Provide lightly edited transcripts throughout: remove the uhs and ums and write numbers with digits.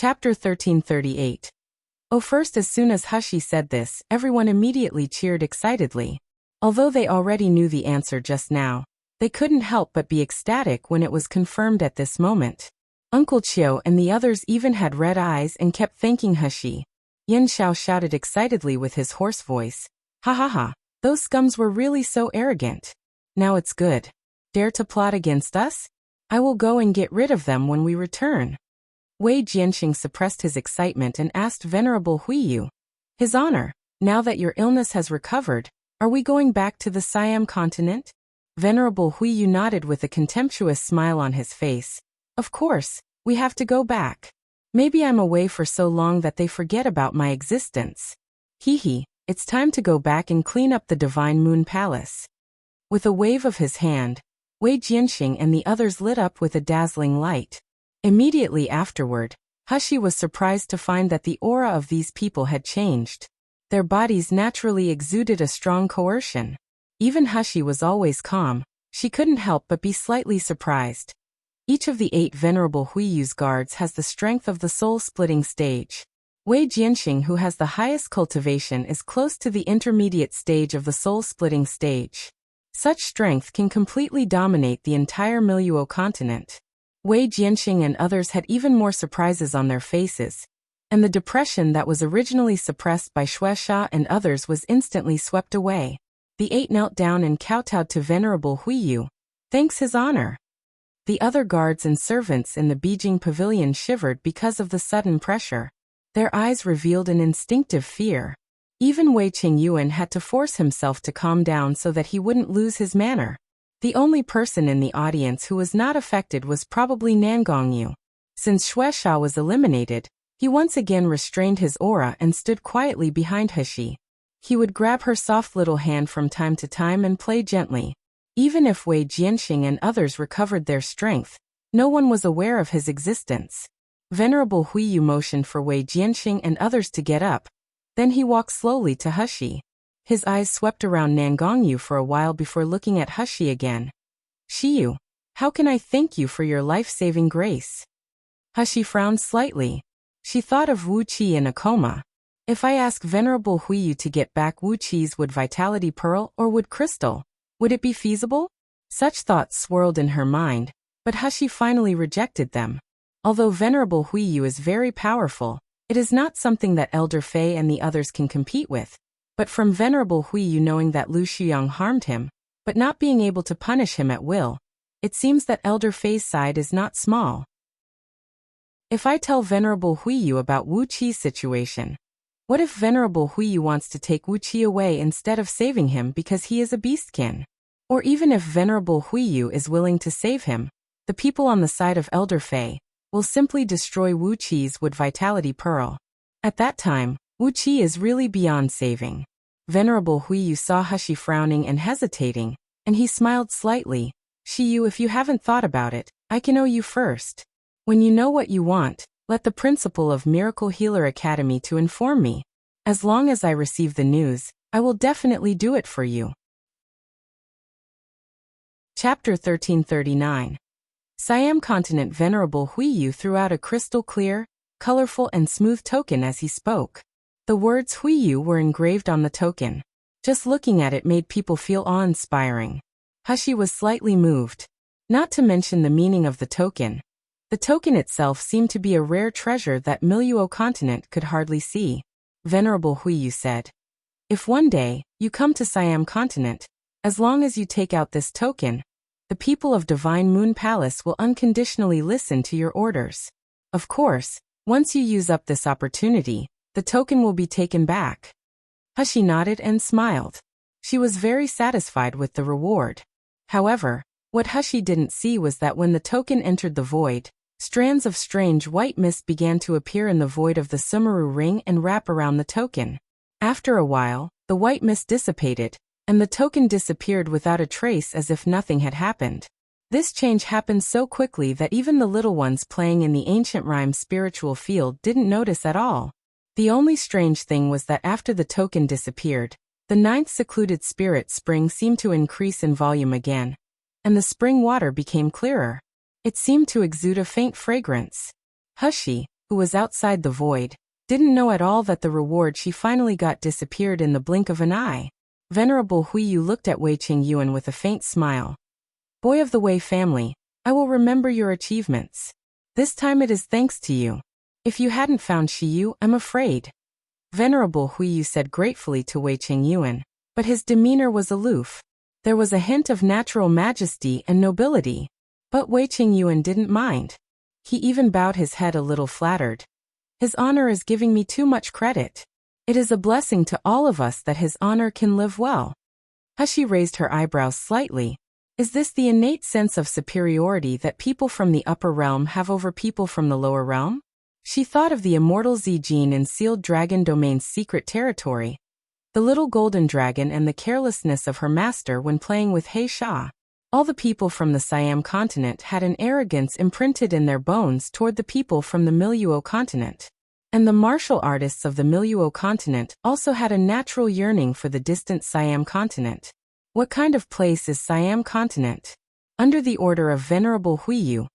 Chapter 1338. First, as soon as Hexi said this, everyone immediately cheered excitedly. Although they already knew the answer just now, they couldn't help but be ecstatic when it was confirmed at this moment. Uncle Chiu and the others even had red eyes and kept thanking Hexi. Yin Xiao shouted excitedly with his hoarse voice. Ha ha ha, those scums were really so arrogant. Now it's good. Dare to plot against us? I will go and get rid of them when we return. Wei Jianxing suppressed his excitement and asked Venerable Huiyu. His Honor, now that your illness has recovered, are we going back to the Siam continent? Venerable Huiyu nodded with a contemptuous smile on his face. Of course, we have to go back. Maybe I'm away for so long that they forget about my existence. Hee, it's time to go back and clean up the Divine Moon Palace. With a wave of his hand, Wei Jianxing and the others lit up with a dazzling light. Immediately afterward, Hexi was surprised to find that the aura of these people had changed. Their bodies naturally exuded a strong coercion. Even Hexi was always calm. She couldn't help but be slightly surprised. Each of the 8 Venerable Huiyu's guards has the strength of the soul-splitting stage. Wei Jianxing, who has the highest cultivation, is close to the intermediate stage of the soul-splitting stage. Such strength can completely dominate the entire Miluo continent. Wei Jianxing and others had even more surprises on their faces, and the depression that was originally suppressed by Xuexia and others was instantly swept away. The 8 knelt down and kowtowed to Venerable Huiyu. Thanks, His Honor. The other guards and servants in the Beijing pavilion shivered because of the sudden pressure. Their eyes revealed an instinctive fear. Even Wei Qingyuan had to force himself to calm down so that he wouldn't lose his manner. The only person in the audience who was not affected was probably Nangongyu. Since Xuexia was eliminated, he once again restrained his aura and stood quietly behind Hexi. He would grab her soft little hand from time to time and play gently. Even if Wei Jianxing and others recovered their strength, no one was aware of his existence. Venerable Huiyu motioned for Wei Jianxing and others to get up. Then he walked slowly to Hexi. His eyes swept around Nangongyu for a while before looking at Hexi again. Shiyu, how can I thank you for your life-saving grace? Hexi frowned slightly. She thought of Wu Qi in a coma. If I ask Venerable Huiyu to get back Wu Qi's wood vitality pearl or wood crystal, would it be feasible? Such thoughts swirled in her mind, but Hexi finally rejected them. Although Venerable Huiyu is very powerful, it is not something that Elder Fei and the others can compete with. But from Venerable Huiyu knowing that Xuyang harmed him, but not being able to punish him at will, it seems that Elder Fei's side is not small. If I tell Venerable Huiyu about Wu Qi's situation, what if Venerable Huiyu wants to take Wu Qi away instead of saving him because he is a beastkin? Or even if Venerable Huiyu is willing to save him, the people on the side of Elder Fei will simply destroy Wu Qi's wood vitality pearl. At that time, Wu Qi is really beyond saving. Venerable Huiyu saw Hexi frowning and hesitating, and he smiled slightly. Shiyu, if you haven't thought about it, I can owe you first. When you know what you want, let the principal of Miracle Healer Academy to inform me. As long as I receive the news, I will definitely do it for you. Chapter 1339. Siam Continent. Venerable Huiyu threw out a crystal clear, colorful and smooth token as he spoke. The words Huiyu were engraved on the token. Just looking at it made people feel awe-inspiring. Hexi was slightly moved. Not to mention the meaning of the token. The token itself seemed to be a rare treasure that Miluo continent could hardly see. Venerable Huiyu said, if one day you come to Siam continent, as long as you take out this token, the people of Divine Moon Palace will unconditionally listen to your orders. Of course, once you use up this opportunity, the token will be taken back. Hexi nodded and smiled. She was very satisfied with the reward. However, what Hexi didn't see was that when the token entered the void, strands of strange white mist began to appear in the void of the Sumeru ring and wrap around the token. After a while, the white mist dissipated, and the token disappeared without a trace as if nothing had happened. This change happened so quickly that even the little ones playing in the ancient rhyme spiritual field didn't notice at all. The only strange thing was that after the token disappeared, the 9th secluded spirit spring seemed to increase in volume again, and the spring water became clearer. It seemed to exude a faint fragrance. Hexi, who was outside the void, didn't know at all that the reward she finally got disappeared in the blink of an eye. Venerable Huiyu looked at Wei Qingyuan with a faint smile. Boy of the Wei family, I will remember your achievements. This time it is thanks to you. If you hadn't found Shiyu, I'm afraid. Venerable Huiyu said gratefully to Wei Qingyuan, but his demeanor was aloof. There was a hint of natural majesty and nobility. But Wei Qingyuan didn't mind. He even bowed his head a little flattered. His honor is giving me too much credit. It is a blessing to all of us that his honor can live well. Hexi raised her eyebrows slightly. Is this the innate sense of superiority that people from the upper realm have over people from the lower realm? She thought of the immortal Zijin in Sealed Dragon Domain's secret territory, the little golden dragon, and the carelessness of her master when playing with He Sha. All the people from the Siam continent had an arrogance imprinted in their bones toward the people from the Miluo continent. And the martial artists of the Miluo continent also had a natural yearning for the distant Siam continent. What kind of place is Siam continent? Under the order of Venerable Huiyu,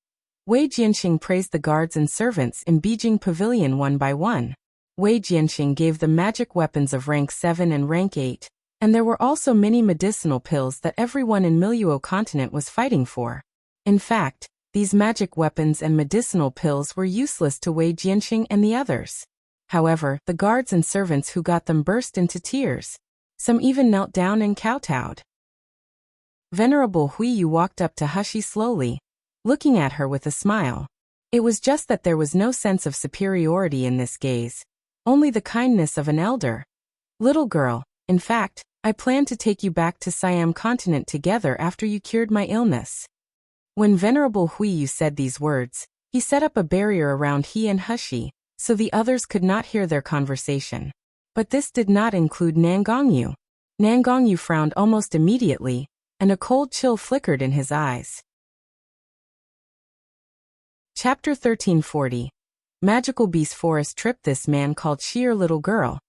Wei Jianxing praised the guards and servants in Beijing Pavilion one by one. Wei Jianxing gave them magic weapons of rank 7 and rank 8. And there were also many medicinal pills that everyone in Miluo continent was fighting for. In fact, these magic weapons and medicinal pills were useless to Wei Jianxing and the others. However, the guards and servants who got them burst into tears. Some even knelt down and kowtowed. Venerable Huiyu walked up to Hexi slowly, looking at her with a smile. It was just that there was no sense of superiority in this gaze, only the kindness of an elder. Little girl, in fact, I plan to take you back to Siam continent together after you cured my illness. When Venerable Huiyu said these words, he set up a barrier around he and Hexi, so the others could not hear their conversation. But this did not include Nangongyu. Nangongyu frowned almost immediately, and a cold chill flickered in his eyes. Chapter 1340. Magical Beast Forest Trip. This man called Sheer little girl,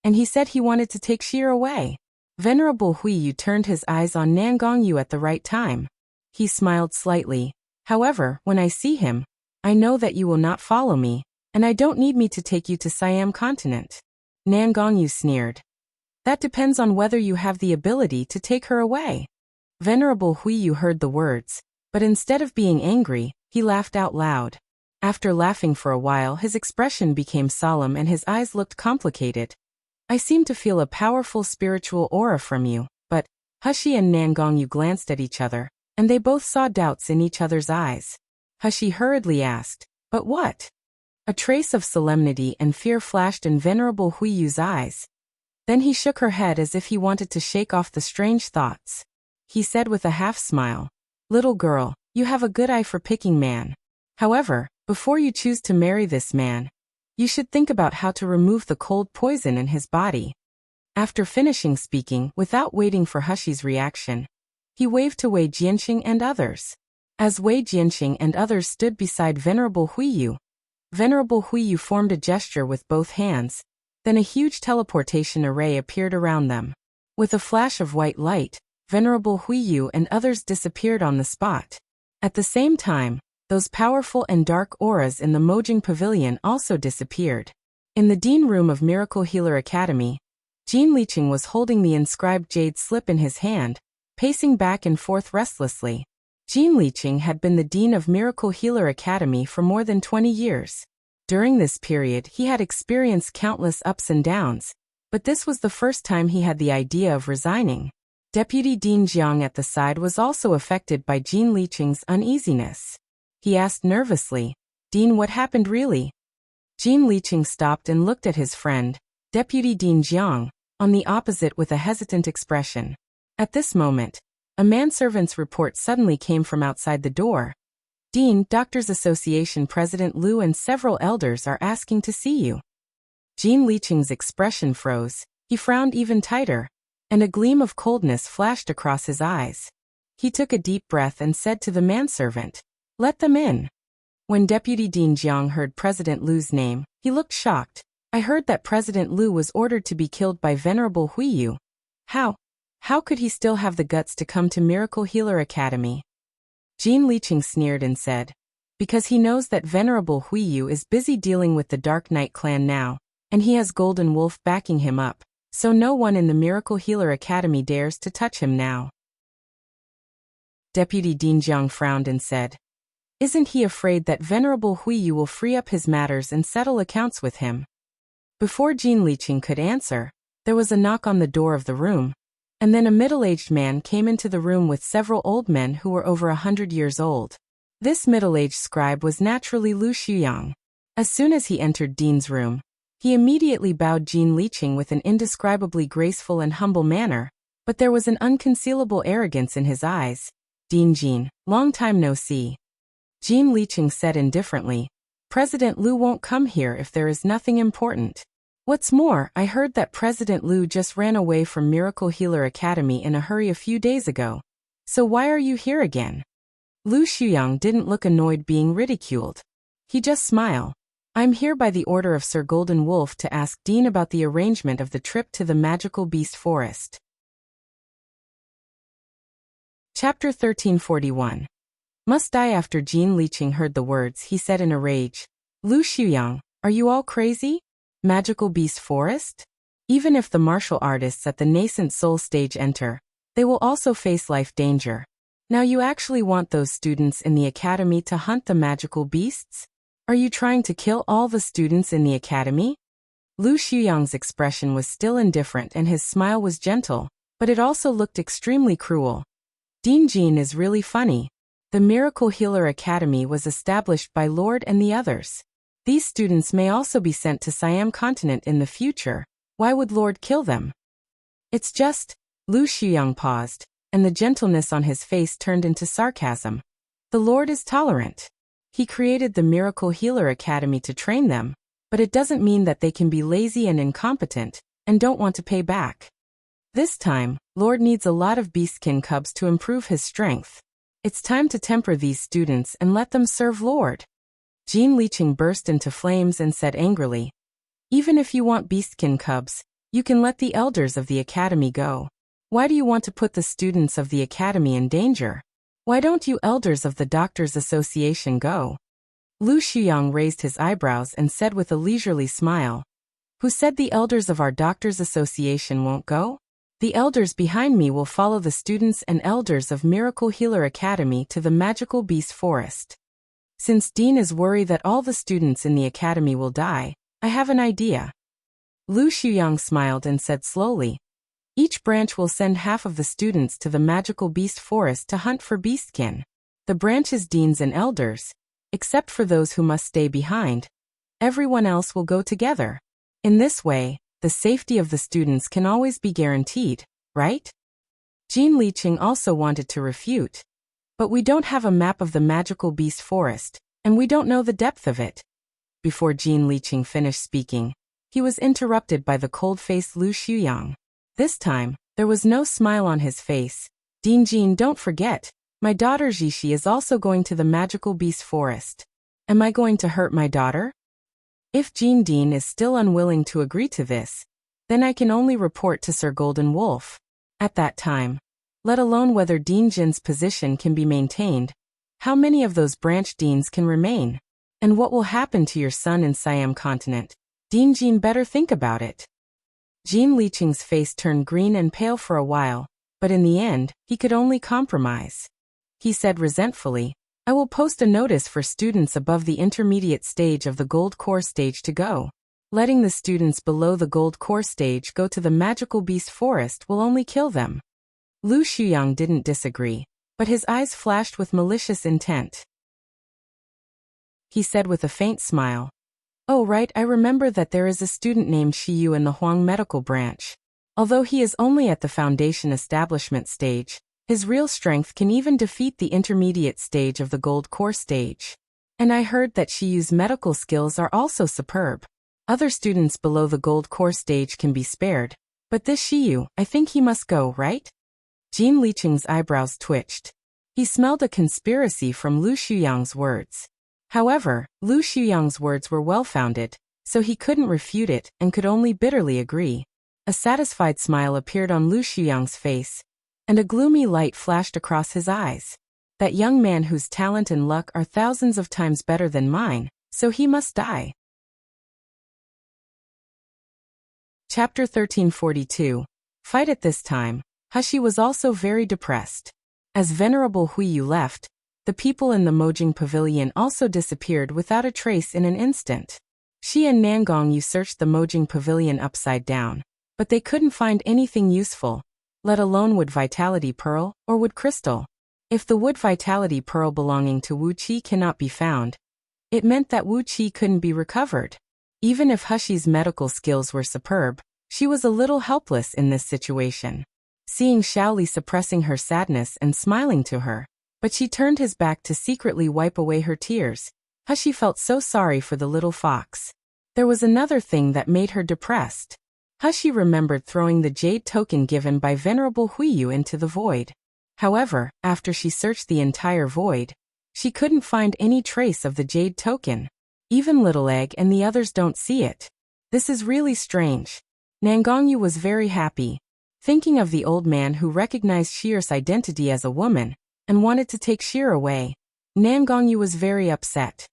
and he said he wanted to take Sheer away. Venerable Huiyu turned his eyes on Nangongyu at the right time. He smiled slightly. However, when I see him, I know that you will not follow me, and I don't need me to take you to Siam continent. Nangongyu sneered. That depends on whether you have the ability to take her away. Venerable Huiyu heard the words, but instead of being angry, he laughed out loud. After laughing for a while, his expression became solemn and his eyes looked complicated. I seem to feel a powerful spiritual aura from you, but Hexi and Nangongyu glanced at each other, and they both saw doubts in each other's eyes. Hexi hurriedly asked, but what? A trace of solemnity and fear flashed in Venerable Huiyu's eyes. Then he shook her head as if he wanted to shake off the strange thoughts. He said with a half-smile, Little girl, you have a good eye for picking man. However, before you choose to marry this man, you should think about how to remove the cold poison in his body. After finishing speaking, without waiting for Hexi's reaction, he waved to Wei Jianxing and others. As Wei Jianxing and others stood beside Venerable Huiyu, Venerable Huiyu formed a gesture with both hands, then a huge teleportation array appeared around them. With a flash of white light, Venerable Huiyu and others disappeared on the spot. At the same time, those powerful and dark auras in the Mojing Pavilion also disappeared. In the Dean Room of Miracle Healer Academy, Jean Liqing was holding the inscribed jade slip in his hand, pacing back and forth restlessly. Jean Liqing had been the Dean of Miracle Healer Academy for more than 20 years. During this period, he had experienced countless ups and downs, but this was the first time he had the idea of resigning. Deputy Dean Xuyang at the side was also affected by Jean Liqing's uneasiness. He asked nervously, Dean, what happened really? Jean Liqing stopped and looked at his friend, Deputy Dean Xuyang, on the opposite with a hesitant expression. At this moment, a manservant's report suddenly came from outside the door. Dean, Doctors Association President Liu and several elders are asking to see you. Jean Liqing's expression froze, he frowned even tighter, and a gleam of coldness flashed across his eyes. He took a deep breath and said to the manservant, Let them in. When Deputy Dean Xuyang heard President Liu's name, he looked shocked. I heard that President Liu was ordered to be killed by Venerable Huiyu. How could he still have the guts to come to Miracle Healer Academy? Jean Liqing sneered and said, because he knows that Venerable Huiyu is busy dealing with the Dark Knight clan now, and he has Golden Wolf backing him up, so no one in the Miracle Healer Academy dares to touch him now. Deputy Dean Jiang frowned and said, "Isn't he afraid that Venerable Huiyu will free up his matters and settle accounts with him?" Before Jin Liqing could answer, there was a knock on the door of the room, and then a middle-aged man came into the room with several old men who were over 100 years old. This middle-aged scribe was naturally Xuyang. As soon as he entered Dean's room, he immediately bowed Jin Liqing with an indescribably graceful and humble manner, but there was an unconcealable arrogance in his eyes. "Dean Jin, long time no see." Jin Liqing said indifferently, "President Liu won't come here if there is nothing important. What's more, I heard that President Liu just ran away from Miracle Healer Academy in a hurry a few days ago. So why are you here again?" Xuyang didn't look annoyed being ridiculed. He just smiled. "I'm here by the order of Sir Golden Wolf to ask Dean about the arrangement of the trip to the magical beast forest." Chapter 1341. Must die. After Jin Liqing heard the words, he said in a rage, "Xuyang, are you all crazy? Magical beast forest? Even if the martial artists at the nascent soul stage enter, they will also face life danger. Now you actually want those students in the academy to hunt the magical beasts? Are you trying to kill all the students in the academy?" Xuyang's expression was still indifferent and his smile was gentle, but it also looked extremely cruel. "Dean Jin is really funny. The Miracle Healer Academy was established by Lord and the others. These students may also be sent to Siam continent in the future. Why would Lord kill them? It's just..." Xuyang paused, and the gentleness on his face turned into sarcasm. "The Lord is tolerant. He created the Miracle Healer Academy to train them, but it doesn't mean that they can be lazy and incompetent, and don't want to pay back. This time, Lord needs a lot of Beastkin Cubs to improve his strength. It's time to temper these students and let them serve Lord." Jin Liqing burst into flames and said angrily, "Even if you want Beastkin Cubs, you can let the elders of the academy go. Why do you want to put the students of the academy in danger? Why don't you elders of the Doctors Association go?" Xuyang raised his eyebrows and said with a leisurely smile, "Who said the elders of our Doctors Association won't go? The elders behind me will follow the students and elders of Miracle Healer Academy to the magical beast forest. Since Dean is worried that all the students in the academy will die, I have an idea." Xuyang smiled and said slowly, "Each branch will send half of the students to the magical beast forest to hunt for beastkin. The branches deans and elders, except for those who must stay behind. Everyone else will go together. In this way, the safety of the students can always be guaranteed, right?" Jin Liqing also wanted to refute. "But we don't have a map of the magical beast forest, and we don't know the depth of it." Before Jin Liqing finished speaking, he was interrupted by the cold-faced Xuyang. This time, there was no smile on his face. "Dean Jin, don't forget, my daughter Xixi is also going to the magical beast forest. Am I going to hurt my daughter? If Jin Dean is still unwilling to agree to this, then I can only report to Sir Golden Wolf. At that time, let alone whether Dean Jin's position can be maintained, how many of those branch deans can remain? And what will happen to your son in Siam continent? Dean Jin better think about it." Jin Liqing's face turned green and pale for a while, but in the end, he could only compromise. He said resentfully, "I will post a notice for students above the intermediate stage of the gold core stage to go. Letting the students below the gold core stage go to the magical beast forest will only kill them." Xuyang didn't disagree, but his eyes flashed with malicious intent. He said with a faint smile, "Oh right, I remember that there is a student named Shiyu in the Huang medical branch. Although he is only at the foundation establishment stage, his real strength can even defeat the intermediate stage of the gold core stage. And I heard that Shiyu's medical skills are also superb. Other students below the gold core stage can be spared, but this Shiyu, I think he must go, right?" Jin Liqing's eyebrows twitched. He smelled a conspiracy from Xuyang's words. However, Xuyang's words were well-founded, so he couldn't refute it and could only bitterly agree. A satisfied smile appeared on Xuyang's face, and a gloomy light flashed across his eyes. That young man whose talent and luck are thousands of times better than mine, so he must die. Chapter 1342. Fight. At this time, Hexi was also very depressed. As Venerable Huiyu left, the people in the Mojing Pavilion also disappeared without a trace in an instant. She and Nangongyu searched the Mojing Pavilion upside down, but they couldn't find anything useful, let alone wood vitality pearl or wood crystal. If the wood vitality pearl belonging to Wuxia cannot be found, it meant that Wuxia couldn't be recovered. Even if Hexi's medical skills were superb, she was a little helpless in this situation. Seeing Shaoli suppressing her sadness and smiling to her, but she turned his back to secretly wipe away her tears, Hexi felt so sorry for the little fox. There was another thing that made her depressed. Hexi remembered throwing the jade token given by Venerable Huiyu into the void. However, after she searched the entire void, she couldn't find any trace of the jade token. Even Little Egg and the others don't see it. This is really strange. Nangongyu was very happy, thinking of the old man who recognized Shear's identity as a woman and wanted to take Shear away. Nangongyu was very upset.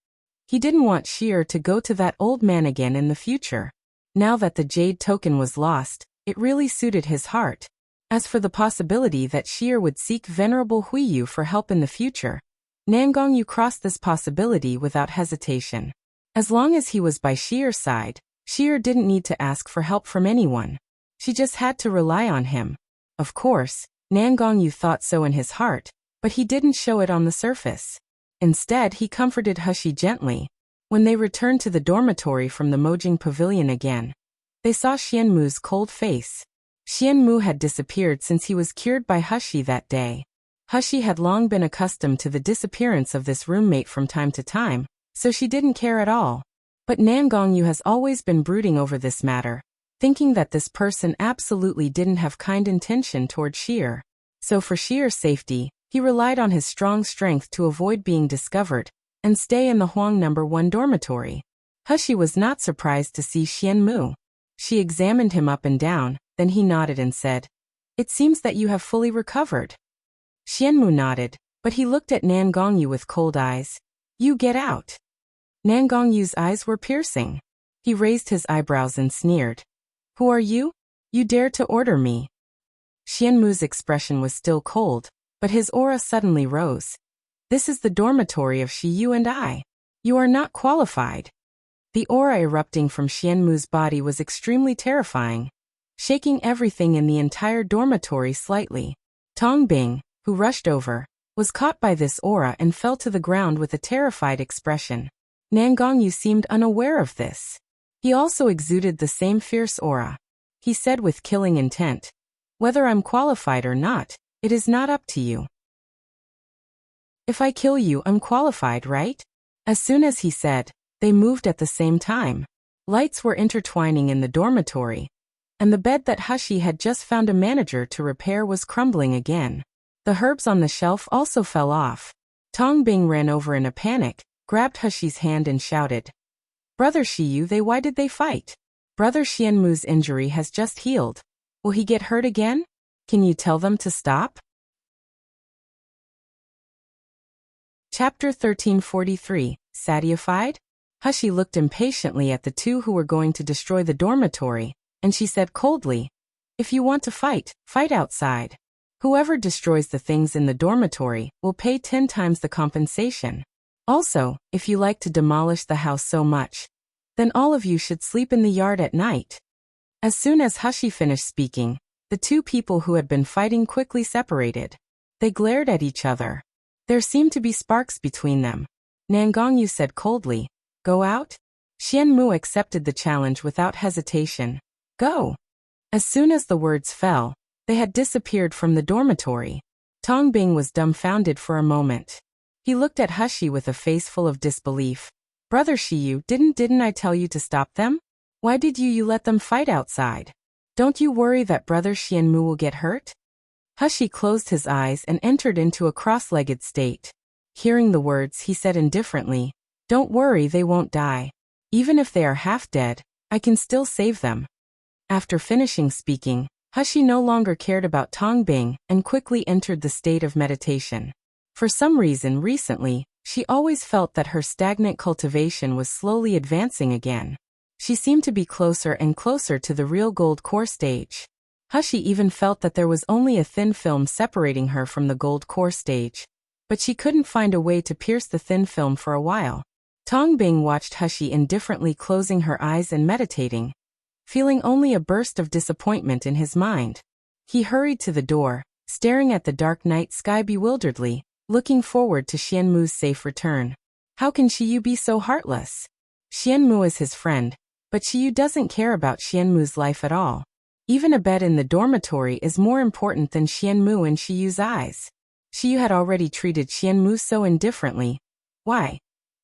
He didn't want Shear to go to that old man again in the future. Now that the jade token was lost, it really suited his heart. As for the possibility that Shear would seek Venerable Huiyu for help in the future, Nangongyu crossed this possibility without hesitation. As long as he was by Shear's side, Shear didn't need to ask for help from anyone. She just had to rely on him. Of course, Nangongyu thought so in his heart, but he didn't show it on the surface. Instead, he comforted Hexi gently. When they returned to the dormitory from the Mojing Pavilion again, they saw Xianmu's cold face. Xianmu had disappeared since he was cured by Hexi that day. Hexi had long been accustomed to the disappearance of this roommate from time to time, so she didn't care at all. But Nangongyu has always been brooding over this matter, thinking that this person absolutely didn't have kind intention toward Shear. So for Shear's safety, he relied on his strong strength to avoid being discovered and stay in the Huang No. 1 dormitory. Hexi was not surprised to see Xianmu. She examined him up and down, then he nodded and said, "It seems that you have fully recovered." Xianmu nodded, but he looked at Nangongyu with cold eyes. "You get out." Nangongyu's eyes were piercing. He raised his eyebrows and sneered. "Who are you? You dare to order me?" Xianmu's expression was still cold, but his aura suddenly rose. "This is the dormitory of Xiyu and I. You are not qualified." The aura erupting from Xianmu's body was extremely terrifying, shaking everything in the entire dormitory slightly. Tong, who rushed over, was caught by this aura and fell to the ground with a terrified expression. Nangongyu seemed unaware of this. He also exuded the same fierce aura. He said with killing intent, "Whether I'm qualified or not, it is not up to you. If I kill you, I'm qualified, right?" As soon as he said, they moved at the same time. Lights were intertwining in the dormitory, and the bed that Hexi had just found a manager to repair was crumbling again. The herbs on the shelf also fell off. Tong ran over in a panic, grabbed Hexi's hand and shouted, "Brother Xiyu, why did they fight? Brother Xianmu's injury has just healed. Will he get hurt again? Can you tell them to stop?" Chapter 1343. Satiefied? Hexi looked impatiently at the two who were going to destroy the dormitory, and she said coldly, "If you want to fight, fight outside. Whoever destroys the things in the dormitory will pay 10 times the compensation. Also, if you like to demolish the house so much, then all of you should sleep in the yard at night." As soon as Hexi finished speaking, the two people who had been fighting quickly separated. They glared at each other. There seemed to be sparks between them. Nangongyu said coldly, "Go out?" Xianmu accepted the challenge without hesitation. "Go." As soon as the words fell, they had disappeared from the dormitory. Tong was dumbfounded for a moment. He looked at Hexi with a face full of disbelief. "Brother Xiyu, didn't I tell you to stop them? Why did you let them fight outside? Don't you worry that Brother Xianmu will get hurt?" Hexi closed his eyes and entered into a cross-legged state. Hearing the words, he said indifferently, "Don't worry, they won't die. Even if they are half dead, I can still save them." After finishing speaking, Hexi no longer cared about Tong and quickly entered the state of meditation. For some reason recently, she always felt that her stagnant cultivation was slowly advancing again. She seemed to be closer and closer to the real gold core stage. Hexi even felt that there was only a thin film separating her from the gold core stage. But she couldn't find a way to pierce the thin film for a while. Tong watched Hexi indifferently, closing her eyes and meditating, feeling only a burst of disappointment in his mind. He hurried to the door, staring at the dark night sky bewilderedly, looking forward to Xianmu's safe return. How can Xiyu be so heartless? Xianmu is his friend, but Xiyu doesn't care about Xianmu's life at all. Even a bed in the dormitory is more important than Xianmu in Xiyu's eyes. Xiyu had already treated Xianmu so indifferently. Why?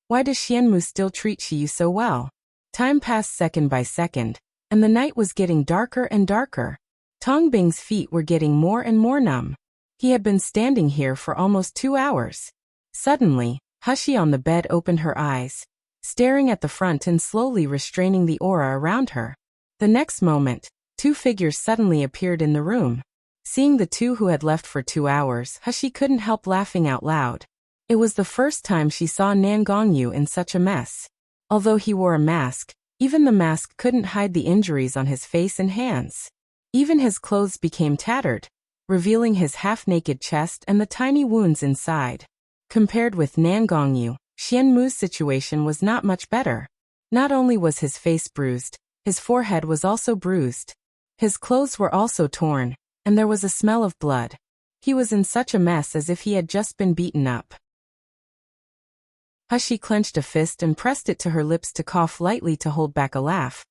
Why does Xianmu still treat Xiyu so well? Time passed second by second, and the night was getting darker and darker. Tong Bing's feet were getting more and more numb. He had been standing here for almost 2 hours. Suddenly, Hexi on the bed opened her eyes, staring at the front and slowly restraining the aura around her. The next moment, 2 figures suddenly appeared in the room. Seeing the 2 who had left for 2 hours, Hexi couldn't help laughing out loud. It was the first time she saw Nangongyu in such a mess. Although he wore a mask, even the mask couldn't hide the injuries on his face and hands. Even his clothes became tattered, revealing his half-naked chest and the tiny wounds inside. Compared with Nangongyu, Xianmu's situation was not much better. Not only was his face bruised, his forehead was also bruised. His clothes were also torn, and there was a smell of blood. He was in such a mess as if he had just been beaten up. Hexi clenched a fist and pressed it to her lips to cough lightly to hold back a laugh.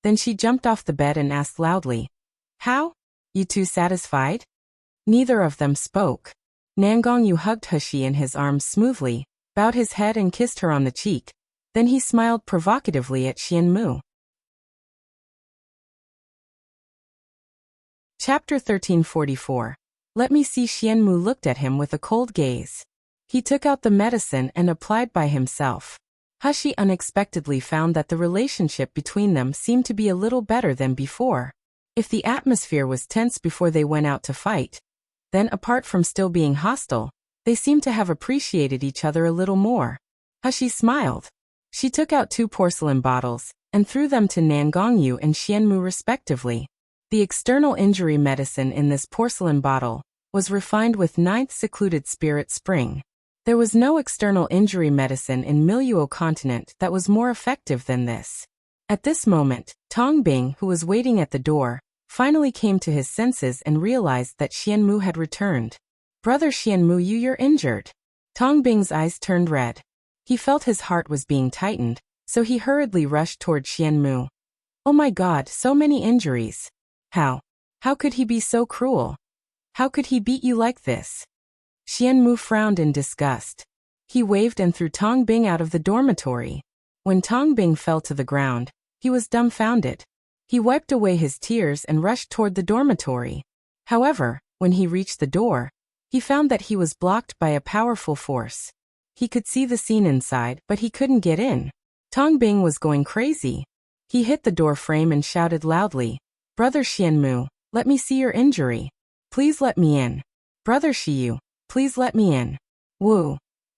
Then she jumped off the bed and asked loudly, "How? You 2 satisfied?" Neither of them spoke. Nangongyu hugged Hexi in his arms smoothly, bowed his head and kissed her on the cheek. Then he smiled provocatively at Xianmu. Chapter 1344. Let me see. Xianmu looked at him with a cold gaze. He took out the medicine and applied by himself. Hexi unexpectedly found that the relationship between them seemed to be a little better than before. If the atmosphere was tense before they went out to fight, then apart from still being hostile, they seemed to have appreciated each other a little more. Hexi smiled. She took out 2 porcelain bottles and threw them to Nangongyu and Xianmu respectively. The external injury medicine in this porcelain bottle was refined with 9th secluded spirit spring. There was no external injury medicine in Miluo continent that was more effective than this. At this moment, Tong Bing, who was waiting at the door, finally came to his senses and realized that Xianmu had returned. "Brother Xianmu, you're injured." Tong Bing's eyes turned red. He felt his heart was being tightened, so he hurriedly rushed toward Xianmu. "Oh my God, so many injuries. How could he be so cruel? How could he beat you like this?" Xianmu frowned in disgust. He waved and threw Tong Bing out of the dormitory. When Tong Bing fell to the ground, he was dumbfounded. He wiped away his tears and rushed toward the dormitory. However, when he reached the door, he found that he was blocked by a powerful force. He could see the scene inside, but he couldn't get in. Tong Bing was going crazy. He hit the door frame and shouted loudly, "Brother Xianmu, let me see your injury. Please let me in. Brother Xiyu, please let me in." Woo.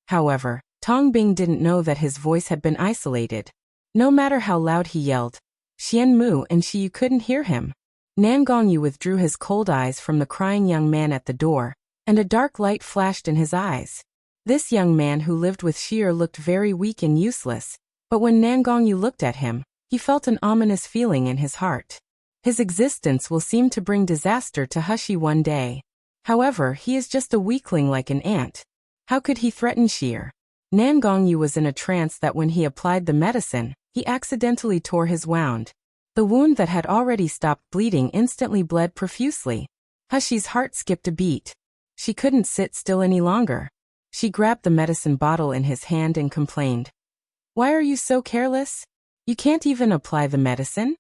However, Tong Bing didn't know that his voice had been isolated. No matter how loud he yelled, Xianmu and Xiyu couldn't hear him. Nangongyu withdrew his cold eyes from the crying young man at the door, and a dark light flashed in his eyes. This young man who lived with Xier looked very weak and useless, but when Nangongyu looked at him, he felt an ominous feeling in his heart. His existence will seem to bring disaster to Hexi one day. However, he is just a weakling like an ant. How could he threaten Xier? Nangongyu was in a trance that when he applied the medicine, he accidentally tore his wound. The wound that had already stopped bleeding instantly bled profusely. Hexi's heart skipped a beat. She couldn't sit still any longer. She grabbed the medicine bottle in his hand and complained, "Why are you so careless? You can't even apply the medicine?"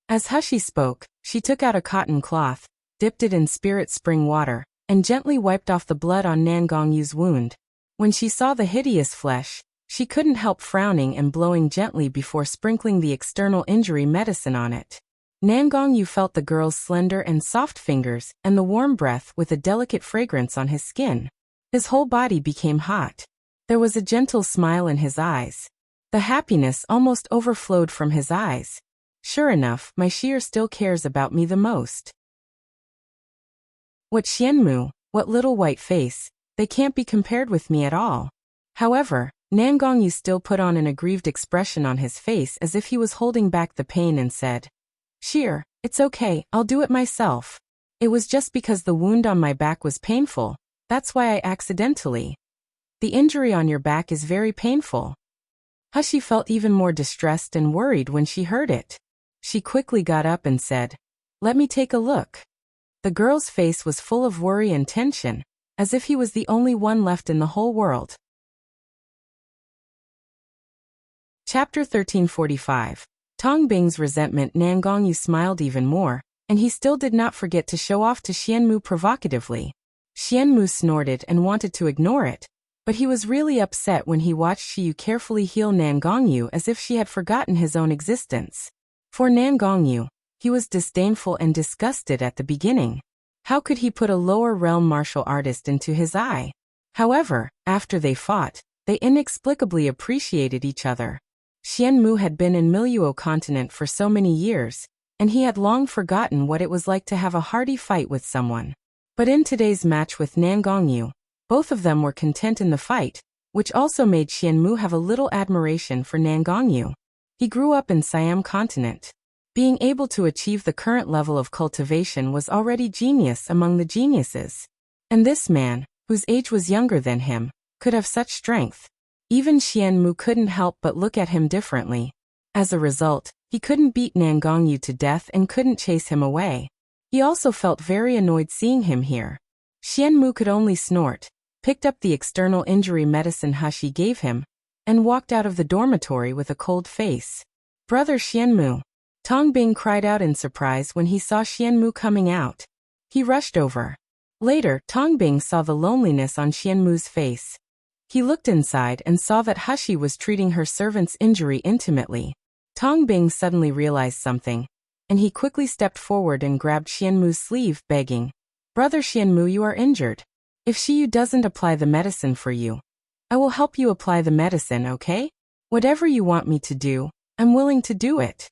As Hexi spoke, she took out a cotton cloth, dipped it in spirit spring water, and gently wiped off the blood on Nangongyu's wound. When she saw the hideous flesh, she couldn't help frowning and blowing gently before sprinkling the external injury medicine on it. Nangongyu felt the girl's slender and soft fingers and the warm breath with a delicate fragrance on his skin. His whole body became hot. There was a gentle smile in his eyes. The happiness almost overflowed from his eyes. Sure enough, my Xier still cares about me the most. What Xianmu, what little white face, they can't be compared with me at all. However, Nangongyu still put on an aggrieved expression on his face as if he was holding back the pain and said, Xier, it's okay, I'll do it myself. It was just because the wound on my back was painful, that's why I accidentally. The injury on your back is very painful. Hexi felt even more distressed and worried when she heard it. She quickly got up and said, Let me take a look. The girl's face was full of worry and tension, as if he was the only one left in the whole world. Chapter 1345. Tong Bing's resentment. Nangongyu smiled even more, and he still did not forget to show off to Xianmu provocatively. Xianmu snorted and wanted to ignore it, but he was really upset when he watched Xiyu carefully heal Nangongyu as if she had forgotten his own existence. For Nangongyu, he was disdainful and disgusted at the beginning. How could he put a lower realm martial artist into his eye? However, after they fought, they inexplicably appreciated each other. Xianmu had been in Miluo continent for so many years, and he had long forgotten what it was like to have a hearty fight with someone. But in today's match with Nangongyu, both of them were content in the fight, which also made Xianmu have a little admiration for Nangongyu. He grew up in Siam continent. Being able to achieve the current level of cultivation was already genius among the geniuses. And this man, whose age was younger than him, could have such strength. Even Xianmu couldn't help but look at him differently. As a result, he couldn't beat Nangongyu to death and couldn't chase him away. He also felt very annoyed seeing him here. Xianmu could only snort, picked up the external injury medicine Hexi gave him, and walked out of the dormitory with a cold face. Brother Xianmu. Tong Bing cried out in surprise when he saw Xianmu coming out. He rushed over. Later, Tong Bing saw the loneliness on Xianmu's face. He looked inside and saw that Hexi was treating her servant's injury intimately. Tong Bing suddenly realized something, and he quickly stepped forward and grabbed Xianmu's sleeve, begging, Brother Xianmu, you are injured. If Xiyu doesn't apply the medicine for you, I will help you apply the medicine, okay? Whatever you want me to do, I'm willing to do it.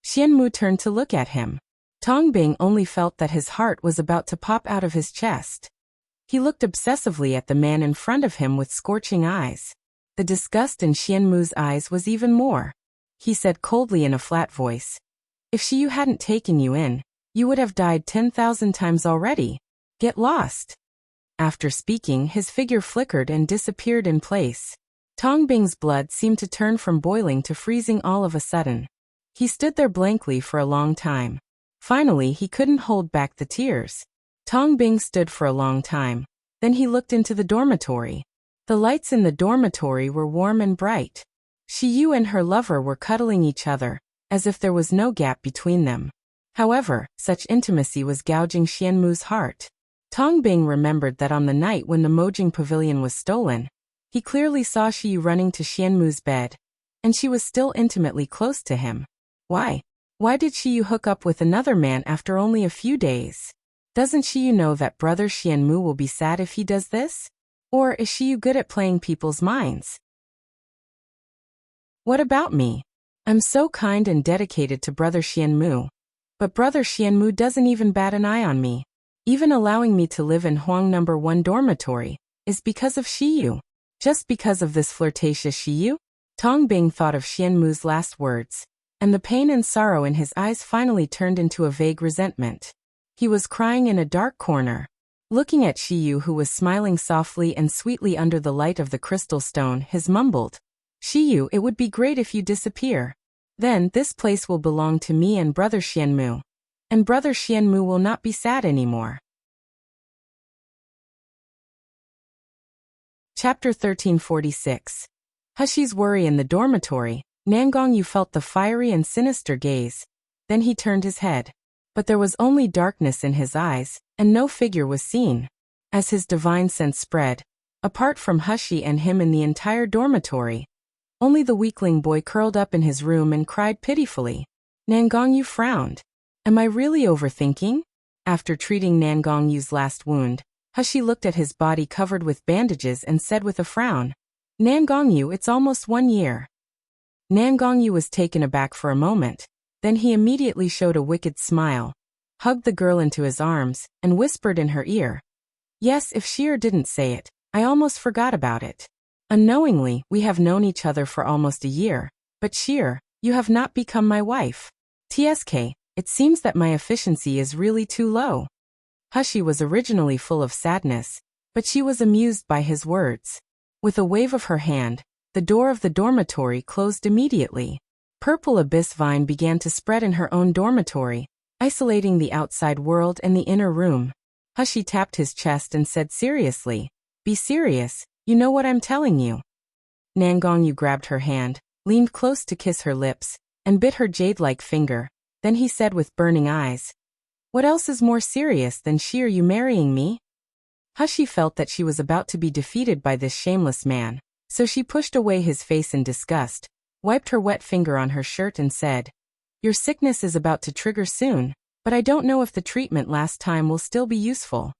Xianmu turned to look at him. Tong Bing only felt that his heart was about to pop out of his chest. He looked obsessively at the man in front of him with scorching eyes. The disgust in Xianmu's eyes was even more. He said coldly in a flat voice, If Xiyu hadn't taken you in, you would have died 10,000 times already. Get lost. After speaking, his figure flickered and disappeared in place. Tong Bing's blood seemed to turn from boiling to freezing all of a sudden. He stood there blankly for a long time. Finally, he couldn't hold back the tears. Tong Bing stood for a long time. Then he looked into the dormitory. The lights in the dormitory were warm and bright. Xiyu and her lover were cuddling each other, as if there was no gap between them. However, such intimacy was gouging Xianmu's heart. Tong Bing remembered that on the night when the Mojing Pavilion was stolen, he clearly saw Xiyu running to Xianmu's bed, and she was still intimately close to him. Why? Why did Xiyu hook up with another man after only a few days? Doesn't Xiyu know that brother Xianmu will be sad if he does this? Or is Xiyu good at playing people's minds? What about me? I'm so kind and dedicated to brother Xianmu. But brother Xianmu doesn't even bat an eye on me. Even allowing me to live in Huang No. 1 dormitory is because of Xiyu. Just because of this flirtatious Xiyu? Tong Bing thought of Xianmu's last words, and the pain and sorrow in his eyes finally turned into a vague resentment. He was crying in a dark corner. Looking at Xiyu, who was smiling softly and sweetly under the light of the crystal stone, he mumbled, Xiyu, it would be great if you disappear. Then this place will belong to me and brother Xianmu. And brother Xianmu will not be sad anymore. Chapter 1346. Hexi's worry in the dormitory. Nangongyu felt the fiery and sinister gaze. Then he turned his head. But there was only darkness in his eyes, and no figure was seen. As his divine sense spread, apart from Hexi and him in the entire dormitory, only the weakling boy curled up in his room and cried pitifully. Nangongyu frowned. Am I really overthinking? After treating Nangongyu's last wound, Hexi looked at his body covered with bandages and said with a frown, Nangongyu, it's almost 1 year. Nangongyu was taken aback for a moment, then he immediately showed a wicked smile, hugged the girl into his arms, and whispered in her ear. Yes, if Xier didn't say it, I almost forgot about it. Unknowingly, we have known each other for almost a year, but Xier, you have not become my wife. TSK, it seems that my efficiency is really too low. Hexi was originally full of sadness, but she was amused by his words. With a wave of her hand, the door of the dormitory closed immediately. Purple abyss vine began to spread in her own dormitory, isolating the outside world and the inner room. Hexi tapped his chest and said seriously, Be serious, you know what I'm telling you. Nangongyu grabbed her hand, leaned close to kiss her lips, and bit her jade-like finger. Then he said with burning eyes, What else is more serious than Xier you marrying me? Hexi felt that she was about to be defeated by this shameless man, so she pushed away his face in disgust, wiped her wet finger on her shirt and said, Your sickness is about to trigger soon, but I don't know if the treatment last time will still be useful.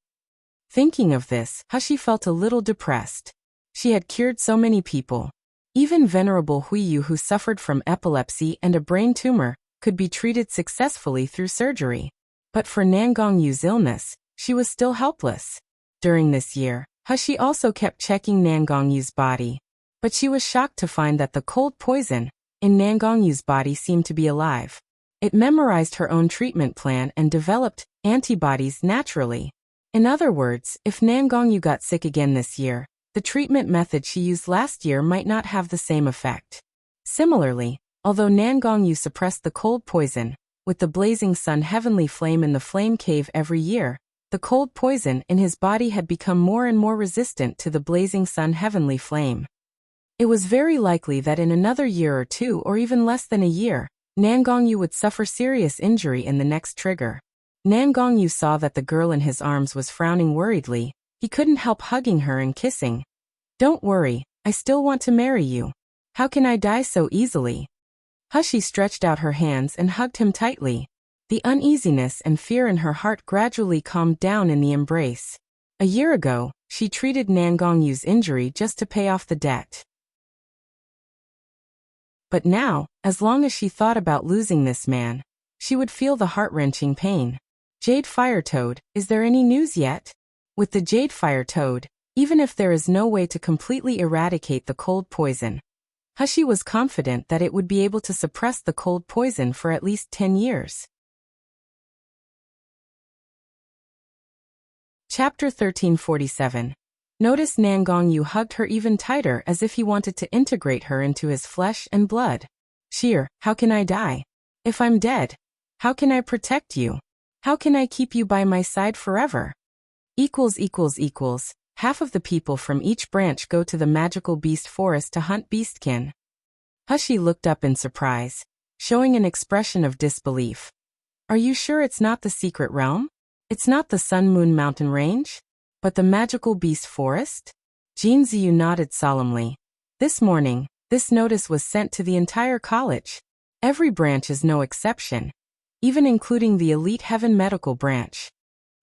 Thinking of this, Hexi felt a little depressed. She had cured so many people. Even Venerable Huiyu, who suffered from epilepsy and a brain tumor, could be treated successfully through surgery. But for Nangongyu's illness, she was still helpless. During this year, Hexi also kept checking Nangongyu's body. But she was shocked to find that the cold poison in Nangongyu's body seemed to be alive. It memorized her own treatment plan and developed antibodies naturally. In other words, if Nangongyu got sick again this year, the treatment method she used last year might not have the same effect. Similarly, although Nangongyu suppressed the cold poison with the blazing sun heavenly flame in the flame cave every year, the cold poison in his body had become more and more resistant to the blazing sun heavenly flame. It was very likely that in another year or two, or even less than a year, Nangongyu would suffer serious injury in the next trigger. Nangongyu saw that the girl in his arms was frowning worriedly. He couldn't help hugging her and kissing. Don't worry, I still want to marry you. How can I die so easily? Hexi stretched out her hands and hugged him tightly. The uneasiness and fear in her heart gradually calmed down in the embrace. A year ago, she treated Nangongyu's injury just to pay off the debt. But now, as long as she thought about losing this man, she would feel the heart-wrenching pain. Jade Fire Toad, is there any news yet? With the Jade Fire Toad, even if there is no way to completely eradicate the cold poison, Hexi was confident that it would be able to suppress the cold poison for at least 10 years. Chapter 1347. Notice Nangongyu hugged her even tighter as if he wanted to integrate her into his flesh and blood. Xier, how can I die? If I'm dead, how can I protect you? How can I keep you by my side forever? Half of the people from each branch go to the magical beast forest to hunt beastkin. Hexi looked up in surprise, showing an expression of disbelief. Are you sure it's not the secret realm? It's not the Sun Moon Mountain Range? But the magical beast forest? Jin Ziyu nodded solemnly. This morning, this notice was sent to the entire college. Every branch is no exception, even including the Elite Heaven Medical Branch.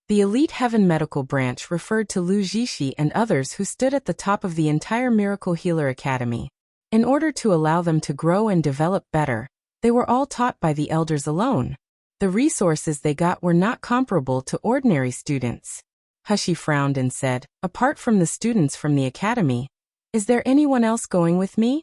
The Elite Heaven Medical Branch referred to Lu Zixi and others who stood at the top of the entire Miracle Healer Academy. In order to allow them to grow and develop better, they were all taught by the elders alone. The resources they got were not comparable to ordinary students. Hexi frowned and said, apart from the students from the academy, is there anyone else going with me?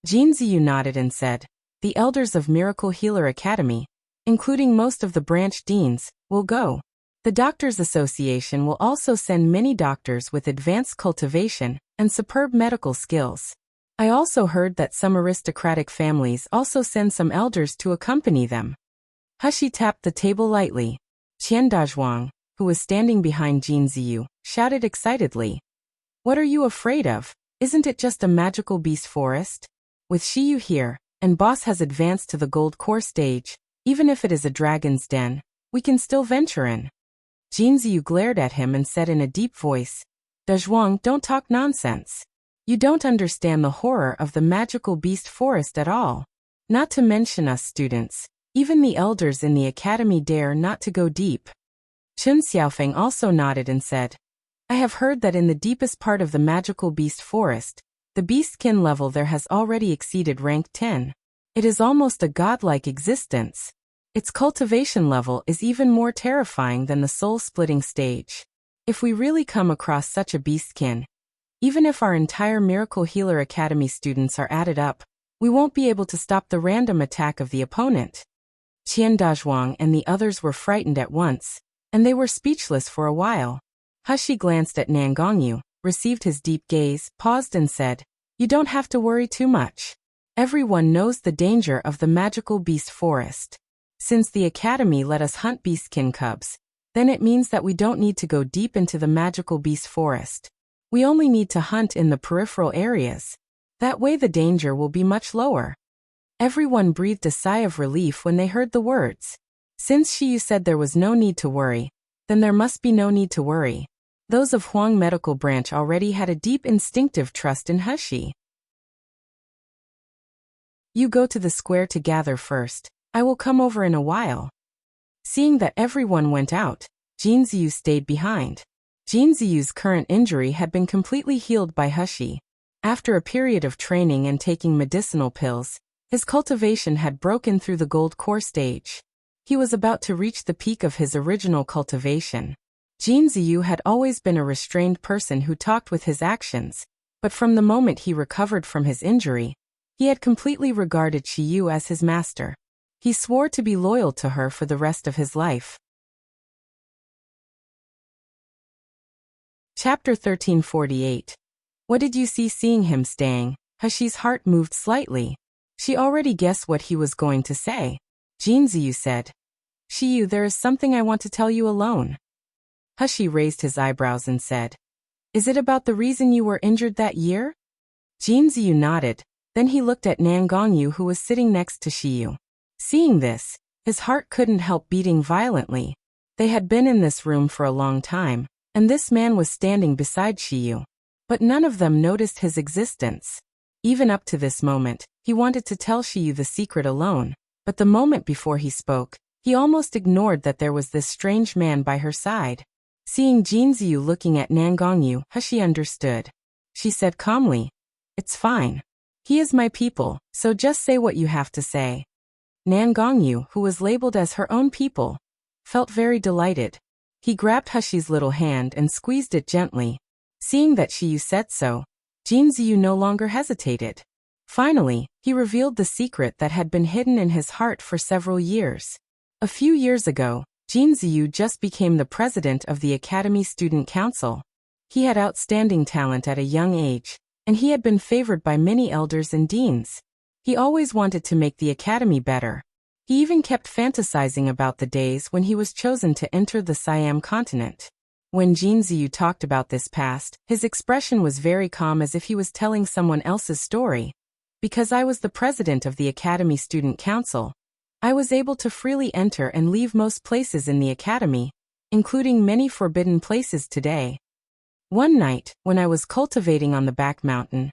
Jin Ziyu nodded and said, the elders of Miracle Healer Academy, including most of the branch deans, will go. The Doctors Association will also send many doctors with advanced cultivation and superb medical skills. I also heard that some aristocratic families also send some elders to accompany them. Hexi tapped the table lightly. Qian Dazhuang, who was standing behind Jin Ziyu, shouted excitedly. What are you afraid of? Isn't it just a magical beast forest? With Xiyu here, and boss has advanced to the gold core stage, even if it is a dragon's den, we can still venture in. Jin Ziyu glared at him and said in a deep voice, Dazhuang, don't talk nonsense. You don't understand the horror of the magical beast forest at all. Not to mention us students, even the elders in the academy dare not to go deep. Chun Xiaofeng also nodded and said, I have heard that in the deepest part of the magical beast forest, the beastkin level there has already exceeded rank 10. It is almost a godlike existence. Its cultivation level is even more terrifying than the soul-splitting stage. If we really come across such a beastkin, even if our entire Miracle Healer Academy students are added up, we won't be able to stop the random attack of the opponent. Qian Dazhuang and the others were frightened at once, and they were speechless for a while. Hexi glanced at Nangongyu, received his deep gaze, paused and said, "You don't have to worry too much. Everyone knows the danger of the magical beast forest. Since the academy let us hunt beastkin cubs, then it means that we don't need to go deep into the magical beast forest. We only need to hunt in the peripheral areas. That way the danger will be much lower." Everyone breathed a sigh of relief when they heard the words. Since Xiyu said there was no need to worry, then there must be no need to worry. Those of Huang Medical Branch already had a deep instinctive trust in Hexi. "You go to the square to gather first. I will come over in a while." Seeing that everyone went out, Jinziyu stayed behind. Jinziyu's current injury had been completely healed by Hexi. After a period of training and taking medicinal pills, his cultivation had broken through the gold core stage. He was about to reach the peak of his original cultivation. Jinziyu had always been a restrained person who talked with his actions, but from the moment he recovered from his injury, he had completely regarded Xiyu as his master. He swore to be loyal to her for the rest of his life. Chapter 1348. What did you see seeing him staying? Hexi's heart moved slightly. She already guessed what he was going to say. Jinziyu said, "Xiyu, there is something I want to tell you alone." Hexi raised his eyebrows and said, "Is it about the reason you were injured that year?" Jinziyu nodded, then he looked at Nangongyu who was sitting next to Xiyu. Seeing this, his heart couldn't help beating violently. They had been in this room for a long time, and this man was standing beside Xiyu. But none of them noticed his existence. Even up to this moment, he wanted to tell Xiyu the secret alone, but the moment before he spoke, he almost ignored that there was this strange man by her side. Seeing Jinziyu looking at Nangongyu, Hexi understood. She said calmly, "It's fine. He is my people, so just say what you have to say." Nangongyu, who was labeled as her own people, felt very delighted. He grabbed Hexi's little hand and squeezed it gently. Seeing that Xiyu said so, Jinziyu no longer hesitated. Finally, he revealed the secret that had been hidden in his heart for several years. A few years ago, Jinziyu just became the president of the Academy Student Council. He had outstanding talent at a young age, and he had been favored by many elders and deans. He always wanted to make the academy better. He even kept fantasizing about the days when he was chosen to enter the Siam continent. When Jinziyu talked about this past, his expression was very calm as if he was telling someone else's story. "Because I was the president of the Academy Student Council, I was able to freely enter and leave most places in the academy, including many forbidden places today. One night, when I was cultivating on the back mountain,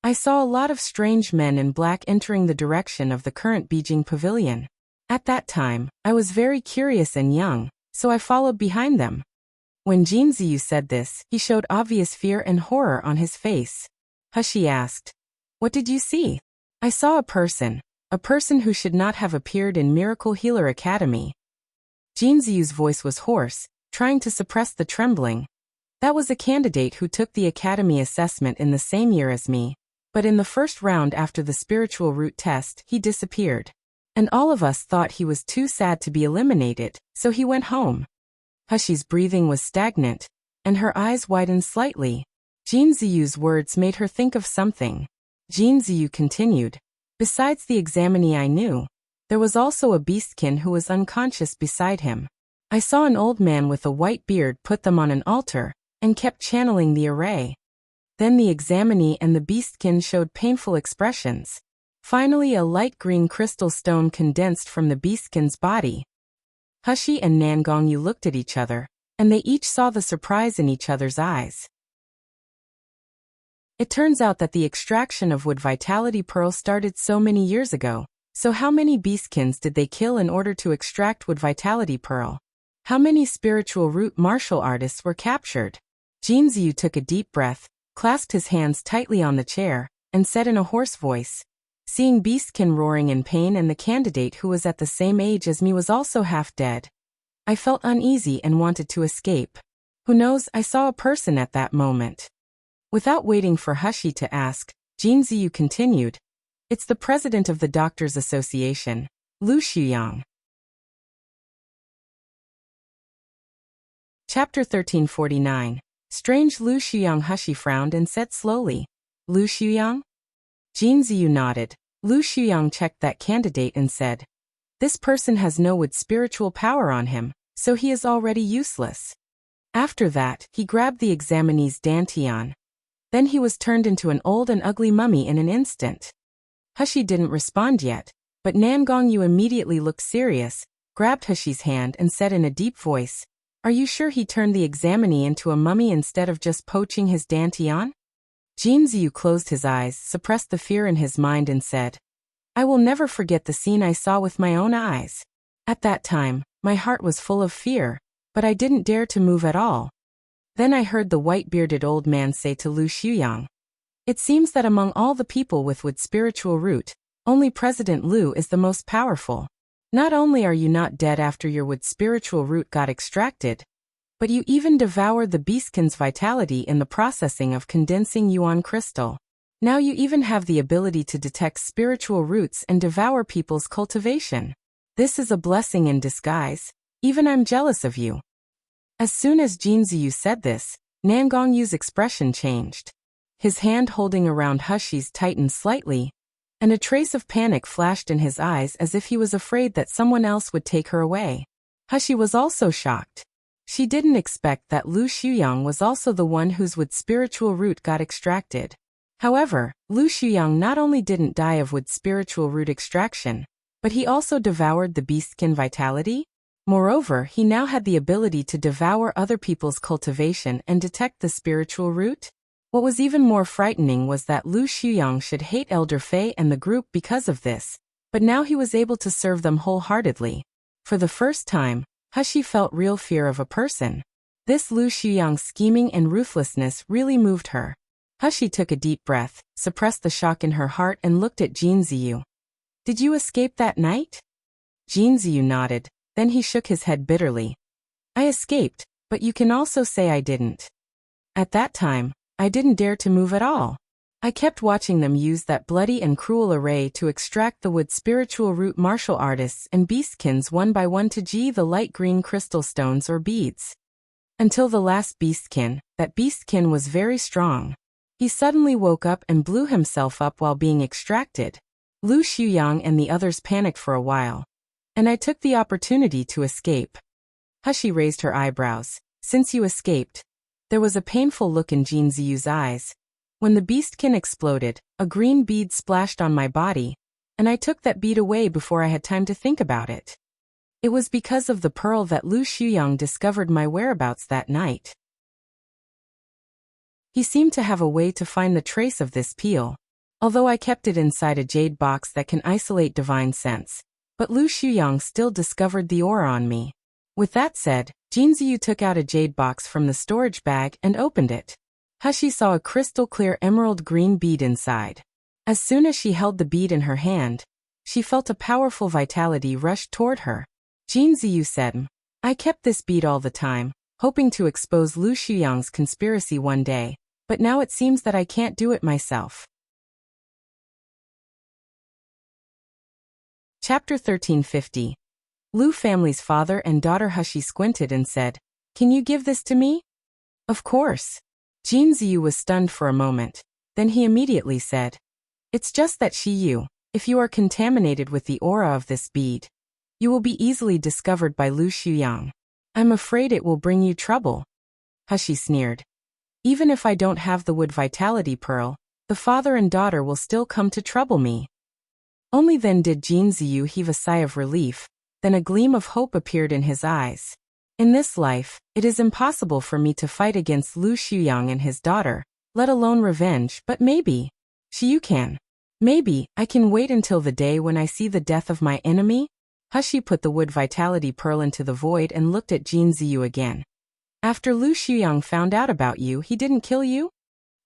I saw a lot of strange men in black entering the direction of the current Beijing Pavilion. At that time, I was very curious and young, so I followed behind them." When Jinziyu said this, he showed obvious fear and horror on his face. Hexi asked, "What did you see?" "I saw a person who should not have appeared in Miracle Healer Academy." Jinziyu's voice was hoarse, trying to suppress the trembling. "That was a candidate who took the academy assessment in the same year as me, but in the first round after the spiritual root test, he disappeared. And all of us thought he was too sad to be eliminated, so he went home." Hexi's breathing was stagnant, and her eyes widened slightly. Jinziyu's words made her think of something. Jinziyu continued, "Besides the examinee I knew, there was also a beastkin who was unconscious beside him. I saw an old man with a white beard put them on an altar, and kept channeling the array. Then the examinee and the beastkin showed painful expressions. Finally a light green crystal stone condensed from the beastkin's body." Hexi and Nangongyu looked at each other, and they each saw the surprise in each other's eyes. It turns out that the extraction of Wood Vitality Pearl started so many years ago. So how many beastkins did they kill in order to extract Wood Vitality Pearl? How many spiritual root martial artists were captured? Jin Ziyu took a deep breath, clasped his hands tightly on the chair, and said in a hoarse voice, seeing Beastkin roaring in pain and the candidate who was at the same age as me was also half dead. I felt uneasy and wanted to escape. Who knows, I saw a person at that moment. Without waiting for Hexi to ask, Jin Ziyu continued, it's the president of the Doctors Association, Xuyang. Chapter 1349. Strange Xuyang. Hexi frowned and said slowly, Xuyang? Jin Ziyu nodded. Xuyang checked that candidate and said, this person has no wood spiritual power on him, so he is already useless. After that, he grabbed the examinee's dantian. Then he was turned into an old and ugly mummy in an instant. Hexi didn't respond yet, but Nangongyu immediately looked serious, grabbed Hexi's hand and said in a deep voice, are you sure he turned the examinee into a mummy instead of just poaching his dantian? Jin Ziyu closed his eyes, suppressed the fear in his mind and said, I will never forget the scene I saw with my own eyes. At that time, my heart was full of fear, but I didn't dare to move at all. Then I heard the white-bearded old man say to Xuyang, it seems that among all the people with wood spiritual root, only President Lu is the most powerful. Not only are you not dead after your wood spiritual root got extracted, but you even devoured the Beastkin's vitality in the processing of condensing yuan crystal. Now you even have the ability to detect spiritual roots and devour people's cultivation. This is a blessing in disguise. Even I'm jealous of you. As soon as Jin Ziyu said this, Nangongyu's expression changed. His hand holding around Hexi's tightened slightly, and a trace of panic flashed in his eyes as if he was afraid that someone else would take her away. Hexi was also shocked. She didn't expect that Xuyang was also the one whose wood spiritual root got extracted. However, Xuyang not only didn't die of wood spiritual root extraction, but he also devoured the Beastkin vitality. Moreover, he now had the ability to devour other people's cultivation and detect the spiritual root. What was even more frightening was that Xuyang should hate Elder Fei and the group because of this, but now he was able to serve them wholeheartedly. For the first time, Hexi felt real fear of a person. This Xuyang's scheming and ruthlessness really moved her. Hexi took a deep breath, suppressed the shock in her heart and looked at Jin Ziyu. Did you escape that night? Jin Ziyu nodded, then he shook his head bitterly. I escaped, but you can also say I didn't. At that time, I didn't dare to move at all. I kept watching them use that bloody and cruel array to extract the wood spiritual root martial artists and beastkins one by one to G the light green crystal stones or beads. Until the last beastkin, that beastkin was very strong. He suddenly woke up and blew himself up while being extracted. Xuyang and the others panicked for a while, and I took the opportunity to escape. Hexi raised her eyebrows. Since you escaped, there was a painful look in Jin Ziyu's eyes. When the beastkin exploded, a green bead splashed on my body, and I took that bead away before I had time to think about it. It was because of the pearl that Xuyang discovered my whereabouts that night. He seemed to have a way to find the trace of this peel, although I kept it inside a jade box that can isolate divine sense, but Xuyang still discovered the aura on me. With that said, Jin Ziyu took out a jade box from the storage bag and opened it. Hexi saw a crystal-clear emerald green bead inside. As soon as she held the bead in her hand, she felt a powerful vitality rush toward her. Jin Ziyu said, I kept this bead all the time, hoping to expose Xuyang's conspiracy one day, but now it seems that I can't do it myself. Chapter 1350. Lu family's father and daughter. Hexi squinted and said, Can you give this to me? Of course. Jin Ziyu was stunned for a moment. Then he immediately said, It's just that if you are contaminated with the aura of this bead, you will be easily discovered by Xuyang. I'm afraid it will bring you trouble. Hexi sneered. Even if I don't have the wood vitality pearl, the father and daughter will still come to trouble me. Only then did Jin Ziyu heave a sigh of relief, then a gleam of hope appeared in his eyes. In this life, it is impossible for me to fight against Xuyang and his daughter, let alone revenge, but maybe you can. Maybe I can wait until the day when I see the death of my enemy. Hexi put the wood vitality pearl into the void and looked at Jin Ziyu again. After Xuyang found out about you, he didn't kill you?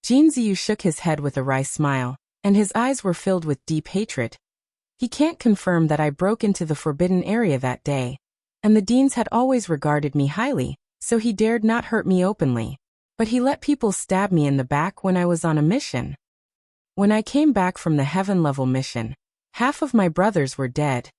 Jinziyu shook his head with a wry smile, and his eyes were filled with deep hatred. He can't confirm that I broke into the forbidden area that day, and the deans had always regarded me highly, so he dared not hurt me openly. But he let people stab me in the back when I was on a mission. When I came back from the heaven-level mission, half of my brothers were dead,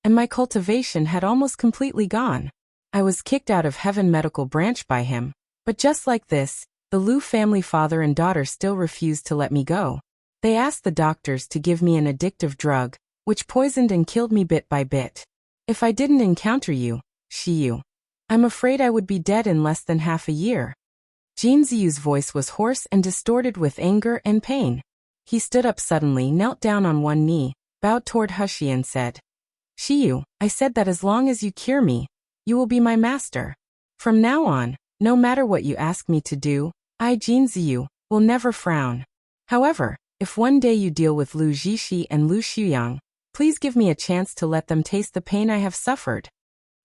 and my cultivation had almost completely gone. I was kicked out of Heaven Medical Branch by him, but just like this, the Liu family father and daughter still refused to let me go. They asked the doctors to give me an addictive drug, which poisoned and killed me bit by bit. If I didn't encounter you, Xiyu, I'm afraid I would be dead in less than half a year. Jinziyu's voice was hoarse and distorted with anger and pain. He stood up suddenly, knelt down on one knee, bowed toward Hexi and said, Xiyu, I said that as long as you cure me, you will be my master. From now on, no matter what you ask me to do, I, Jinziyu, will never frown. However, if one day you deal with Liu Zixi and Liu Xuyang, please give me a chance to let them taste the pain I have suffered.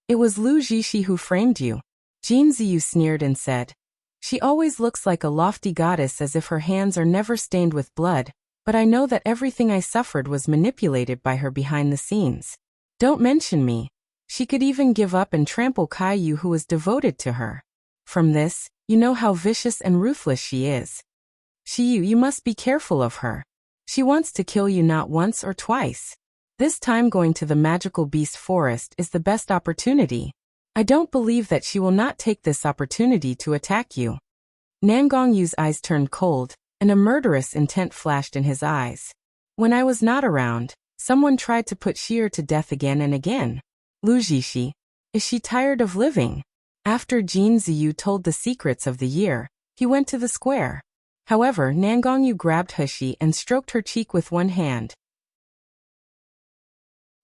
It was Liu Zixi who framed you. Jinziyu sneered and said, She always looks like a lofty goddess as if her hands are never stained with blood, but I know that everything I suffered was manipulated by her behind the scenes. Don't mention me. She could even give up and trample Caillou who was devoted to her. From this, you know how vicious and ruthless she is. Xiyu, you must be careful of her. She wants to kill you not once or twice. This time going to the magical beast forest is the best opportunity. I don't believe that she will not take this opportunity to attack you. Nangongyu's eyes turned cold, and a murderous intent flashed in his eyes. When I was not around, someone tried to put Xier to death again and again. Liu Zixi, is she tired of living? After Jinziyu told the secrets of the year, he went to the square. However, Nangongyu grabbed Hexi and stroked her cheek with one hand.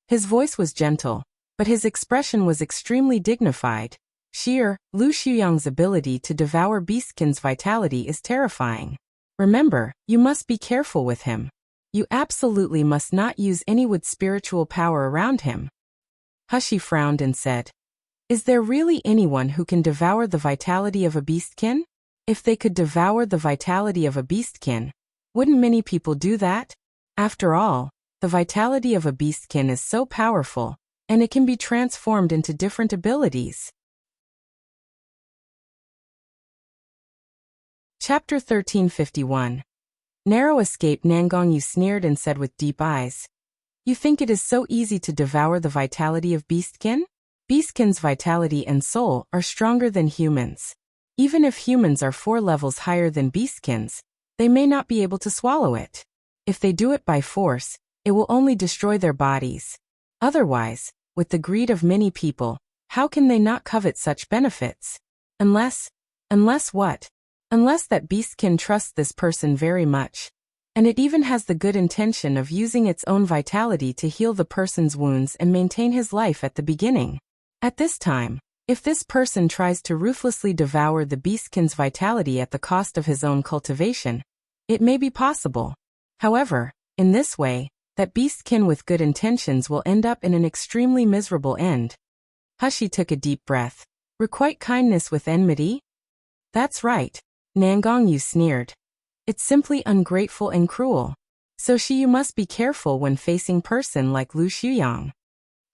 His voice was gentle, but his expression was extremely dignified. Xier, Liu Xuyang's ability to devour Beastkin's vitality is terrifying. Remember, you must be careful with him. You absolutely must not use any with spiritual power around him. Hexi frowned and said, Is there really anyone who can devour the vitality of a beastkin? If they could devour the vitality of a beastkin, wouldn't many people do that? After all, the vitality of a beastkin is so powerful, and it can be transformed into different abilities. Chapter 1351. Narrow escape. Nangongyu sneered and said with deep eyes, You think it is so easy to devour the vitality of Beastkin? Beastkin's vitality and soul are stronger than humans. Even if humans are 4 levels higher than Beastkins, they may not be able to swallow it. If they do it by force, it will only destroy their bodies. Otherwise, with the greed of many people, how can they not covet such benefits? Unless what? Unless that Beastkin trusts this person very much. And it even has the good intention of using its own vitality to heal the person's wounds and maintain his life at the beginning. At this time, if this person tries to ruthlessly devour the Beastkin's vitality at the cost of his own cultivation, it may be possible. However, in this way, that Beastkin with good intentions will end up in an extremely miserable end. Hexi took a deep breath. Requite kindness with enmity? That's right. Nangongyu sneered. It's simply ungrateful and cruel. So you must be careful when facing person like Liu Xuyang.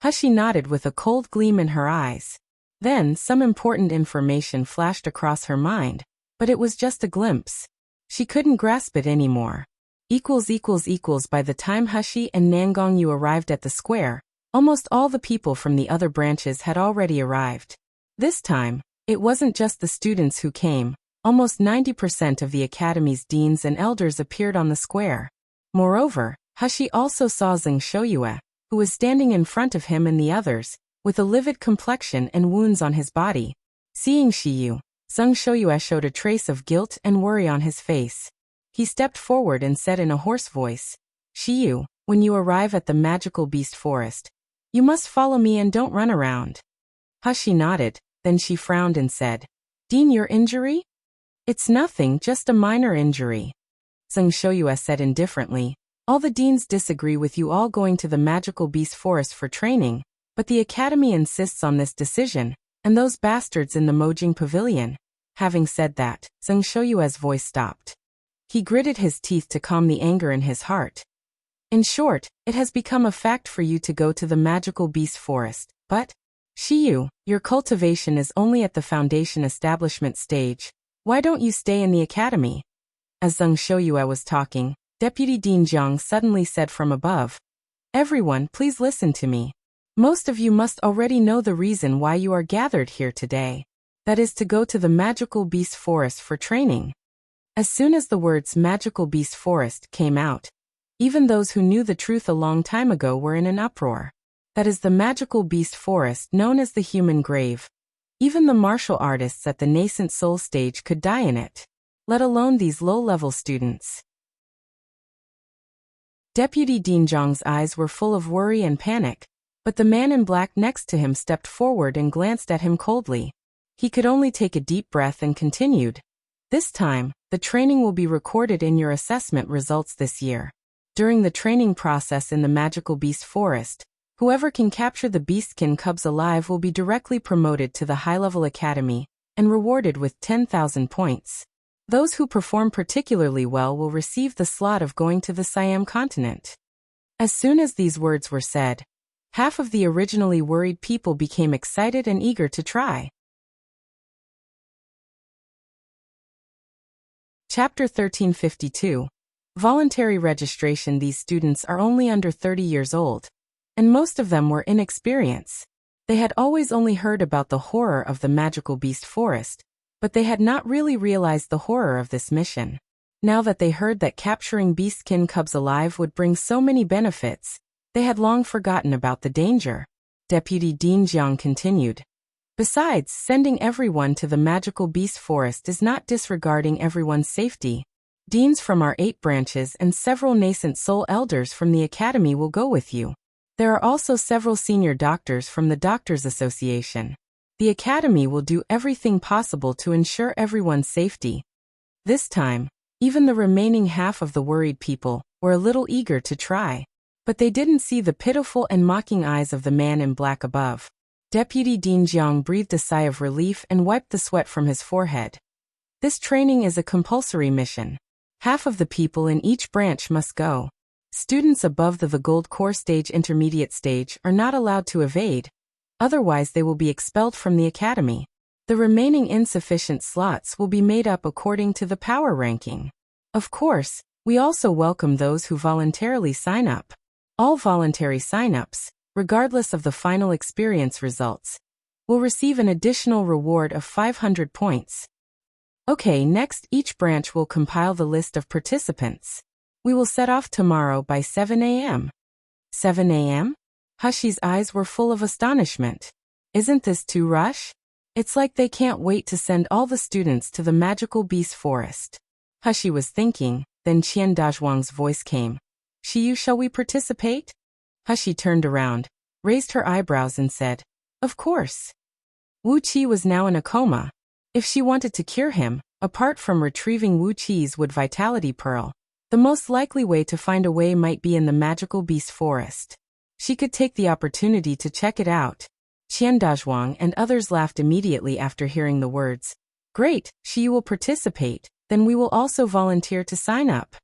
Hexi nodded with a cold gleam in her eyes. Then some important information flashed across her mind, but it was just a glimpse. She couldn't grasp it anymore. By the time Hexi and Nangongyu arrived at the square, almost all the people from the other branches had already arrived. This time, it wasn't just the students who came. Almost 90% of the academy's deans and elders appeared on the square. Moreover, Hexi also saw Zheng Shoyue, who was standing in front of him and the others, with a livid complexion and wounds on his body. Seeing Xiyu, Zheng Shoyue showed a trace of guilt and worry on his face. He stepped forward and said in a hoarse voice, Xiyu, when you arrive at the magical beast forest, you must follow me and don't run around. Hexi nodded, then she frowned and said, Dean, your injury? It's nothing, just a minor injury. Zheng Shoyue said indifferently, All the deans disagree with you all going to the magical beast forest for training, but the academy insists on this decision, and those bastards in the Mojing Pavilion, Having said that, Xuyang's voice stopped. He gritted his teeth to calm the anger in his heart. In short, it has become a fact for you to go to the magical beast forest, but, Xiyu, your cultivation is only at the foundation establishment stage. Why don't you stay in the academy? As Xuyang was talking, Deputy Dean Jiang suddenly said from above, Everyone, please listen to me. Most of you must already know the reason why you are gathered here today. That is to go to the magical beast forest for training. As soon as the words magical beast forest came out, even those who knew the truth a long time ago were in an uproar. That is the magical beast forest known as the human grave. Even the martial artists at the nascent soul stage could die in it, let alone these low-level students. Deputy Dean Zhang's eyes were full of worry and panic, but the man in black next to him stepped forward and glanced at him coldly. He could only take a deep breath and continued. This time, the training will be recorded in your assessment results this year. During the training process in the magical beast forest, whoever can capture the Beastkin Cubs alive will be directly promoted to the high-level academy and rewarded with 10,000 points. Those who perform particularly well will receive the slot of going to the Siam continent. As soon as these words were said, half of the originally worried people became excited and eager to try. Chapter 1352. Voluntary registration. These students are only under 30 years old, and most of them were inexperienced. They had always only heard about the horror of the magical beast forest, but they had not really realized the horror of this mission. Now that they heard that capturing Beastkin Cubs alive would bring so many benefits, they had long forgotten about the danger. Deputy Dean Jiang continued. Besides, sending everyone to the magical beast forest is not disregarding everyone's safety. Deans from our 8 branches and several nascent soul elders from the academy will go with you. There are also several senior doctors from the Doctors Association. The academy will do everything possible to ensure everyone's safety. This time, even the remaining half of the worried people were a little eager to try. But they didn't see the pitiful and mocking eyes of the man in black above. Deputy Dean Jiang breathed a sigh of relief and wiped the sweat from his forehead. This training is a compulsory mission. Half of the people in each branch must go. Students above the Gold Core Stage Intermediate Stage are not allowed to evade, otherwise they will be expelled from the academy. The remaining insufficient slots will be made up according to the power ranking. Of course, we also welcome those who voluntarily sign up. All voluntary sign-ups, regardless of the final experience results, will receive an additional reward of 500 points. Okay, next each branch will compile the list of participants. We will set off tomorrow by 7 a.m. 7 a.m.? Hushi's eyes were full of astonishment. Isn't this too rush? It's like they can't wait to send all the students to the magical beast forest. Hushi was thinking, then Qian Dazhuang's voice came. Xiyu, shall we participate? Hushi turned around, raised her eyebrows and said, Of course. Wu Qi was now in a coma. If she wanted to cure him, apart from retrieving Wu Qi's wood vitality pearl, the most likely way to find a way might be in the magical beast forest. She could take the opportunity to check it out. Qian Dazhuang and others laughed immediately after hearing the words. Great, Xiyu will participate, then we will also volunteer to sign up.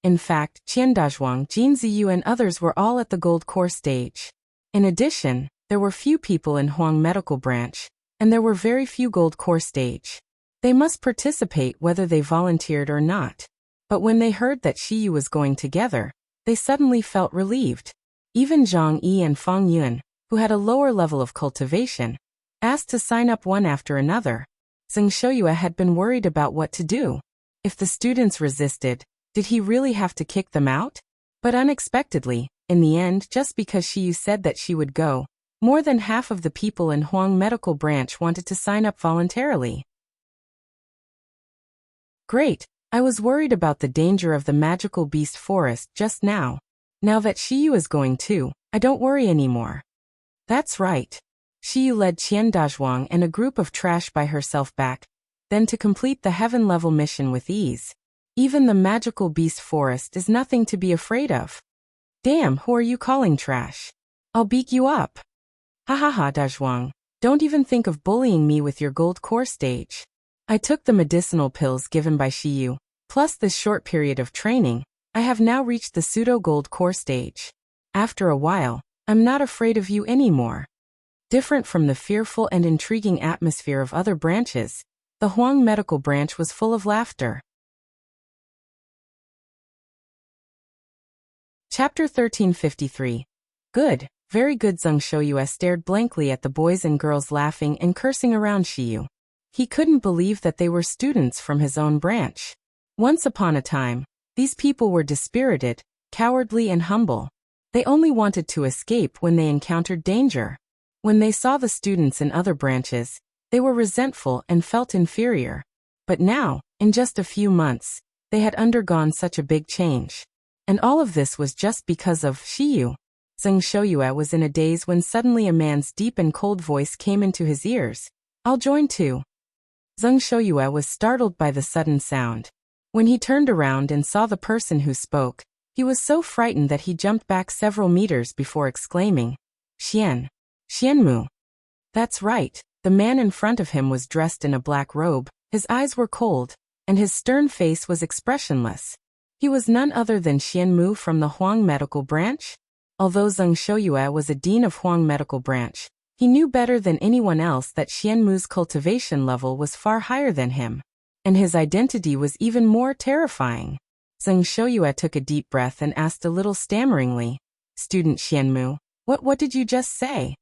In fact, Qian Dazhuang, Jin Ziyu and others were all at the Gold Core stage. In addition, there were few people in Huang Medical Branch, and there were very few Gold Core stage. They must participate whether they volunteered or not. But when they heard that Xiyu was going together, they suddenly felt relieved. Even Zhang Yi and Fang Yun, who had a lower level of cultivation, asked to sign up one after another. Xuyang had been worried about what to do. If the students resisted, did he really have to kick them out? But unexpectedly, in the end, just because Xiyu said that she would go, more than half of the people in Huang Medical Branch wanted to sign up voluntarily. Great, I was worried about the danger of the magical beast forest just now. Now that Xiyu is going too, I don't worry anymore. That's right. Xiyu led Qian Dazhuang and a group of trash by herself back, then to complete the heaven-level mission with ease. Even the magical beast forest is nothing to be afraid of. Damn, who are you calling trash? I'll beat you up. Ha ha ha, Dazhuang. Don't even think of bullying me with your Gold Core stage. I took the medicinal pills given by Xiyu. Plus this short period of training, I have now reached the pseudo-gold core stage. After a while, I'm not afraid of you anymore. Different from the fearful and intriguing atmosphere of other branches, the Huang medical branch was full of laughter. Chapter 1353. Good, very good. Zheng Shouyue stared blankly at the boys and girls laughing and cursing around Xiyu. He couldn't believe that they were students from his own branch. Once upon a time, these people were dispirited, cowardly and humble. They only wanted to escape when they encountered danger. When they saw the students in other branches, they were resentful and felt inferior. But now, in just a few months, they had undergone such a big change. And all of this was just because of Xiyu. Zheng Shouyue was in a daze when suddenly a man's deep and cold voice came into his ears. I'll join too. Zheng Shouyue was startled by the sudden sound. When he turned around and saw the person who spoke, he was so frightened that he jumped back several meters before exclaiming, Xianmu. That's right, the man in front of him was dressed in a black robe, his eyes were cold, and his stern face was expressionless. He was none other than Xianmu from the Huang medical branch. Although Zheng Shouyue was a dean of Huang medical branch, he knew better than anyone else that Xianmu's cultivation level was far higher than him. And his identity was even more terrifying. Zheng Shouyue took a deep breath and asked a little stammeringly, Student Xianmu, what did you just say?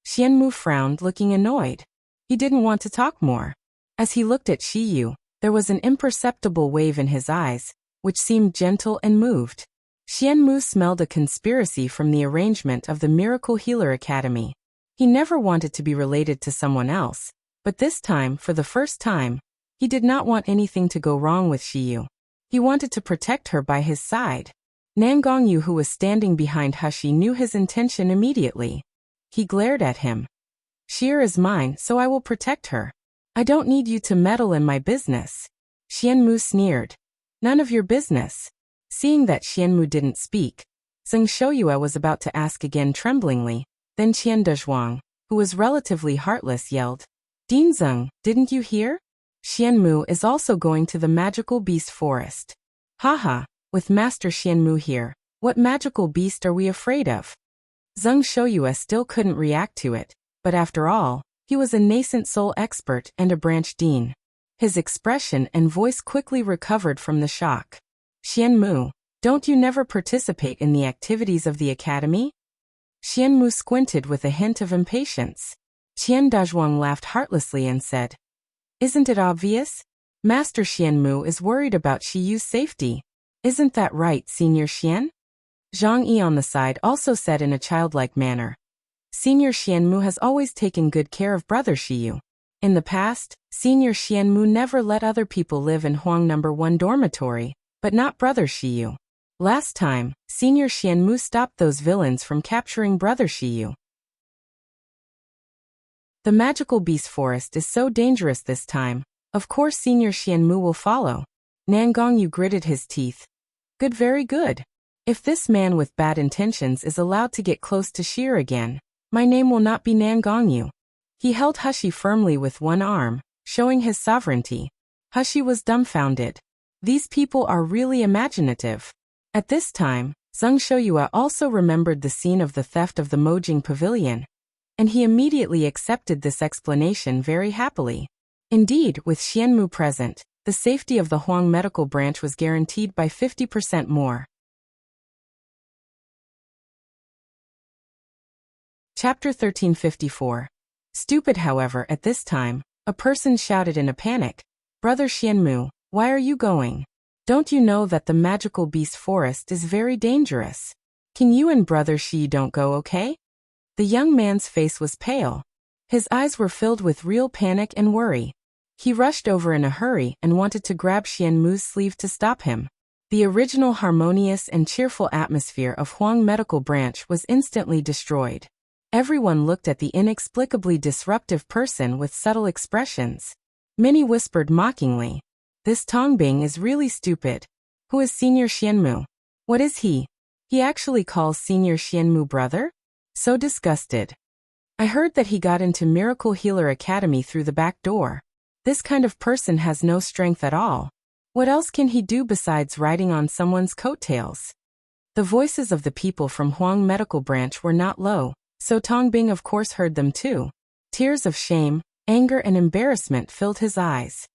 Xianmu frowned, looking annoyed. He didn't want to talk more. As he looked at Xiyu, there was an imperceptible wave in his eyes, which seemed gentle and moved. Xianmu smelled a conspiracy from the arrangement of the Miracle Healer Academy. He never wanted to be related to someone else, but this time, for the first time, he did not want anything to go wrong with Xiyu. He wanted to protect her by his side. Nangongyu, who was standing behind Hexi, knew his intention immediately. He glared at him. Xie is mine, so I will protect her. I don't need you to meddle in my business. Xianmu sneered. None of your business. Seeing that Xianmu didn't speak, Zheng Shouyue was about to ask again tremblingly. Then Qian Dezhuang, who was relatively heartless, yelled, Dean Zheng, didn't you hear? Xianmu is also going to the magical beast forest. Haha, with Master Xianmu here, what magical beast are we afraid of? Zheng Shouyue still couldn't react to it, but after all, he was a nascent soul expert and a branch dean. His expression and voice quickly recovered from the shock. Xianmu, don't you never participate in the activities of the academy? Xianmu squinted with a hint of impatience. Qian Dezhuang laughed heartlessly and said, Isn't it obvious? Master Xianmu is worried about Xiyu's safety. Isn't that right, Senior Xian? Zhang Yi on the side also said in a childlike manner. Senior Xianmu has always taken good care of Brother Xiyu. In the past, Senior Xianmu never let other people live in Huang No. 1 dormitory, but not Brother Xiyu. Last time, Senior Xianmu stopped those villains from capturing Brother Xiyu. The magical beast forest is so dangerous this time. Of course Senior Xianmu will follow. Nangongyu gritted his teeth. Good, very good. If this man with bad intentions is allowed to get close to Xie again, my name will not be Nangongyu. He held Hexi firmly with one arm, showing his sovereignty. Hexi was dumbfounded. These people are really imaginative. At this time, Zheng Shouyue also remembered the scene of the theft of the Mojing Pavilion, and he immediately accepted this explanation very happily. Indeed, with Xianmu present, the safety of the Huang medical branch was guaranteed by 50% more. Chapter 1354. Stupid. However, at this time, a person shouted in a panic, Brother Xianmu, why are you going? Don't you know that the magical beast forest is very dangerous? Can you and Brother Xi don't go, okay? The young man's face was pale. His eyes were filled with real panic and worry. He rushed over in a hurry and wanted to grab Xianmu's sleeve to stop him. The original harmonious and cheerful atmosphere of Huang medical branch was instantly destroyed. Everyone looked at the inexplicably disruptive person with subtle expressions. Many whispered mockingly, This Tongbing is really stupid. Who is Senior Xianmu? What is he? He actually calls Senior Xianmu brother? So disgusted. I heard that he got into Miracle Healer Academy through the back door. This kind of person has no strength at all. What else can he do besides riding on someone's coattails? The voices of the people from Huang Medical Branch were not low, so Tong Bing of course heard them too. Tears of shame, anger and embarrassment filled his eyes.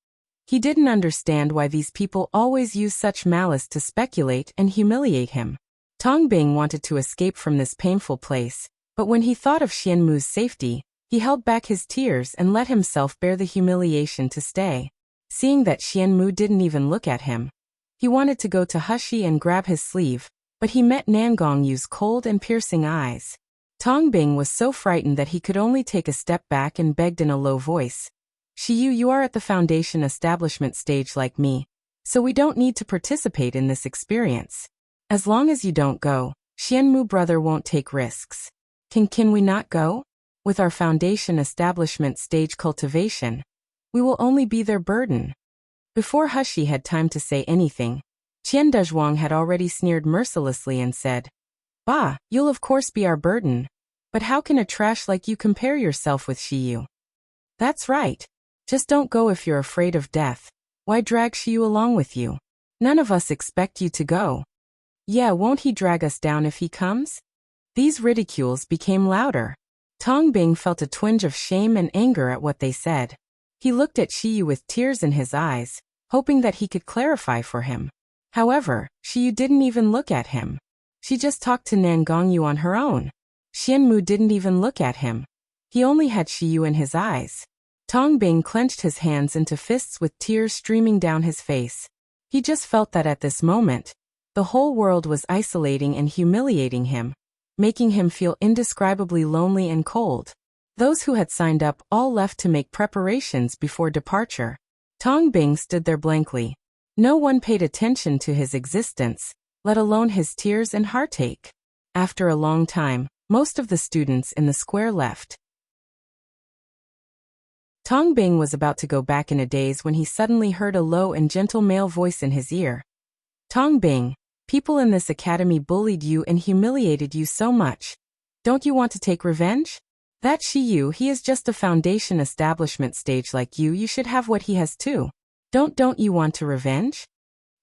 He didn't understand why these people always use such malice to speculate and humiliate him. Tong Bing wanted to escape from this painful place, but when he thought of Xianmu's safety, he held back his tears and let himself bear the humiliation to stay. Seeing that Xianmu didn't even look at him, he wanted to go to Hexi and grab his sleeve, but he met Nangong's cold and piercing eyes. Tong Bing was so frightened that he could only take a step back and begged in a low voice. Xiyu, you are at the foundation establishment stage like me, so we don't need to participate in this experience. As long as you don't go, Xianmu brother won't take risks. Can we not go? With our foundation establishment stage cultivation, we will only be their burden. Before Hexi had time to say anything, Qian Dezhuang had already sneered mercilessly and said, Bah, you'll of course be our burden, but how can a trash like you compare yourself with Xiyu? That's right. Just don't go if you're afraid of death. Why drag Xiyu along with you? None of us expect you to go. Yeah, won't he drag us down if he comes? These ridicules became louder. Tong Bing felt a twinge of shame and anger at what they said. He looked at Xiyu with tears in his eyes, hoping that he could clarify for him. However, Xiyu didn't even look at him. She just talked to Nangongyu on her own. Xianmu didn't even look at him. He only had Xiyu in his eyes. Tong Bing clenched his hands into fists with tears streaming down his face. He just felt that at this moment, the whole world was isolating and humiliating him, making him feel indescribably lonely and cold. Those who had signed up all left to make preparations before departure. Tong Bing stood there blankly. No one paid attention to his existence, let alone his tears and heartache. After a long time, most of the students in the square left. Tong Bing was about to go back in a daze when he suddenly heard a low and gentle male voice in his ear. Tong Bing, people in this academy bullied you and humiliated you so much. Don't you want to take revenge? That Xiyu, he is just a foundation establishment stage like you. You should have what he has too. Don't you want to revenge?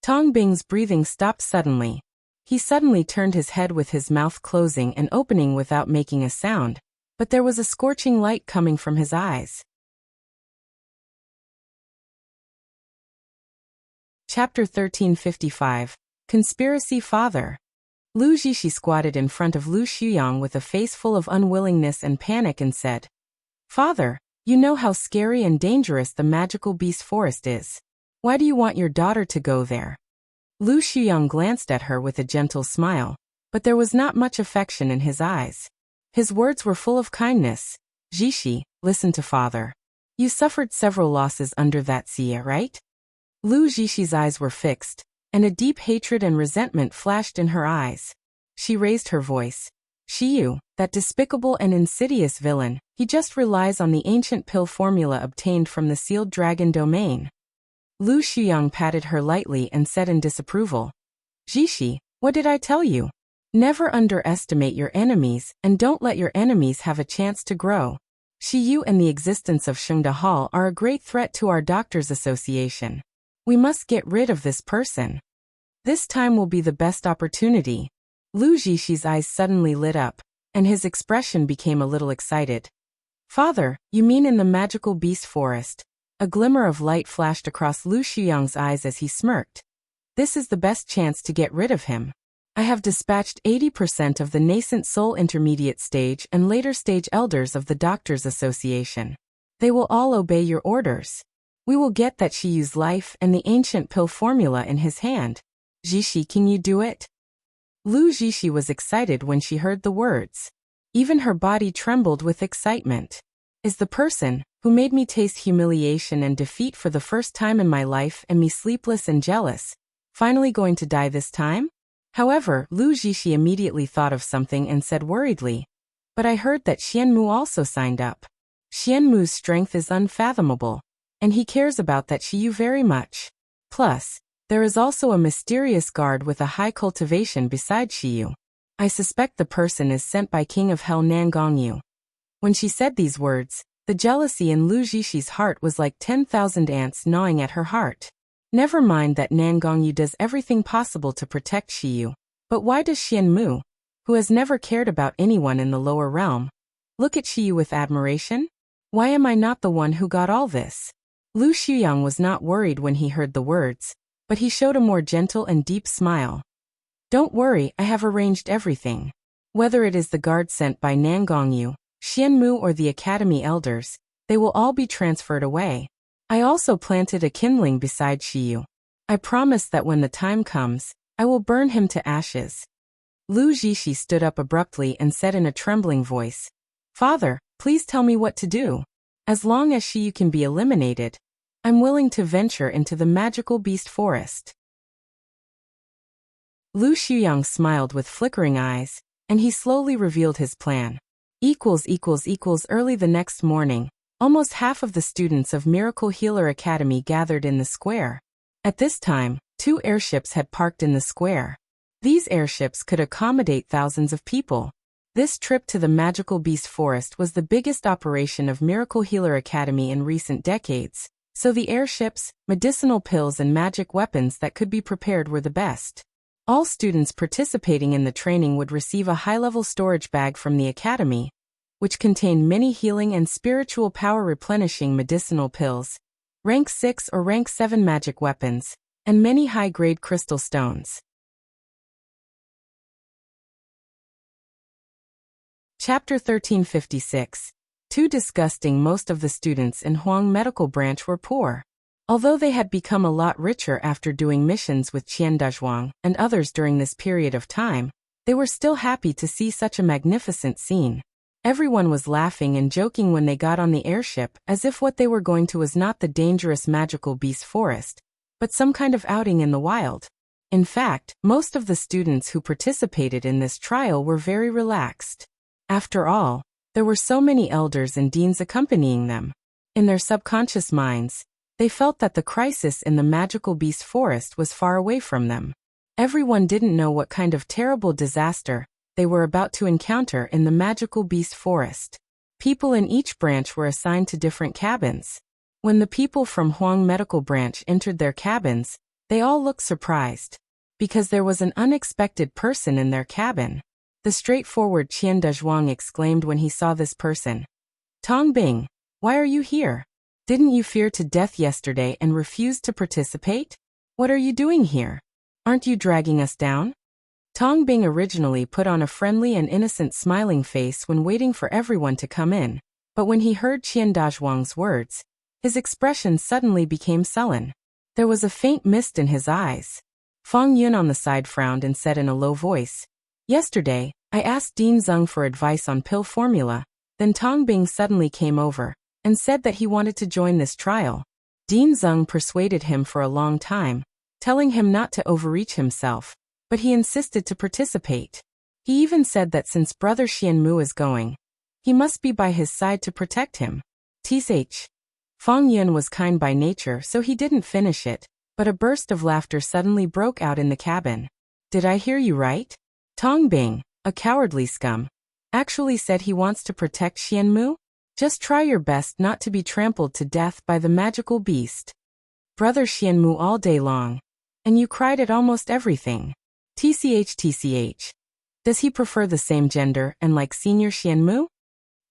Tong Bing's breathing stopped suddenly. He suddenly turned his head with his mouth closing and opening without making a sound, but there was a scorching light coming from his eyes. Chapter 1355. Conspiracy Father. Lu Zixi squatted in front of Lu Xuyang with a face full of unwillingness and panic and said, Father, you know how scary and dangerous the magical beast forest is. Why do you want your daughter to go there? Lu Xuyang glanced at her with a gentle smile, but there was not much affection in his eyes. His words were full of kindness. Zixi, listen to father. You suffered several losses under that Xia, right? Lu Zixi's eyes were fixed, and a deep hatred and resentment flashed in her eyes. She raised her voice. Xiyu, that despicable and insidious villain, he just relies on the ancient pill formula obtained from the sealed dragon domain. Lu Xuyang patted her lightly and said in disapproval, Zixi, what did I tell you? Never underestimate your enemies and don't let your enemies have a chance to grow. Xiyu and the existence of Shengda Hall are a great threat to our doctors' association. We must get rid of this person. This time will be the best opportunity. Lu Zixi's eyes suddenly lit up, and his expression became a little excited. Father, you mean in the magical beast forest? A glimmer of light flashed across Lu Xuyang's eyes as he smirked. This is the best chance to get rid of him. I have dispatched 80% of the nascent soul intermediate stage and later stage elders of the Doctors Association. They will all obey your orders. We will get that Xiyu's life and the ancient pill formula in his hand. Zixi, can you do it? Lu Zixi was excited when she heard the words. Even her body trembled with excitement. Is the person who made me taste humiliation and defeat for the first time in my life and me sleepless and jealous, finally going to die this time? However, Lu Zixi immediately thought of something and said worriedly, But I heard that Xianmu also signed up. Xianmu's strength is unfathomable, and he cares about that Xiyu very much. Plus, there is also a mysterious guard with a high cultivation beside Xiyu. I suspect the person is sent by King of Hell Nangongyu. When she said these words, The jealousy in Lu Zhixi's heart was like 10,000 ants gnawing at her heart. Never mind that Nan Gongyu does everything possible to protect Xiyu. But why does Xianmu, who has never cared about anyone in the lower realm, look at Xiyu with admiration? Why am I not the one who got all this? Lu Xuyang was not worried when he heard the words, but he showed a more gentle and deep smile. Don't worry, I have arranged everything. Whether it is the guard sent by Nan Gongyu, Xianmu or the academy elders, they will all be transferred away. I also planted a kindling beside Xiyu. I promise that when the time comes, I will burn him to ashes. Lu Zhixi stood up abruptly and said in a trembling voice, Father, please tell me what to do. As long as Xiyu can be eliminated, I'm willing to venture into the magical beast forest. Lu Xuyang smiled with flickering eyes, and he slowly revealed his plan. Early the next morning, almost half of the students of Miracle Healer Academy gathered in the square. At this time, 2 airships had parked in the square. These airships could accommodate thousands of people. This trip to the magical beast forest was the biggest operation of Miracle Healer Academy in recent decades, so the airships, medicinal pills and magic weapons that could be prepared were the best. All students participating in the training would receive a high-level storage bag from the academy, which contained many healing and spiritual power replenishing medicinal pills, rank 6 or rank 7 magic weapons, and many high-grade crystal stones. Chapter 1356. Too disgusting. Most of the students in Huang Medical Branch were poor. Although they had become a lot richer after doing missions with Qian Dazhuang and others during this period of time, they were still happy to see such a magnificent scene. Everyone was laughing and joking when they got on the airship, as if what they were going to was not the dangerous magical beast forest, but some kind of outing in the wild. In fact, most of the students who participated in this trial were very relaxed. After all, there were so many elders and deans accompanying them. In their subconscious minds, they felt that the crisis in the magical beast forest was far away from them. Everyone didn't know what kind of terrible disaster they were about to encounter in the magical beast forest. People in each branch were assigned to different cabins. When the people from Huang Medical Branch entered their cabins, they all looked surprised, because there was an unexpected person in their cabin. The straightforward Qian Dazhuang exclaimed when he saw this person. Tong Bing, why are you here? Didn't you fear to death yesterday and refused to participate? What are you doing here? Aren't you dragging us down? Tong Bing originally put on a friendly and innocent smiling face when waiting for everyone to come in, but when he heard Qian Dazhuang's words, his expression suddenly became sullen. There was a faint mist in his eyes. Fang Yun on the side frowned and said in a low voice, Yesterday, I asked Dean Zeng for advice on pill formula, then Tong Bing suddenly came over and said that he wanted to join this trial. Dean Zeng persuaded him for a long time, telling him not to overreach himself, but he insisted to participate. He even said that since brother Xianmu is going, he must be by his side to protect him. Tsh. Fang Yun was kind by nature, so he didn't finish it, but a burst of laughter suddenly broke out in the cabin. Did I hear you right? Tong Bing, a cowardly scum, actually said he wants to protect Xianmu? Just try your best not to be trampled to death by the magical beast. Brother Xianmu all day long. And you cried at almost everything. Tch. Does he prefer the same gender and like senior Xianmu?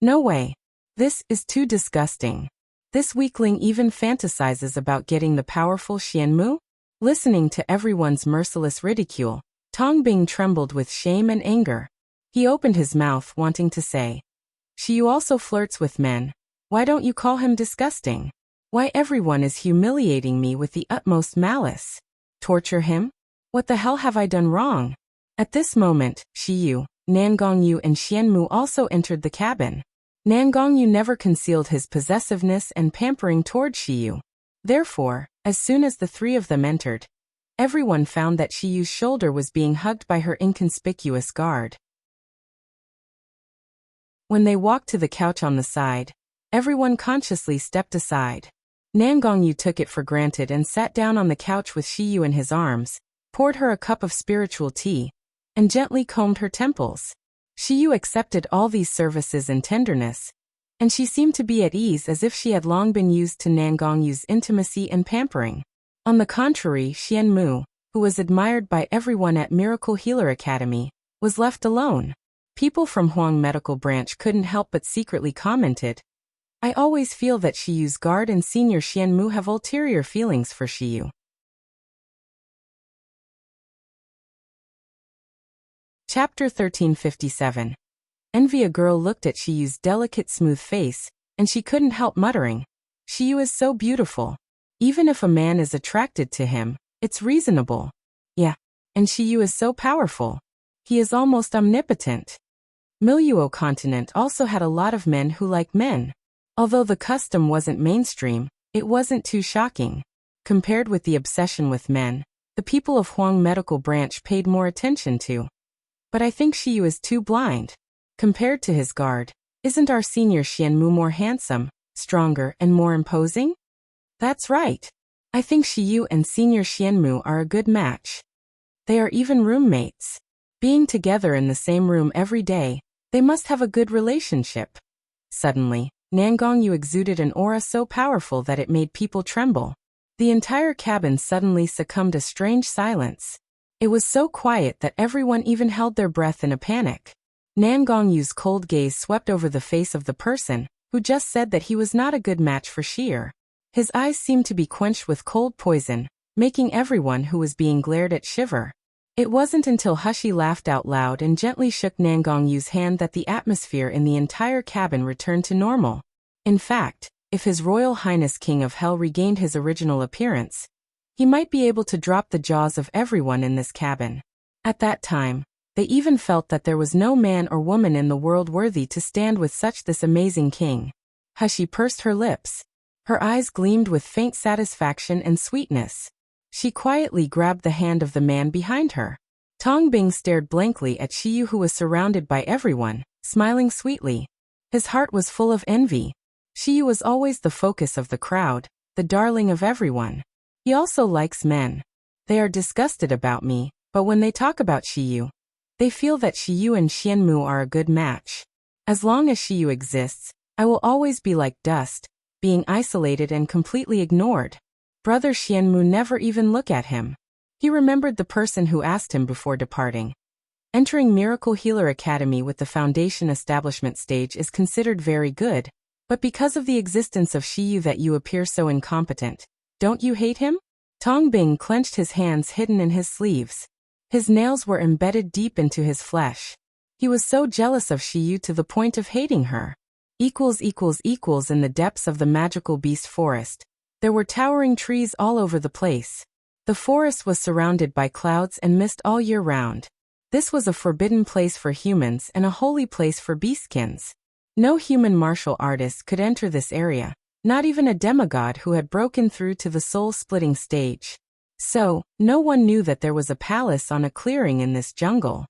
No way. This is too disgusting. This weakling even fantasizes about getting the powerful Xianmu? Listening to everyone's merciless ridicule, Tong Bing trembled with shame and anger. He opened his mouth wanting to say, Xiyu also flirts with men. Why don't you call him disgusting? Why everyone is humiliating me with the utmost malice? Torture him? What the hell have I done wrong? At this moment, Xiyu, Nan Gongyu and Xianmu also entered the cabin. Nan Gongyu never concealed his possessiveness and pampering toward Xiyu. Therefore, as soon as the 3 of them entered, everyone found that Xiyu's shoulder was being hugged by her inconspicuous guard. When they walked to the couch on the side, everyone consciously stepped aside. Nan Gongyu took it for granted and sat down on the couch with Xiyu in his arms, poured her a cup of spiritual tea, and gently combed her temples. Xiyu accepted all these services in tenderness, and she seemed to be at ease as if she had long been used to Nangongyu's intimacy and pampering. On the contrary, Xianmu, who was admired by everyone at Miracle Healer Academy, was left alone. People from Huang Medical Branch couldn't help but secretly commented, "I always feel that Shiyu's guard and senior Xianmu have ulterior feelings for Shiyu." Chapter 1357. Envy. A girl looked at Shiyu's delicate smooth face, and she couldn't help muttering, "Shiyu is so beautiful. Even if a man is attracted to him, it's reasonable. Yeah, and Shiyu is so powerful. He is almost omnipotent." Miluo continent also had a lot of men who like men. Although the custom wasn't mainstream, it wasn't too shocking. Compared with the obsession with men, the people of Huang Medical Branch paid more attention to. But I think Shiyu is too blind. Compared to his guard, isn't our senior Xianmu more handsome, stronger, and more imposing? That's right. I think Shiyu and senior Xianmu are a good match. They are even roommates. Being together in the same room every day, they must have a good relationship. Suddenly, Nangongyu exuded an aura so powerful that it made people tremble. The entire cabin suddenly succumbed to strange silence. It was so quiet that everyone even held their breath in a panic. Nangongyu's cold gaze swept over the face of the person who just said that he was not a good match for Shier. His eyes seemed to be quenched with cold poison, making everyone who was being glared at shiver. It wasn't until Hushi laughed out loud and gently shook Nangongyu's hand that the atmosphere in the entire cabin returned to normal. In fact, if His Royal Highness King of Hell regained his original appearance, he might be able to drop the jaws of everyone in this cabin. At that time, they even felt that there was no man or woman in the world worthy to stand with this amazing king. Hushi pursed her lips. Her eyes gleamed with faint satisfaction and sweetness. She quietly grabbed the hand of the man behind her. Tong Bing stared blankly at Shiyu, who was surrounded by everyone, smiling sweetly. His heart was full of envy. Shiyu was always the focus of the crowd, the darling of everyone. He also likes men. They are disgusted about me, but when they talk about Shiyu, they feel that Shiyu and Xianmu are a good match. As long as Shiyu exists, I will always be like dust, being isolated and completely ignored. Brother Xianmu never even looked at him. He remembered the person who asked him before departing. Entering Miracle Healer Academy with the Foundation Establishment stage is considered very good, but because of the existence of Shiyu that you appear so incompetent. Don't you hate him? Tong Bing clenched his hands hidden in his sleeves. His nails were embedded deep into his flesh. He was so jealous of Shiyu to the point of hating her. In the depths of the magical beast forest, there were towering trees all over the place. The forest was surrounded by clouds and mist all year round. This was a forbidden place for humans and a holy place for beastkins. No human martial artist could enter this area, not even a demigod who had broken through to the soul-splitting stage. So, no one knew that there was a palace on a clearing in this jungle.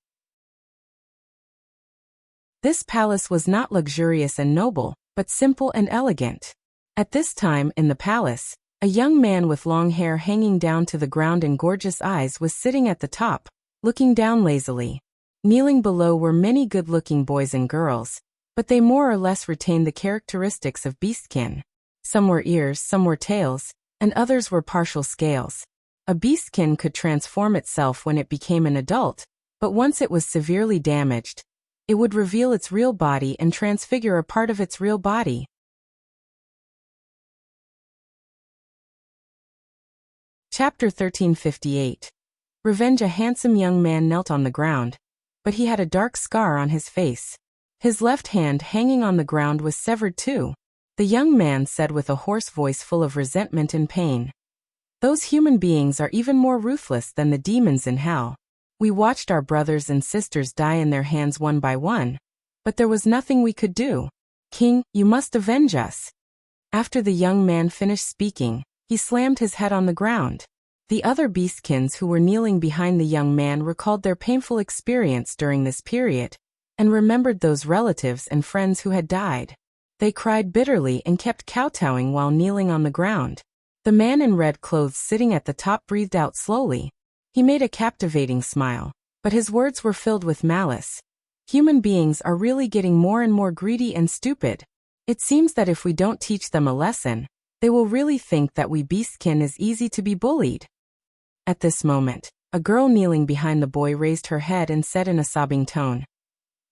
This palace was not luxurious and noble, but simple and elegant. At this time in the palace, a young man with long hair hanging down to the ground and gorgeous eyes was sitting at the top, looking down lazily. Kneeling below were many good-looking boys and girls, but they more or less retained the characteristics of beastkin. Some were ears, some were tails, and others were partial scales. A beastkin could transform itself when it became an adult, but once it was severely damaged, it would reveal its real body and transfigure a part of its real body. Chapter 1358. Revenge. A handsome young man knelt on the ground, but he had a dark scar on his face. His left hand hanging on the ground was severed too. The young man said with a hoarse voice full of resentment and pain, "Those human beings are even more ruthless than the demons in hell. We watched our brothers and sisters die in their hands one by one, but there was nothing we could do. King, you must avenge us." After the young man finished speaking, he slammed his head on the ground. The other beastkins who were kneeling behind the young man recalled their painful experience during this period, and remembered those relatives and friends who had died. They cried bitterly and kept kowtowing while kneeling on the ground. The man in red clothes sitting at the top breathed out slowly. He made a captivating smile, but his words were filled with malice. Human beings are really getting more and more greedy and stupid. It seems that if we don't teach them a lesson, they will really think that we beastkin is easy to be bullied. At this moment, a girl kneeling behind the boy raised her head and said in a sobbing tone,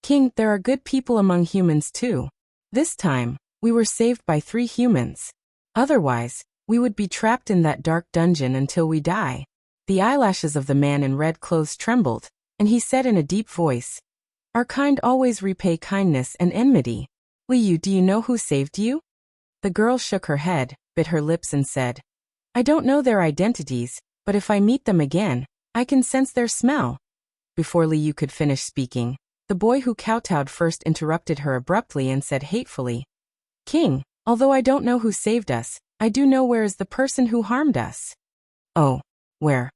"King, there are good people among humans too. This time, we were saved by 3 humans. Otherwise, we would be trapped in that dark dungeon until we die." The eyelashes of the man in red clothes trembled, and he said in a deep voice, "Our kind always repay kindness and enmity. Liu, do you know who saved you?" The girl shook her head, bit her lips and said, "I don't know their identities, but if I meet them again, I can sense their smell." Before Liu could finish speaking, the boy who kowtowed first interrupted her abruptly and said hatefully, "King, although I don't know who saved us, I do know where is the person who harmed us." "Oh, where?"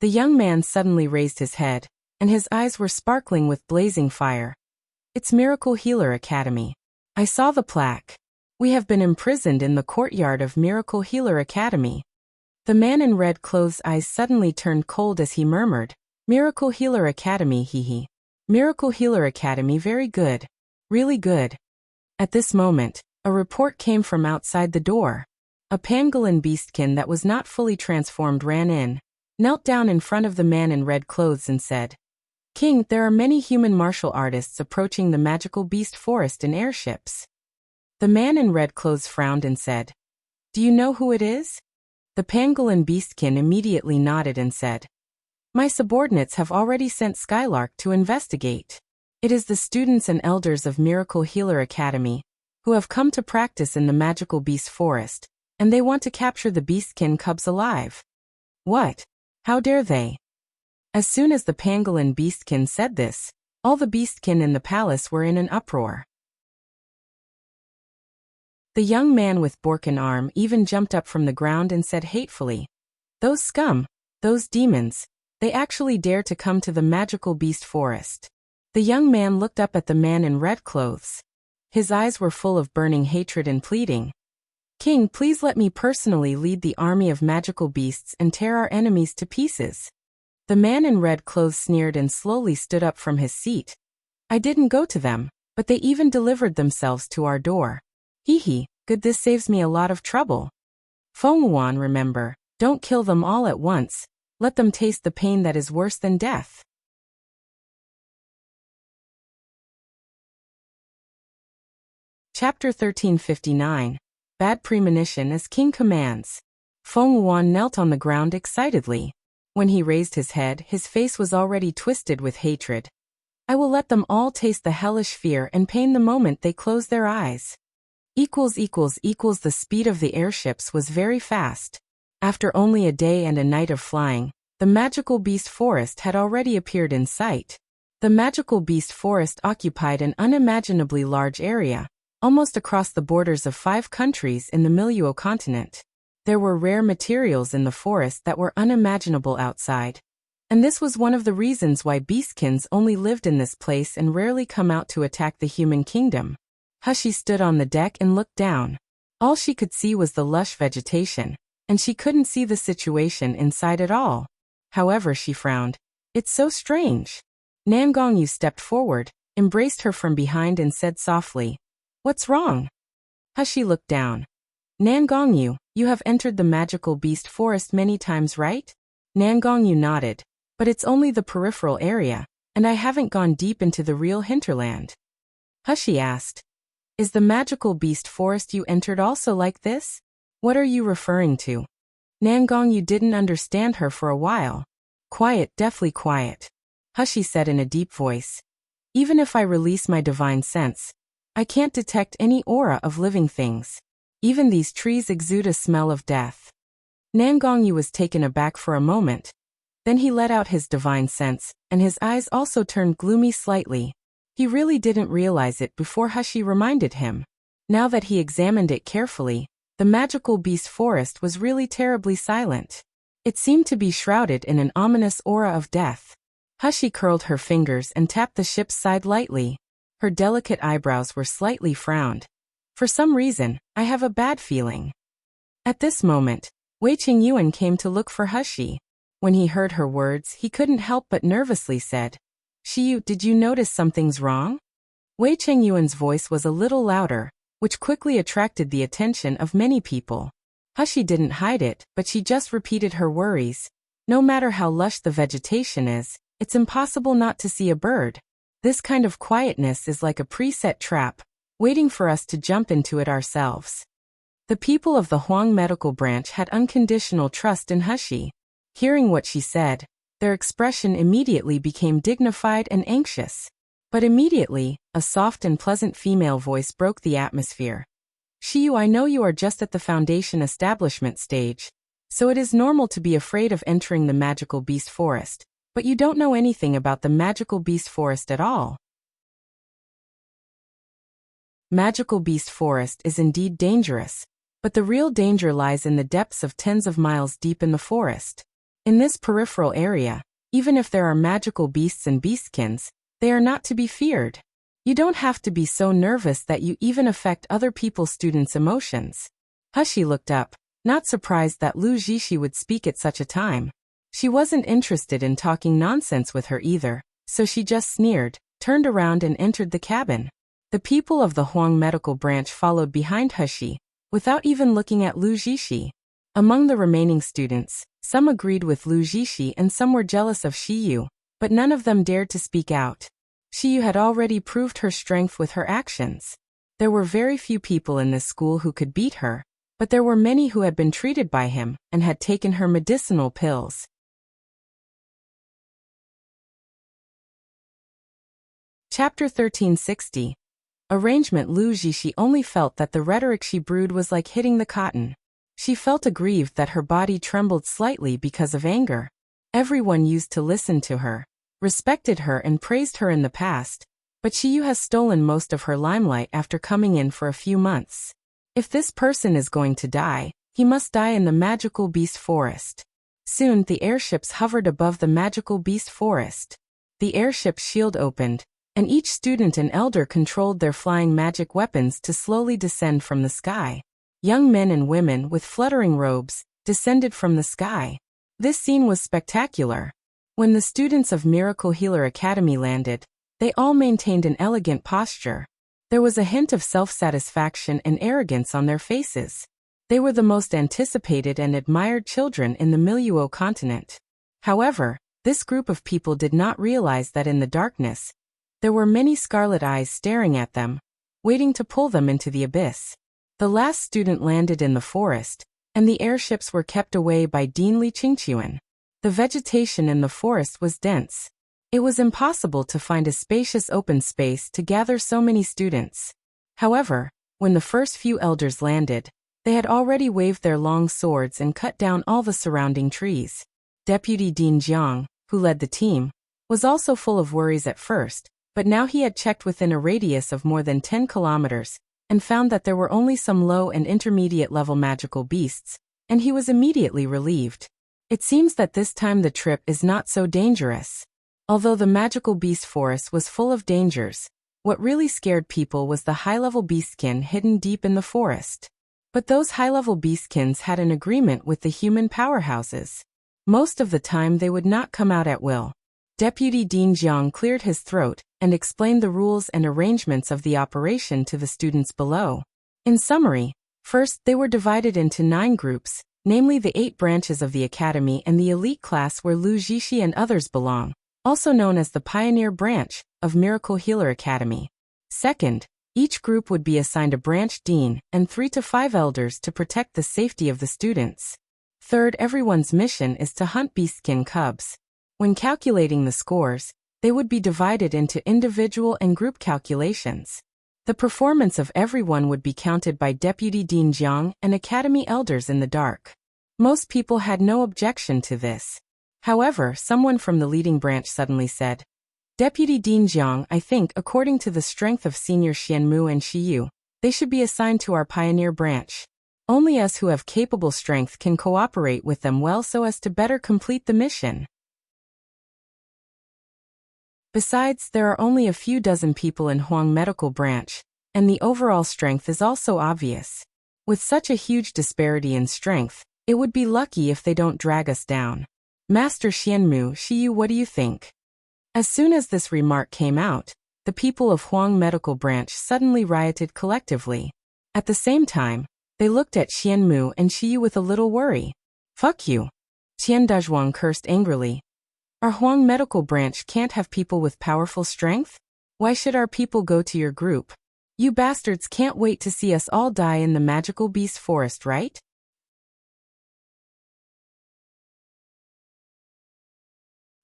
The young man suddenly raised his head, and his eyes were sparkling with blazing fire. "It's Miracle Healer Academy. I saw the plaque. We have been imprisoned in the courtyard of Miracle Healer Academy." The man in red clothes' eyes suddenly turned cold as he murmured, "Miracle Healer Academy, hee. Miracle Healer Academy, very good. Really good." At this moment, a report came from outside the door. A pangolin beastkin that was not fully transformed ran in, knelt down in front of the man in red clothes and said, "King, there are many human martial artists approaching the magical beast forest in airships." The man in red clothes frowned and said, "Do you know who it is?" The pangolin beastkin immediately nodded and said, "My subordinates have already sent Skylark to investigate. It is the students and elders of Miracle Healer Academy, who have come to practice in the magical beast forest, and they want to capture the Beastkin Cubs alive." "What? How dare they?" As soon as the pangolin beastkin said this, all the beastkin in the palace were in an uproar. The young man with broken arm even jumped up from the ground and said hatefully, "Those scum, those demons, they actually dare to come to the magical beast forest." The young man looked up at the man in red clothes. His eyes were full of burning hatred and pleading, "King, please let me personally lead the army of magical beasts and tear our enemies to pieces." The man in red clothes sneered and slowly stood up from his seat. "I didn't go to them, but they even delivered themselves to our door. Hee, good, this saves me a lot of trouble. Fenghuan, remember, don't kill them all at once, let them taste the pain that is worse than death." Chapter 1359. Bad Premonition as King Commands. Fenghuan knelt on the ground excitedly. When he raised his head, his face was already twisted with hatred. "I will let them all taste the hellish fear and pain the moment they close their eyes." The speed of the airships was very fast. After only a day and a night of flying, the magical beast forest had already appeared in sight. The magical beast forest occupied an unimaginably large area, almost across the borders of 5 countries in the Miluo continent. There were rare materials in the forest that were unimaginable outside. And this was one of the reasons why beastkins only lived in this place and rarely come out to attack the human kingdom. Hexi stood on the deck and looked down. All she could see was the lush vegetation, and she couldn't see the situation inside at all. However, she frowned. "It's so strange." Nangongyu stepped forward, embraced her from behind and said softly, "What's wrong?" Hexi looked down. "Nangongyu, you have entered the magical beast forest many times, right?" Nangongyu nodded. "But it's only the peripheral area, and I haven't gone deep into the real hinterland." Hexi asked, "Is the magical beast forest you entered also like this? What are you referring to?" Nangongyu didn't understand her for a while. "Quiet, deathly quiet," Hexi said in a deep voice. "Even if I release my divine sense, I can't detect any aura of living things. Even these trees exude a smell of death." Nangongyu was taken aback for a moment. Then he let out his divine sense, and his eyes also turned gloomy slightly. He really didn't realize it before Hexi reminded him. Now that he examined it carefully, the magical beast forest was really terribly silent. It seemed to be shrouded in an ominous aura of death. Hexi curled her fingers and tapped the ship's side lightly. Her delicate eyebrows were slightly frowned. "For some reason, I have a bad feeling." At this moment, Wei Qingyuan came to look for Hexi. When he heard her words, he couldn't help but nervously said, "Xiyu, did you notice something's wrong?" Wei Qingyuan's voice was a little louder. which quickly attracted the attention of many people. Hexi didn't hide it, but she just repeated her worries. No matter how lush the vegetation is, it's impossible not to see a bird. This kind of quietness is like a preset trap, waiting for us to jump into it ourselves. The people of the Huang medical branch had unconditional trust in Hexi. Hearing what she said, their expression immediately became dignified and anxious. But immediately, a soft and pleasant female voice broke the atmosphere. Xiyu, I know you are just at the foundation establishment stage, so it is normal to be afraid of entering the magical beast forest, but you don't know anything about the magical beast forest at all. Magical beast forest is indeed dangerous, but the real danger lies in the depths of tens of miles deep in the forest. In this peripheral area, even if there are magical beasts and beastkins, they are not to be feared. You don't have to be so nervous that you even affect other people's students' emotions. Hexi looked up, not surprised that Lu Zixi would speak at such a time. She wasn't interested in talking nonsense with her either, so she just sneered, turned around and entered the cabin. The people of the Huang medical branch followed behind Hexi, without even looking at Lu Zixi. Among the remaining students, some agreed with Lu Zixi and some were jealous of Xiyu, but none of them dared to speak out. Xiyu had already proved her strength with her actions. There were very few people in this school who could beat her, but there were many who had been treated by him and had taken her medicinal pills. Chapter 1360. Arrangement. Lu Zixi only felt that the rhetoric she brewed was like hitting the cotton. She felt aggrieved that her body trembled slightly because of anger. Everyone used to listen to her, respected her and praised her in the past, but Xiyu has stolen most of her limelight after coming in for a few months. If this person is going to die, he must die in the magical beast forest. Soon the airships hovered above the magical beast forest. The airship's shield opened, and each student and elder controlled their flying magic weapons to slowly descend from the sky. Young men and women with fluttering robes descended from the sky. This scene was spectacular. When the students of Miracle Healer Academy landed, they all maintained an elegant posture. There was a hint of self-satisfaction and arrogance on their faces. They were the most anticipated and admired children in the Miluo continent. However, this group of people did not realize that in the darkness, there were many scarlet eyes staring at them, waiting to pull them into the abyss. The last student landed in the forest, and the airships were kept away by Dean Li Qingqiuan. The vegetation in the forest was dense. It was impossible to find a spacious open space to gather so many students. However, when the first few elders landed, they had already waved their long swords and cut down all the surrounding trees. Deputy Dean Jiang, who led the team, was also full of worries at first, but now he had checked within a radius of more than 10 kilometers and found that there were only some low and intermediate level magical beasts, and he was immediately relieved. It seems that this time the trip is not so dangerous. Although the magical beast forest was full of dangers, what really scared people was the high-level beastkin hidden deep in the forest. But those high-level beastkins had an agreement with the human powerhouses. Most of the time they would not come out at will. Deputy Dean Jiang cleared his throat and explained the rules and arrangements of the operation to the students below. In summary, first they were divided into 9 groups, namely the 8 branches of the academy and the elite class where Lu Zixi and others belong, also known as the Pioneer Branch of Miracle Healer Academy. Second, each group would be assigned a branch dean and 3 to 5 elders to protect the safety of the students. Third, everyone's mission is to hunt Beastkin Cubs. When calculating the scores, they would be divided into individual and group calculations. The performance of everyone would be counted by Deputy Dean Jiang and Academy elders in the dark. Most people had no objection to this. However, someone from the leading branch suddenly said, "Deputy Dean Jiang, I think according to the strength of Senior Xianmu and Xiyu, they should be assigned to our Pioneer Branch. Only us who have capable strength can cooperate with them well so as to better complete the mission." Besides, there are only a few dozen people in Huang Medical Branch, and the overall strength is also obvious. With such a huge disparity in strength, it would be lucky if they don't drag us down. Master Xianmu, Xiyu, what do you think? As soon as this remark came out, the people of Huang Medical Branch suddenly rioted collectively. At the same time, they looked at Xianmu and Shiyu with a little worry. Fuck you. Qian Dazhuang cursed angrily. Our Huang medical branch can't have people with powerful strength? Why should our people go to your group? You bastards can't wait to see us all die in the magical beast forest, right?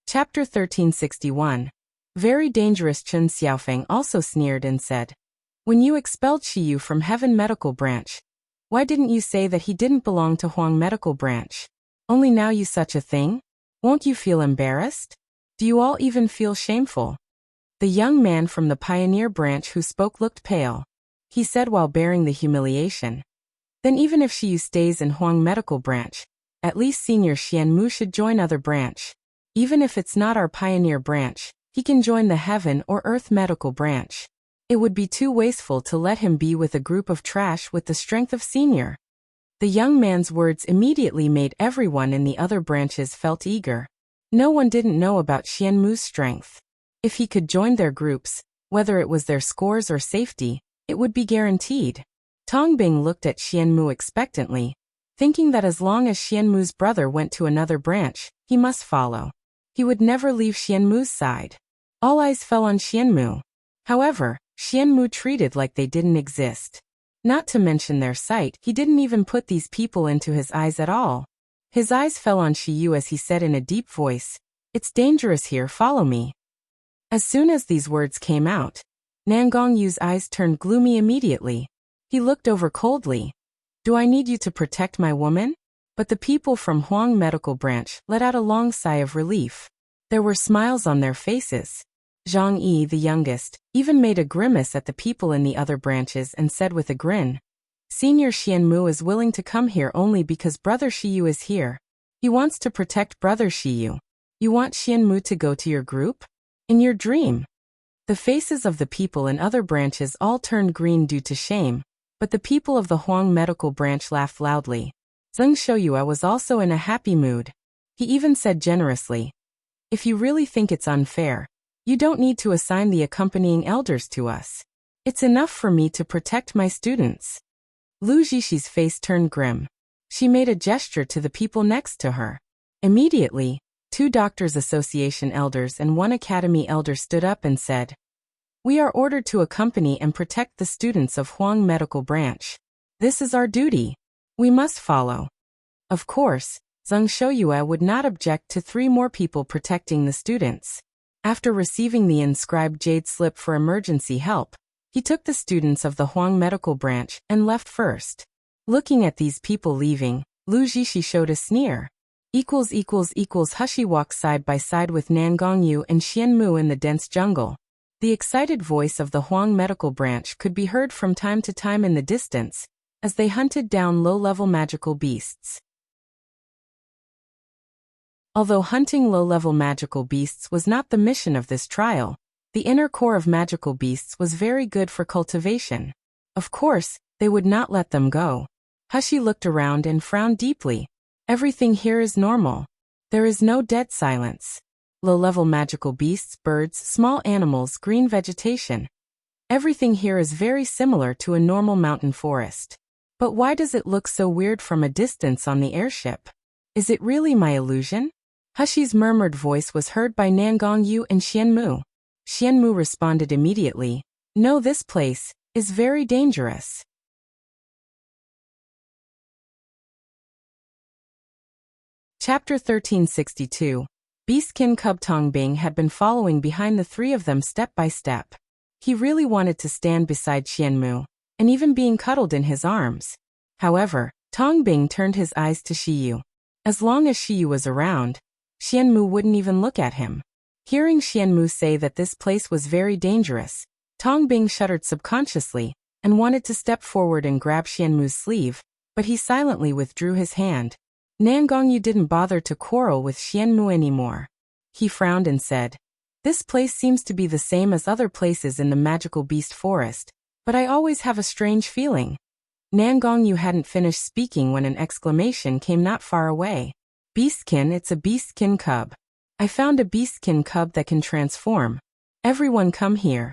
Chapter 1361. Very dangerous. Chen Xiaofeng also sneered and said, when you expelled Shiyu from Heaven Medical Branch, why didn't you say that he didn't belong to Huang Medical Branch? Only now you such a thing? Won't you feel embarrassed? Do you all even feel shameful? The young man from the Pioneer Branch who spoke looked pale. He said while bearing the humiliation. Then even if Shiyu stays in Huang Medical Branch, at least Senior Xianmu should join other branch. Even if it's not our Pioneer Branch, he can join the Heaven or Earth Medical Branch. It would be too wasteful to let him be with a group of trash with the strength of Senior. The young man's words immediately made everyone in the other branches felt eager. No one didn't know about Xianmu's strength. If he could join their groups, whether it was their scores or safety, it would be guaranteed. Tong Bing looked at Xianmu expectantly, thinking that as long as Xianmu's brother went to another branch, he must follow. He would never leave Xianmu's side. All eyes fell on Xianmu. However, Xianmu treated like they didn't exist. Not to mention their sight, he didn't even put these people into his eyes at all. His eyes fell on Shiyu as he said in a deep voice, "It's dangerous here, follow me." As soon as these words came out, Nangongyu's eyes turned gloomy immediately. He looked over coldly. "Do I need you to protect my woman?" But the people from Huang Medical Branch let out a long sigh of relief. There were smiles on their faces. Zhang Yi, the youngest, even made a grimace at the people in the other branches and said with a grin, "Senior Xianmu is willing to come here only because Brother Shiyu is here. He wants to protect Brother Shiyu. You want Xianmu to go to your group? In your dream." The faces of the people in other branches all turned green due to shame, but the people of the Huang Medical Branch laughed loudly. Zheng Shouyue was also in a happy mood. He even said generously, "If you really think it's unfair, you don't need to assign the accompanying elders to us. It's enough for me to protect my students." Lu Zhishi's face turned grim. She made a gesture to the people next to her. Immediately, 2 Doctors Association elders and 1 Academy elder stood up and said, "We are ordered to accompany and protect the students of Huang Medical Branch. This is our duty. We must follow." Of course, Zheng Shouyue would not object to 3 more people protecting the students. After receiving the inscribed jade slip for emergency help, he took the students of the Huang Medical Branch and left first. Looking at these people leaving, Lu Zhishi showed a sneer. Hushi walked side by side with Nangongyu and Xianmu in the dense jungle. The excited voice of the Huang Medical Branch could be heard from time to time in the distance, as they hunted down low-level magical beasts. Although hunting low-level magical beasts was not the mission of this trial, the inner core of magical beasts was very good for cultivation. Of course, they would not let them go. Hushi looked around and frowned deeply. Everything here is normal. There is no dead silence. Low-level magical beasts, birds, small animals, green vegetation. Everything here is very similar to a normal mountain forest. But why does it look so weird from a distance on the airship? Is it really my illusion? Hushi's murmured voice was heard by Nangongyu and Xianmu. Xianmu responded immediately, "No, this place is very dangerous." Chapter 1362. Beastkin Cub. Tong Bing had been following behind the 3 of them step by step. He really wanted to stand beside Xianmu, and even being cuddled in his arms. However, Tong Bing turned his eyes to Shiyu. As long as Shiyu was around, Xianmu wouldn't even look at him. Hearing Xianmu say that this place was very dangerous, Tong Bing shuddered subconsciously, and wanted to step forward and grab Xianmu's sleeve, but he silently withdrew his hand. Nangongyu didn't bother to quarrel with Xianmu anymore. He frowned and said, "This place seems to be the same as other places in the magical beast forest, but I always have a strange feeling." Nangongyu hadn't finished speaking when an exclamation came not far away. "Beastkin, it's a Beastkin Cub. I found a Beastkin Cub that can transform. Everyone come here."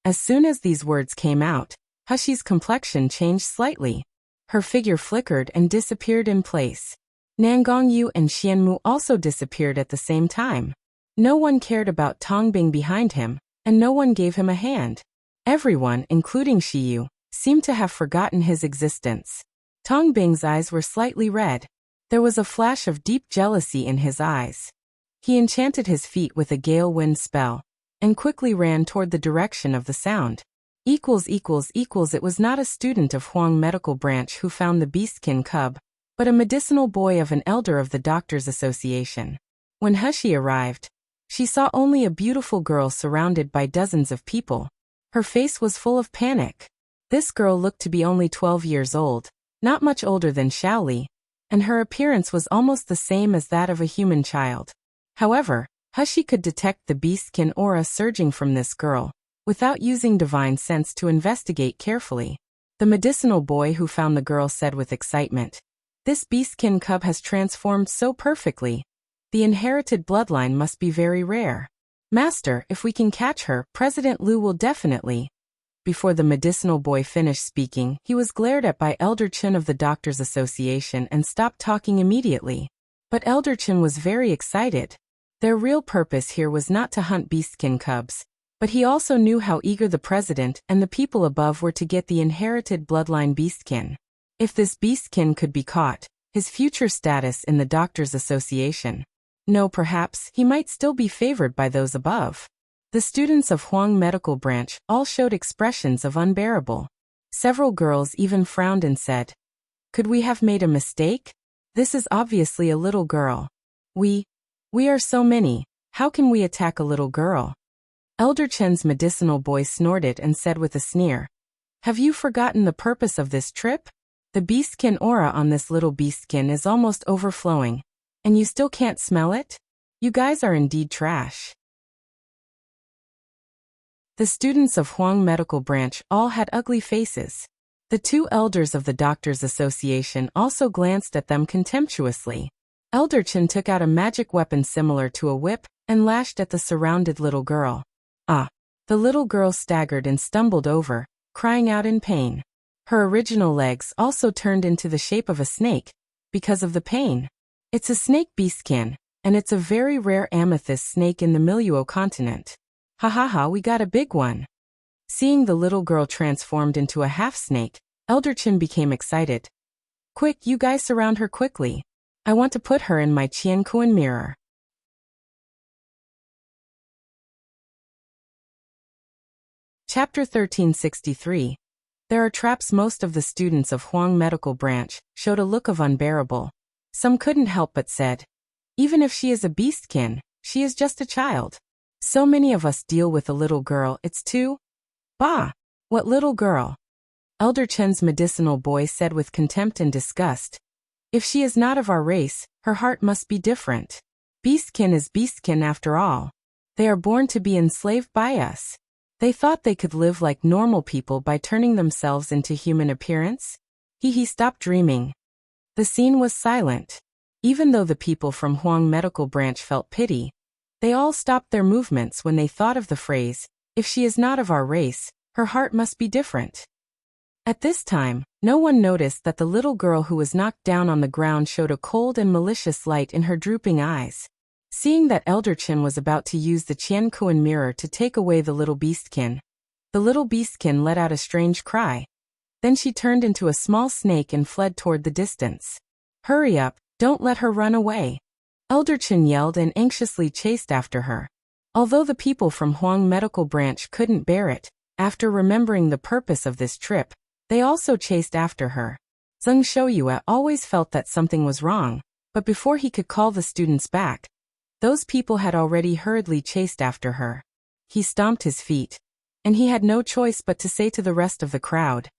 As soon as these words came out, Hushi's complexion changed slightly. Her figure flickered and disappeared in place. Nangongyu and Xianmu also disappeared at the same time. No one cared about Tong being behind him, and no one gave him a hand. Everyone, including Shiyu, seemed to have forgotten his existence. Tong Bing's eyes were slightly red. There was a flash of deep jealousy in his eyes. He enchanted his feet with a gale wind spell, and quickly ran toward the direction of the sound. It was not a student of Huang Medical Branch who found the Beastkin Cub, but a medicinal boy of an elder of the Doctors Association. When Hushi arrived, she saw only a beautiful girl surrounded by dozens of people. Her face was full of panic. This girl looked to be only 12 years old, not much older than Xiaoli, and her appearance was almost the same as that of a human child. However, Hushi could detect the beastkin aura surging from this girl, without using divine sense to investigate carefully. The medicinal boy who found the girl said with excitement, "This beastkin cub has transformed so perfectly. The inherited bloodline must be very rare. Master, if we can catch her, President Liu will definitely..." Before the medicinal boy finished speaking, he was glared at by Elder Chen of the Doctors Association and stopped talking immediately. But Elder Chen was very excited. Their real purpose here was not to hunt beastkin cubs, but he also knew how eager the president and the people above were to get the inherited bloodline beastkin. If this beastkin could be caught, his future status in the Doctors Association. No, perhaps he might still be favored by those above. The students of Huang Medical Branch all showed expressions of unbearable. Several girls even frowned and said, "Could we have made a mistake? This is obviously a little girl. We are so many, how can we attack a little girl?" Elder Chen's medicinal boy snorted and said with a sneer, "Have you forgotten the purpose of this trip? The beastkin aura on this little beastkin is almost overflowing, and you still can't smell it? You guys are indeed trash." The students of Huang Medical Branch all had ugly faces. The two elders of the Doctors Association also glanced at them contemptuously. Elder Chen took out a magic weapon similar to a whip and lashed at the surrounded little girl. The little girl staggered and stumbled over, crying out in pain. Her original legs also turned into the shape of a snake, because of the pain. It's a snake beastkin, and it's a very rare amethyst snake in the Miluo continent. Ha ha ha, we got a big one. Seeing the little girl transformed into a half-snake, Elder Chen became excited. "Quick, you guys surround her quickly. I want to put her in my Qiankuan mirror." Chapter 1363. There are traps. Most of the students of Huang Medical Branch showed a look of unbearable. Some couldn't help but said, "Even if she is a beastkin, she is just a child. So many of us deal with a little girl, it's too... Bah! What little girl?" Elder Chen's medicinal boy said with contempt and disgust, "If she is not of our race, her heart must be different. Beastkin is beastkin after all. They are born to be enslaved by us. They thought they could live like normal people by turning themselves into human appearance? He stopped dreaming." The scene was silent. Even though the people from Huang Medical Branch felt pity, they all stopped their movements when they thought of the phrase, "If she is not of our race, her heart must be different." At this time, no one noticed that the little girl who was knocked down on the ground showed a cold and malicious light in her drooping eyes. Seeing that Elder Chen was about to use the Qiankuan mirror to take away the little beastkin let out a strange cry. Then she turned into a small snake and fled toward the distance. "Hurry up, don't let her run away." Elder Chen yelled and anxiously chased after her. Although the people from Huang Medical Branch couldn't bear it, after remembering the purpose of this trip, they also chased after her. Zheng Shouyue always felt that something was wrong, but before he could call the students back, those people had already hurriedly chased after her. He stomped his feet, and he had no choice but to say to the rest of the crowd,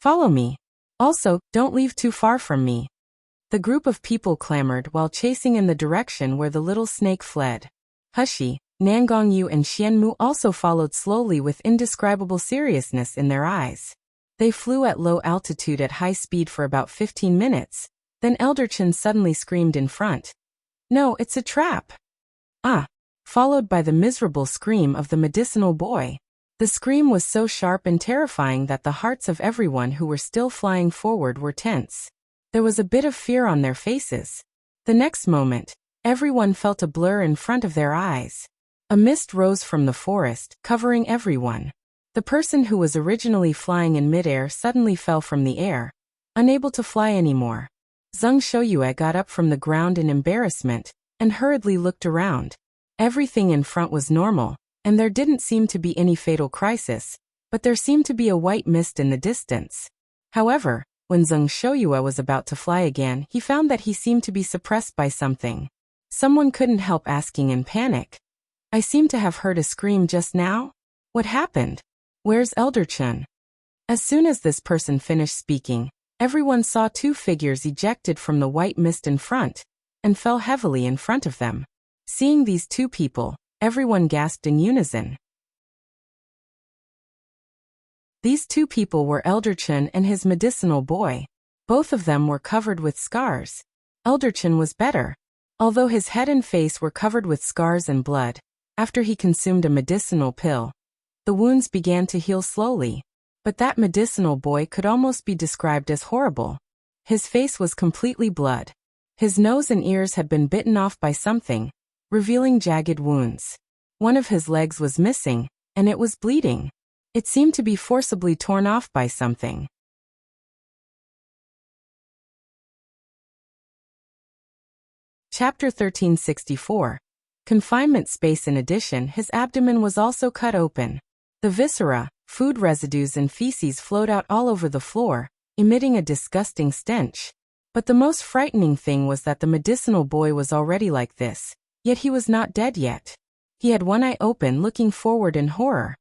"Follow me. Also, don't leave too far from me." The group of people clamored while chasing in the direction where the little snake fled. Hushi, Nangongyu and Xianmu also followed slowly with indescribable seriousness in their eyes. They flew at low altitude at high speed for about 15 minutes, then Elder Chen suddenly screamed in front, "No, it's a trap!" Followed by the miserable scream of the medicinal boy. The scream was so sharp and terrifying that the hearts of everyone who were still flying forward were tense. There was a bit of fear on their faces. The next moment, everyone felt a blur in front of their eyes. A mist rose from the forest, covering everyone. The person who was originally flying in midair suddenly fell from the air, unable to fly anymore. Xuyang got up from the ground in embarrassment and hurriedly looked around. Everything in front was normal, and there didn't seem to be any fatal crisis, but there seemed to be a white mist in the distance. However, when Xuyang was about to fly again, he found that he seemed to be suppressed by something. Someone couldn't help asking in panic, "I seem to have heard a scream just now? What happened? Where's Elder Chen?" As soon as this person finished speaking, everyone saw two figures ejected from the white mist in front and fell heavily in front of them. Seeing these two people, everyone gasped in unison. These two people were Elder Chen and his medicinal boy. Both of them were covered with scars. Elder Chen was better. Although his head and face were covered with scars and blood, after he consumed a medicinal pill, the wounds began to heal slowly. But that medicinal boy could almost be described as horrible. His face was completely blood. His nose and ears had been bitten off by something, revealing jagged wounds. One of his legs was missing, and it was bleeding. It seemed to be forcibly torn off by something. Chapter 1364. Confinement space. In addition, his abdomen was also cut open. The viscera, food residues and feces flowed out all over the floor, emitting a disgusting stench. But the most frightening thing was that the medicinal boy was already like this, yet he was not dead yet. He had one eye open, looking forward in horror.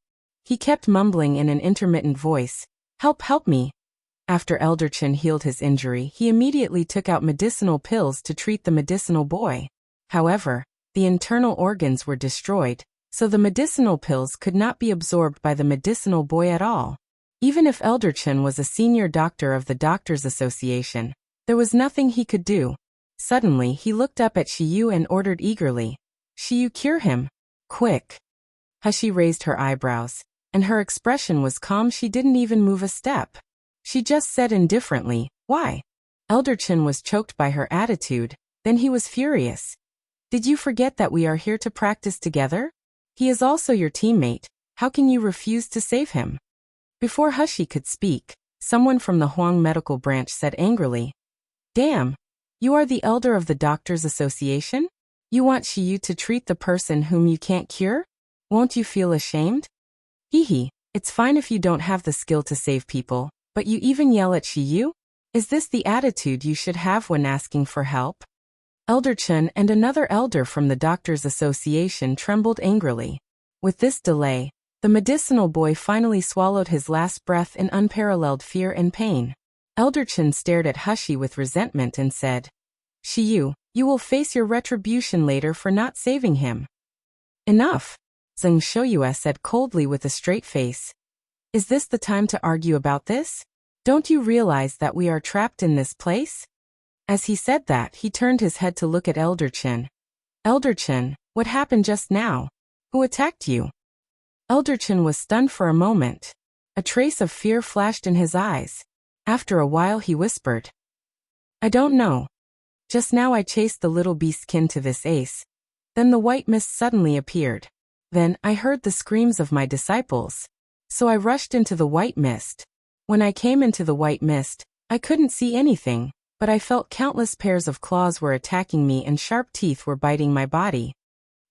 He kept mumbling in an intermittent voice, "Help, help me." After Elder Chen healed his injury, he immediately took out medicinal pills to treat the medicinal boy. However, the internal organs were destroyed, so the medicinal pills could not be absorbed by the medicinal boy at all. Even if Elder Chen was a senior doctor of the Doctors Association, there was nothing he could do. Suddenly, he looked up at Xuyang and ordered eagerly, "Xuyang, cure him. Quick." Hexi raised her eyebrows, and her expression was calm. She didn't even move a step. She just said indifferently, "Why?" Elder Chen was choked by her attitude, then he was furious. "Did you forget that we are here to practice together? He is also your teammate. How can you refuse to save him?" Before Hexi could speak, someone from the Huang medical branch said angrily, "Damn! You are the elder of the Doctors Association? You want Xuyang to treat the person whom you can't cure? Won't you feel ashamed?" "Hee, it's fine if you don't have the skill to save people, but you even yell at Xuyang? Is this the attitude you should have when asking for help?" Elder Chen and another elder from the Doctors Association trembled angrily. With this delay, the medicinal boy finally swallowed his last breath in unparalleled fear and pain. Elder Chen stared at Hexi with resentment and said, "Xuyang, you will face your retribution later for not saving him." "Enough," Xuyang said coldly with a straight face. "Is this the time to argue about this? Don't you realize that we are trapped in this place?" As he said that, he turned his head to look at Elder Chen. "Elder Chen, what happened just now? Who attacked you?" Elder Chen was stunned for a moment. A trace of fear flashed in his eyes. After a while he whispered, "I don't know. Just now I chased the little beastkin to this ace. Then the white mist suddenly appeared. Then I heard the screams of my disciples. So I rushed into the white mist. When I came into the white mist, I couldn't see anything, but I felt countless pairs of claws were attacking me and sharp teeth were biting my body.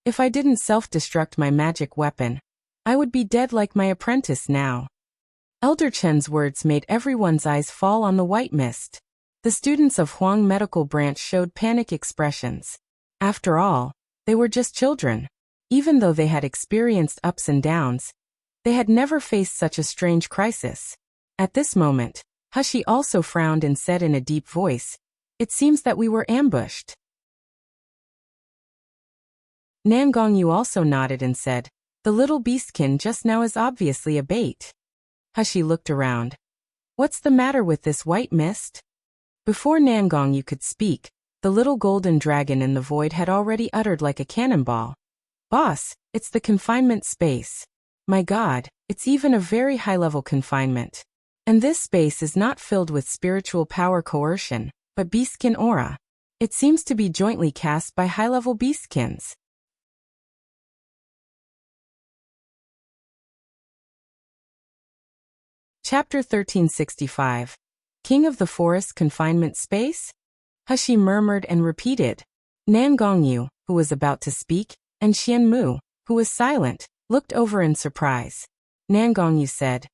If I didn't self-destruct my magic weapon, I would be dead like my apprentice now." Elder Chen's words made everyone's eyes fall on the white mist. The students of Huang Medical Branch showed panic expressions. After all, they were just children. Even though they had experienced ups and downs, they had never faced such a strange crisis. At this moment, Hexi also frowned and said in a deep voice, "It seems that we were ambushed." Nangongyu also nodded and said, "The little beastkin just now is obviously a bait." Hexi looked around. "What's the matter with this white mist?" Before Nangongyu could speak, the little golden dragon in the void had already uttered like a cannonball, "Boss, it's the confinement space. My God, it's even a very high-level confinement. And this space is not filled with spiritual power coercion, but beastkin aura. It seems to be jointly cast by high-level beastkins. Chapter 1365. King of the Forest Confinement Space? Hexi murmured and repeated. Nan Gongyu, who was about to speak, and Xian Mu, who was silent, looked over in surprise. Nan Gongyu said,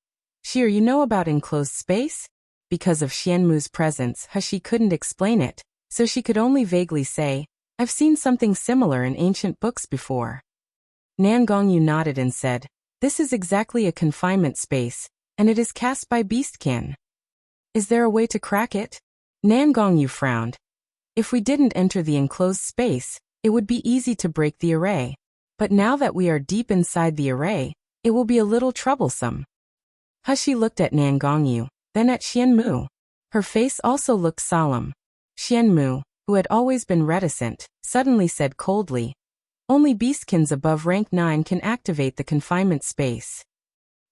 Shir, you know about enclosed space? Because of Xian Mu's presence, Hexi couldn't explain it, so she could only vaguely say, I've seen something similar in ancient books before. Nan Gongyu nodded and said, This is exactly a confinement space, and it is cast by beastkin. Is there a way to crack it? Nan Gongyu frowned. If we didn't enter the enclosed space, it would be easy to break the array. But now that we are deep inside the array, it will be a little troublesome. Hexi looked at Nan Gongyu, then at Xian Mu. Her face also looked solemn. Xian Mu, who had always been reticent, suddenly said coldly, Only beastkins above rank 9 can activate the confinement space.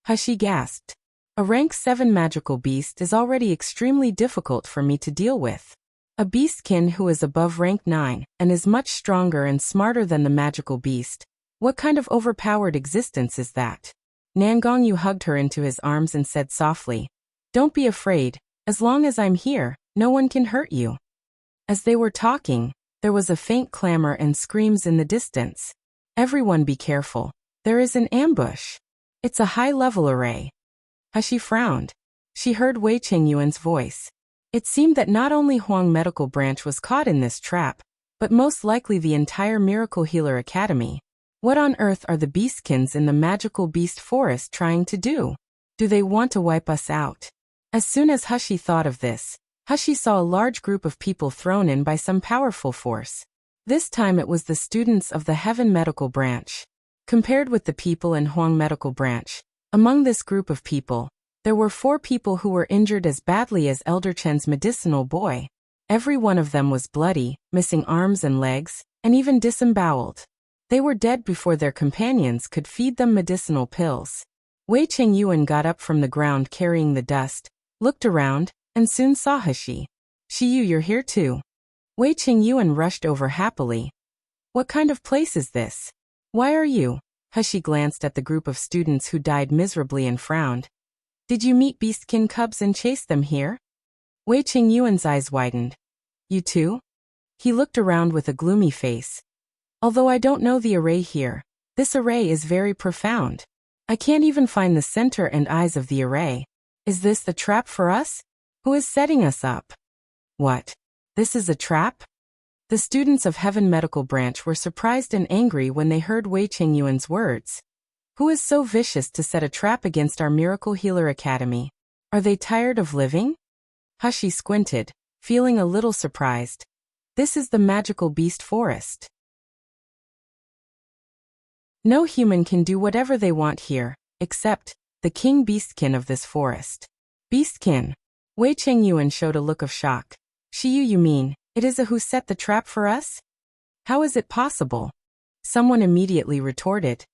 Hexi gasped. A rank 7 magical beast is already extremely difficult for me to deal with. A beastkin who is above rank 9 and is much stronger and smarter than the magical beast. What kind of overpowered existence is that? Nan Gongyu hugged her into his arms and said softly, Don't be afraid, as long as I'm here, no one can hurt you. As they were talking, there was a faint clamor and screams in the distance. Everyone be careful, there is an ambush. It's a high-level array. Hexi frowned. She heard Wei Qingyuan's voice. It seemed that not only Huang Medical Branch was caught in this trap, but most likely the entire Miracle Healer Academy. What on earth are the beastkins in the magical beast forest trying to do? Do they want to wipe us out? As soon as Hexi thought of this, Hexi saw a large group of people thrown in by some powerful force. This time it was the students of the Heaven Medical Branch. Compared with the people in Huang Medical Branch, among this group of people, there were 4 people who were injured as badly as Elder Chen's medicinal boy. Every one of them was bloody, missing arms and legs, and even disemboweled. They were dead before their companions could feed them medicinal pills. Wei Qingyuan got up from the ground carrying the dust, looked around, and soon saw Hexi. Shiyu, you're here too. Wei Qingyuan rushed over happily. What kind of place is this? Why are you? Hexi glanced at the group of students who died miserably and frowned. Did you meet Beastkin Cubs and chase them here? Wei Qingyuan's eyes widened. You too? He looked around with a gloomy face. Although I don't know the array here, this array is very profound. I can't even find the center and eyes of the array. Is this the trap for us? Who is setting us up? What? This is a trap? The students of Heaven Medical Branch were surprised and angry when they heard Wei Qingyuan's words. Who is so vicious to set a trap against our Miracle Healer Academy? Are they tired of living? Hexi squinted, feeling a little surprised. This is the magical beast forest. No human can do whatever they want here, except the king beastkin of this forest. Beastkin. Wei Qingyuan showed a look of shock. Shiyu, you mean, it is a who set the trap for us? How is it possible? Someone immediately retorted.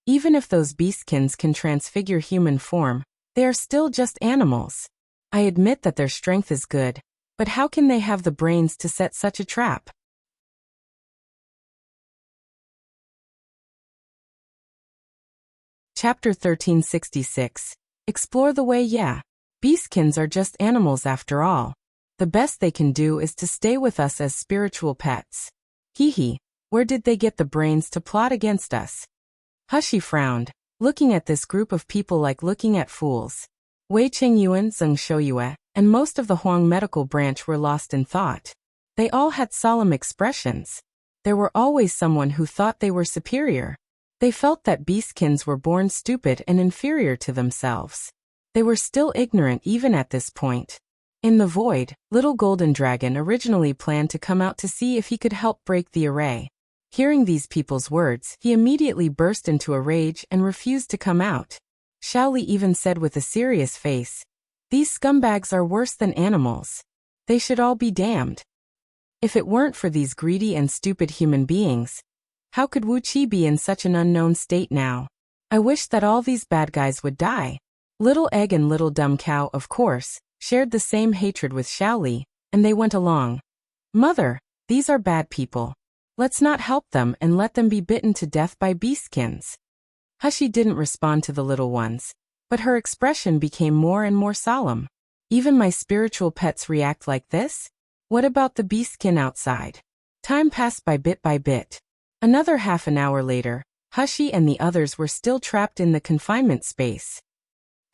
Even if those beastkins can transfigure human form, they are still just animals. I admit that their strength is good, but how can they have the brains to set such a trap? Chapter 1366. Explore the way. Yeah. Beastkins are just animals after all. The best they can do is to stay with us as spiritual pets. Hee, where did they get the brains to plot against us? Hexi frowned, looking at this group of people like looking at fools. Wei Qingyuan, Zheng Shouyue, and most of the Huang Medical Branch were lost in thought. They all had solemn expressions. There were always someone who thought they were superior. They felt that beastkins were born stupid and inferior to themselves. They were still ignorant even at this point. In the void, Little Golden Dragon originally planned to come out to see if he could help break the array. Hearing these people's words, he immediately burst into a rage and refused to come out. Shaoli even said with a serious face, "These scumbags are worse than animals. They should all be damned." If it weren't for these greedy and stupid human beings, how could Wuxia be in such an unknown state now? I wish that all these bad guys would die. Little Egg and Little Dumb Cow, of course, shared the same hatred with Xiaoli, and they went along. Mother, these are bad people. Let's not help them and let them be bitten to death by beastkins. Hexi didn't respond to the little ones, but her expression became more and more solemn. Even my spiritual pets react like this? What about the beastkin outside? Time passed by bit. Another half an hour later, Hexi and the others were still trapped in the confinement space.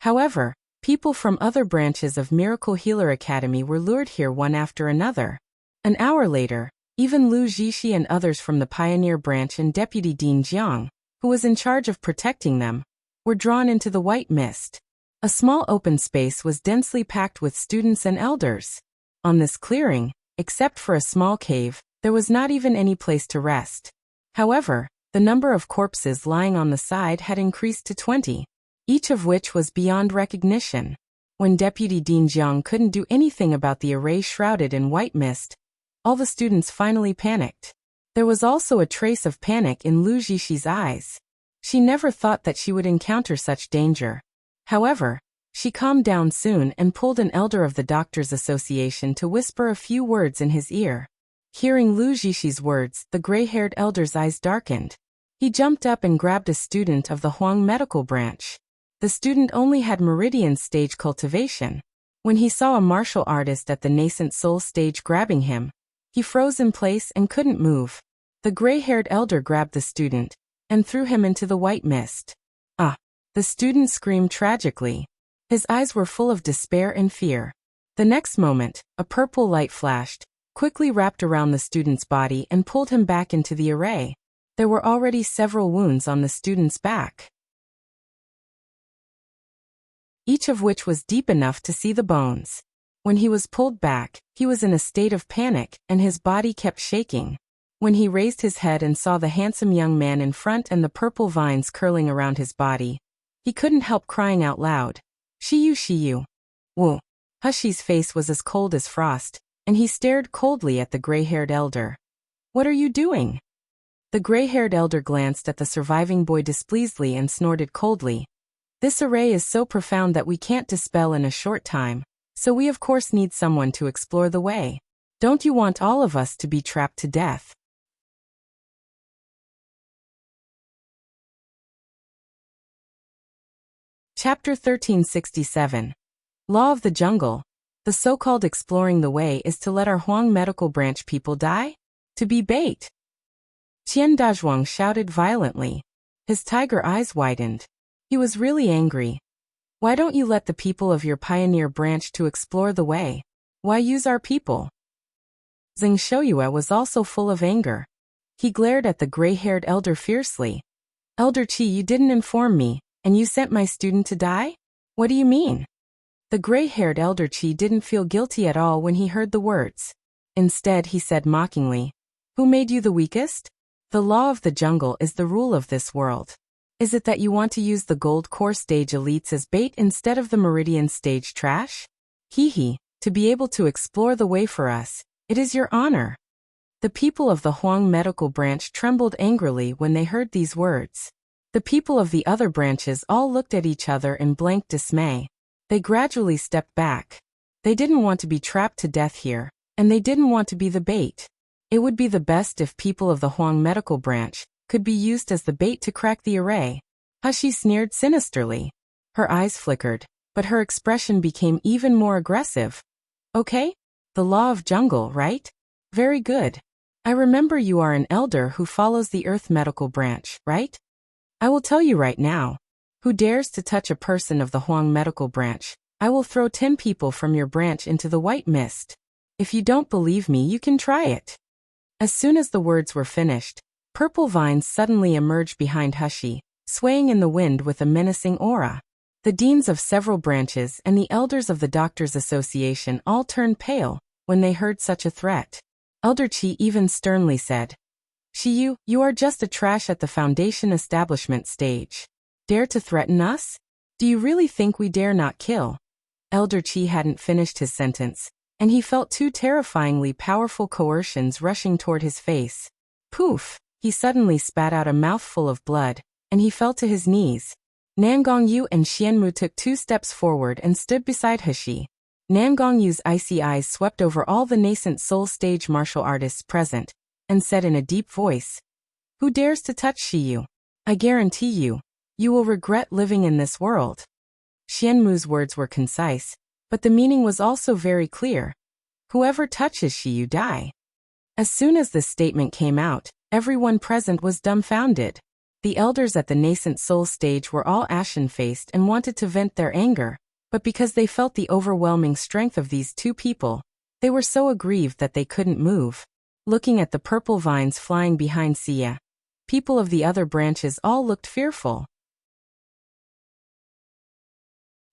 However, people from other branches of Miracle Healer Academy were lured here one after another. An hour later, even Lu Zixi and others from the Pioneer branch and Deputy Dean Xuyang, who was in charge of protecting them, were drawn into the white mist. A small open space was densely packed with students and elders. On this clearing, except for a small cave, there was not even any place to rest. However, the number of corpses lying on the side had increased to 20, each of which was beyond recognition. When Deputy Dean Xuyang couldn't do anything about the array shrouded in white mist, all the students finally panicked. There was also a trace of panic in Lu Zixi's eyes. She never thought that she would encounter such danger. However, she calmed down soon and pulled an elder of the Doctors' Association to whisper a few words in his ear. Hearing Lu Zixi's words, the gray-haired elder's eyes darkened. He jumped up and grabbed a student of the Huang medical branch. The student only had Meridian stage cultivation. When he saw a martial artist at the nascent soul stage grabbing him, he froze in place and couldn't move. The gray-haired elder grabbed the student and threw him into the white mist. Ah! The student screamed tragically. His eyes were full of despair and fear. The next moment, a purple light flashed, quickly wrapped around the student's body and pulled him back into the array. There were already several wounds on the student's back, each of which was deep enough to see the bones. When he was pulled back, he was in a state of panic, and his body kept shaking. When he raised his head and saw the handsome young man in front and the purple vines curling around his body, he couldn't help crying out loud. Shiyu. Woo. Hexi's face was as cold as frost, and he stared coldly at the gray-haired elder. What are you doing? The gray-haired elder glanced at the surviving boy displeasedly and snorted coldly. This array is so profound that we can't dispel in a short time, so we of course need someone to explore the way. Don't you want all of us to be trapped to death? Chapter 1367. Law of the Jungle. The so-called exploring the way is to let our Huang medical branch people die? To be bait? Qian Dazhuang shouted violently. His tiger eyes widened. He was really angry. Why don't you let the people of your pioneer branch to explore the way? Why use our people? Zheng Shouyue was also full of anger. He glared at the gray-haired elder fiercely. Elder Qi, you didn't inform me, and you sent my student to die? What do you mean? The gray-haired elder Qi didn't feel guilty at all when he heard the words. Instead, he said mockingly, Who made you the weakest? The law of the jungle is the rule of this world. Is it that you want to use the gold core stage elites as bait instead of the Meridian stage trash? Hee, to be able to explore the way for us, it is your honor. The people of the Huang medical branch trembled angrily when they heard these words. The people of the other branches all looked at each other in blank dismay. They gradually stepped back. They didn't want to be trapped to death here, and they didn't want to be the bait. It would be the best if people of the Huang medical branch could be used as the bait to crack the array. Hexi sneered sinisterly. Her eyes flickered, but her expression became even more aggressive. Okay? The law of jungle, right? Very good. I remember you are an elder who follows the Earth medical branch, right? I will tell you right now. Who dares to touch a person of the Huang medical branch, I will throw 10 people from your branch into the white mist. If you don't believe me, you can try it. As soon as the words were finished, purple vines suddenly emerged behind Hexi, swaying in the wind with a menacing aura. The deans of several branches and the elders of the Doctors' Association all turned pale when they heard such a threat. Elder Qi even sternly said, Shiyu, you are just a trash at the foundation establishment stage. Dare to threaten us? Do you really think we dare not kill? Elder Qi hadn't finished his sentence, and he felt two terrifyingly powerful coercions rushing toward his face. Poof! He suddenly spat out a mouthful of blood, and he fell to his knees. Nangongyu and Xianmu took 2 steps forward and stood beside Hexi. Nangongyu's icy eyes swept over all the nascent soul stage martial artists present, and said in a deep voice, "Who dares to touch Xiyu? I guarantee you, you will regret living in this world." Xianmu's words were concise, but the meaning was also very clear. Whoever touches Xiyu die. As soon as this statement came out, everyone present was dumbfounded. The elders at the nascent soul stage were all ashen-faced and wanted to vent their anger, but because they felt the overwhelming strength of these 2 people, they were so aggrieved that they couldn't move. Looking at the purple vines flying behind Siam, people of the other branches all looked fearful.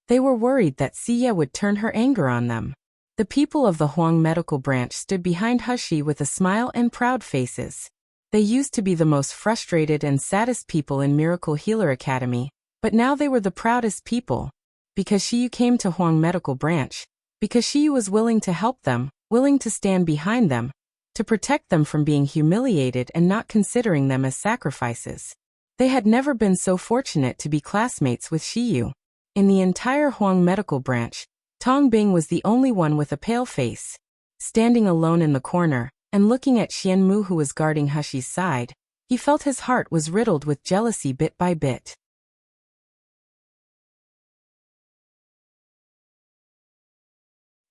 They were worried that Siam would turn her anger on them. The people of the Huang medical branch stood behind Hexi with a smile and proud faces. They used to be the most frustrated and saddest people in Miracle Healer Academy, but now they were the proudest people. Because Xiyu came to Huang medical branch, because Xiyu was willing to help them, willing to stand behind them, to protect them from being humiliated and not considering them as sacrifices. They had never been so fortunate to be classmates with Xiyu. In the entire Huang medical branch, Tong Bing was the only one with a pale face. Standing alone in the corner, and looking at Xianmu who was guarding Hexi's side, he felt his heart was riddled with jealousy bit by bit.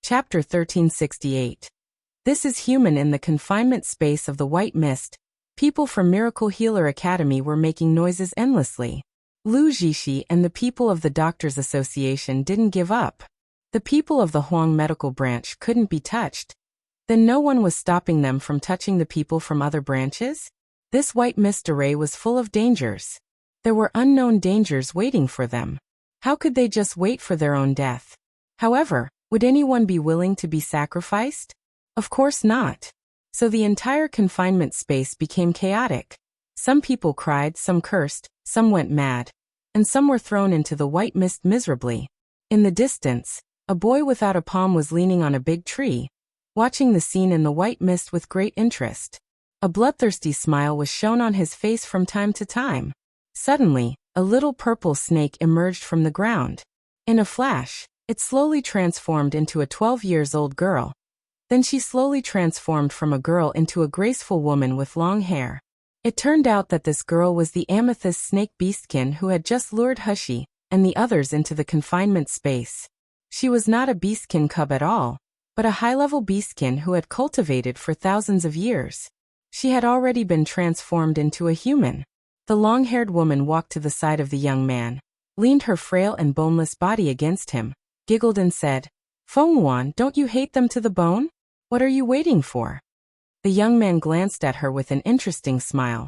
Chapter 1368. This is human. In the confinement space of the White Mist, people from Miracle Healer Academy were making noises endlessly. Lu Zixi and the people of the Doctors Association didn't give up. The people of the Huang medical branch couldn't be touched. Then no one was stopping them from touching the people from other branches? This White Mist array was full of dangers. There were unknown dangers waiting for them. How could they just wait for their own death? However, would anyone be willing to be sacrificed? Of course not. So the entire confinement space became chaotic. Some people cried, some cursed, some went mad, and some were thrown into the White Mist miserably. In the distance, a boy without a palm was leaning on a big tree, watching the scene in the White Mist with great interest. A bloodthirsty smile was shown on his face from time to time. Suddenly, a little purple snake emerged from the ground. In a flash, it slowly transformed into a 12-year-old girl. Then she slowly transformed from a girl into a graceful woman with long hair. It turned out that this girl was the amethyst snake Beastkin who had just lured Hexi and the others into the confinement space. She was not a Beastkin Cub at all, but a high-level Beastkin who had cultivated for thousands of years. She had already been transformed into a human. The long-haired woman walked to the side of the young man, leaned her frail and boneless body against him, giggled and said, "Fengwan, don't you hate them to the bone? What are you waiting for?" The young man glanced at her with an interesting smile.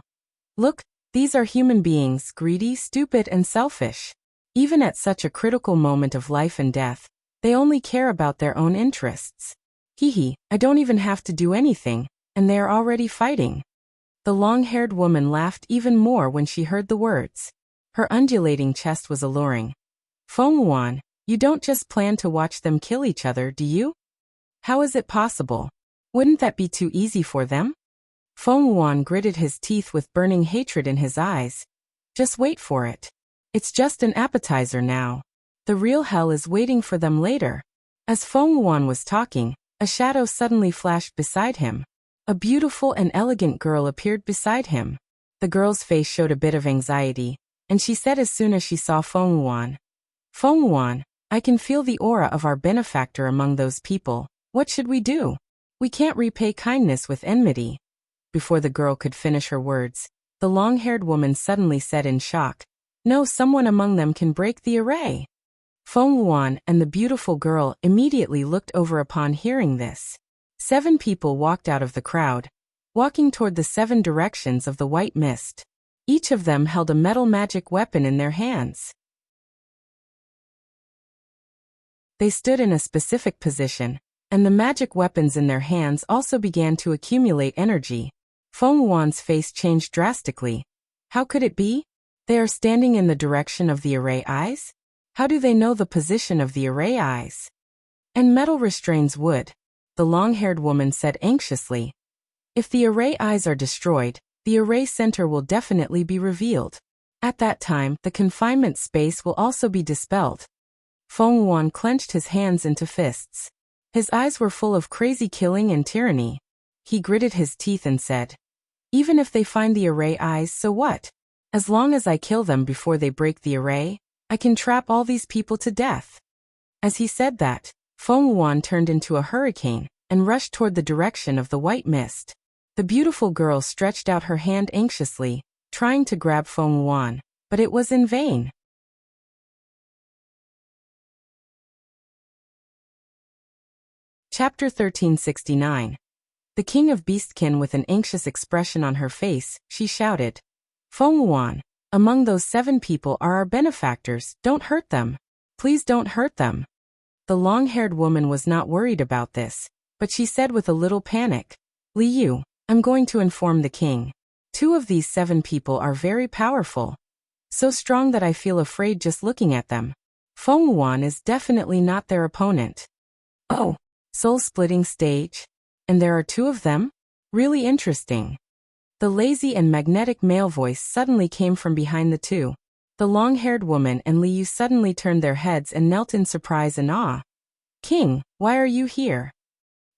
"Look, these are human beings, greedy, stupid, and selfish. Even at such a critical moment of life and death, they only care about their own interests. Hee, I don't even have to do anything, and they are already fighting." The long-haired woman laughed even more when she heard the words. Her undulating chest was alluring. "Fengwan, you don't just plan to watch them kill each other, do you? How is it possible? Wouldn't that be too easy for them?" Fengwan gritted his teeth with burning hatred in his eyes. "Just wait for it. It's just an appetizer now. The real hell is waiting for them later." As Fengwan was talking, a shadow suddenly flashed beside him. A beautiful and elegant girl appeared beside him. The girl's face showed a bit of anxiety, and she said as soon as she saw Fengwan, "Fengwan, I can feel the aura of our benefactor among those people. What should we do? We can't repay kindness with enmity." Before the girl could finish her words, the long-haired woman suddenly said in shock, "No, someone among them can break the array." Fengwan and the beautiful girl immediately looked over upon hearing this. 7 people walked out of the crowd, walking toward the 7 directions of the White Mist. Each of them held a metal magic weapon in their hands. They stood in a specific position, and the magic weapons in their hands also began to accumulate energy. Fengwan's face changed drastically. How could it be? They are standing in the direction of the array eyes? How do they know the position of the array eyes? And metal restrains wood, the long-haired woman said anxiously. If the array eyes are destroyed, the array center will definitely be revealed. At that time, the confinement space will also be dispelled. Feng Wuan clenched his hands into fists. His eyes were full of crazy killing and tyranny. He gritted his teeth and said, "Even if they find the array eyes, so what? As long as I kill them before they break the array, I can trap all these people to death." As he said that, Feng Wuan turned into a hurricane and rushed toward the direction of the white mist. The beautiful girl stretched out her hand anxiously, trying to grab Feng Wuan, but it was in vain. Chapter 1369. The king of Beastkin, with an anxious expression on her face, she shouted, "Feng Wuan, among those 7 people are our benefactors, don't hurt them. Please don't hurt them." The long-haired woman was not worried about this, but she said with a little panic, "Li Yu, I'm going to inform the king. 2 of these 7 people are very powerful. So strong that I feel afraid just looking at them. Feng Wuan is definitely not their opponent." "Oh, soul-splitting stage? And there are 2 of them? Really interesting." The lazy and magnetic male voice suddenly came from behind the 2. The long-haired woman and Li Yu suddenly turned their heads and knelt in surprise and awe. "King, why are you here?"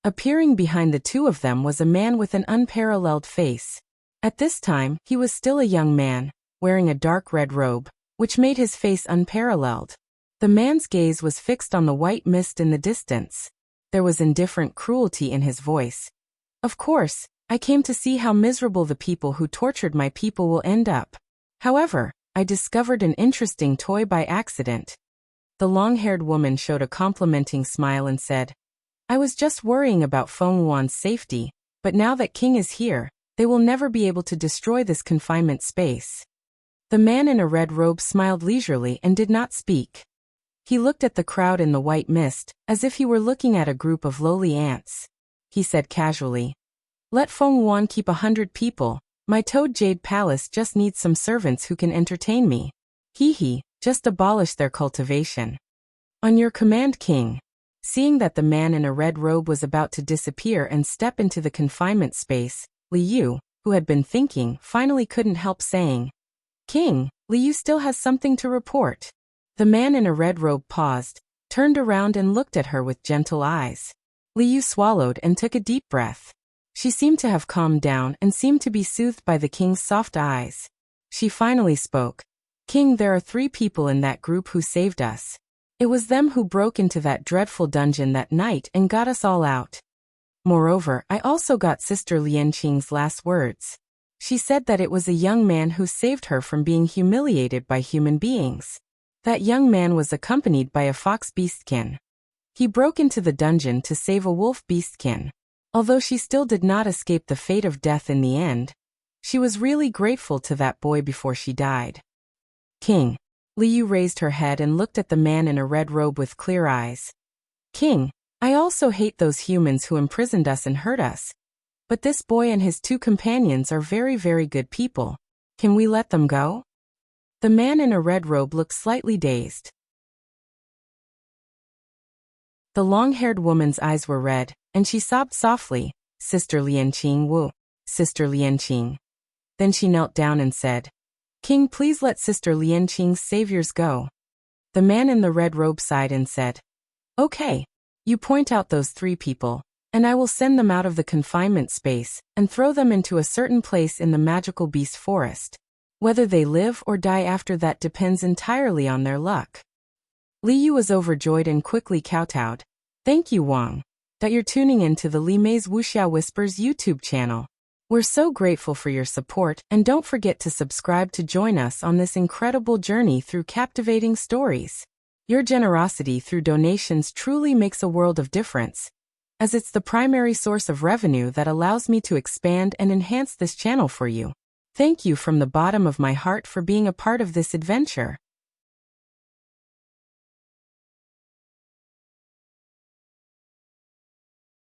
Appearing behind the 2 of them was a man with an unparalleled face. At this time, he was still a young man, wearing a dark red robe, which made his face unparalleled. The man's gaze was fixed on the white mist in the distance. There was indifferent cruelty in his voice. "Of course, I came to see how miserable the people who tortured my people will end up. However, I discovered an interesting toy by accident." The long-haired woman showed a complimenting smile and said, "I was just worrying about Feng Wuan's safety, but now that King is here, they will never be able to destroy this confinement space." The man in a red robe smiled leisurely and did not speak. He looked at the crowd in the white mist, as if he were looking at a group of lowly ants. He said casually, "Let Feng Wuan keep 100 people. My Toad Jade Palace just needs some servants who can entertain me. Hee, just abolish their cultivation." "On your command, King." Seeing that the man in a red robe was about to disappear and step into the confinement space, Li Yu, who had been thinking, finally couldn't help saying, "King, Li Yu still has something to report." The man in a red robe paused, turned around and looked at her with gentle eyes. Li Yu swallowed and took a deep breath. She seemed to have calmed down and seemed to be soothed by the king's soft eyes. She finally spoke. "King, there are 3 people in that group who saved us. It was them who broke into that dreadful dungeon that night and got us all out. Moreover, I also got Sister Lianqing's last words. She said that it was a young man who saved her from being humiliated by human beings. That young man was accompanied by a fox beastkin. He broke into the dungeon to save a wolf beastkin. Although she still did not escape the fate of death in the end, she was really grateful to that boy before she died." "King." Li Yu raised her head and looked at the man in a red robe with clear eyes. "King, I also hate those humans who imprisoned us and hurt us. But this boy and his 2 companions are very, very good people. Can we let them go?" The man in a red robe looked slightly dazed. The long-haired woman's eyes were red, and she sobbed softly, "Sister Lianqing Wu, Sister Lianqing." Then she knelt down and said, "King, please let Sister Lianqing's saviors go." The man in the red robe sighed and said, "Okay. You point out those 3 people, and I will send them out of the confinement space and throw them into a certain place in the magical beast forest. Whether they live or die after that depends entirely on their luck." Li Yu was overjoyed and quickly kowtowed. "Thank you, Wang, that you're tuning in to the Li Mei's Wuxia Whispers YouTube channel. We're so grateful for your support, and don't forget to subscribe to join us on this incredible journey through captivating stories. Your generosity through donations truly makes a world of difference, as it's the primary source of revenue that allows me to expand and enhance this channel for you. Thank you from the bottom of my heart for being a part of this adventure."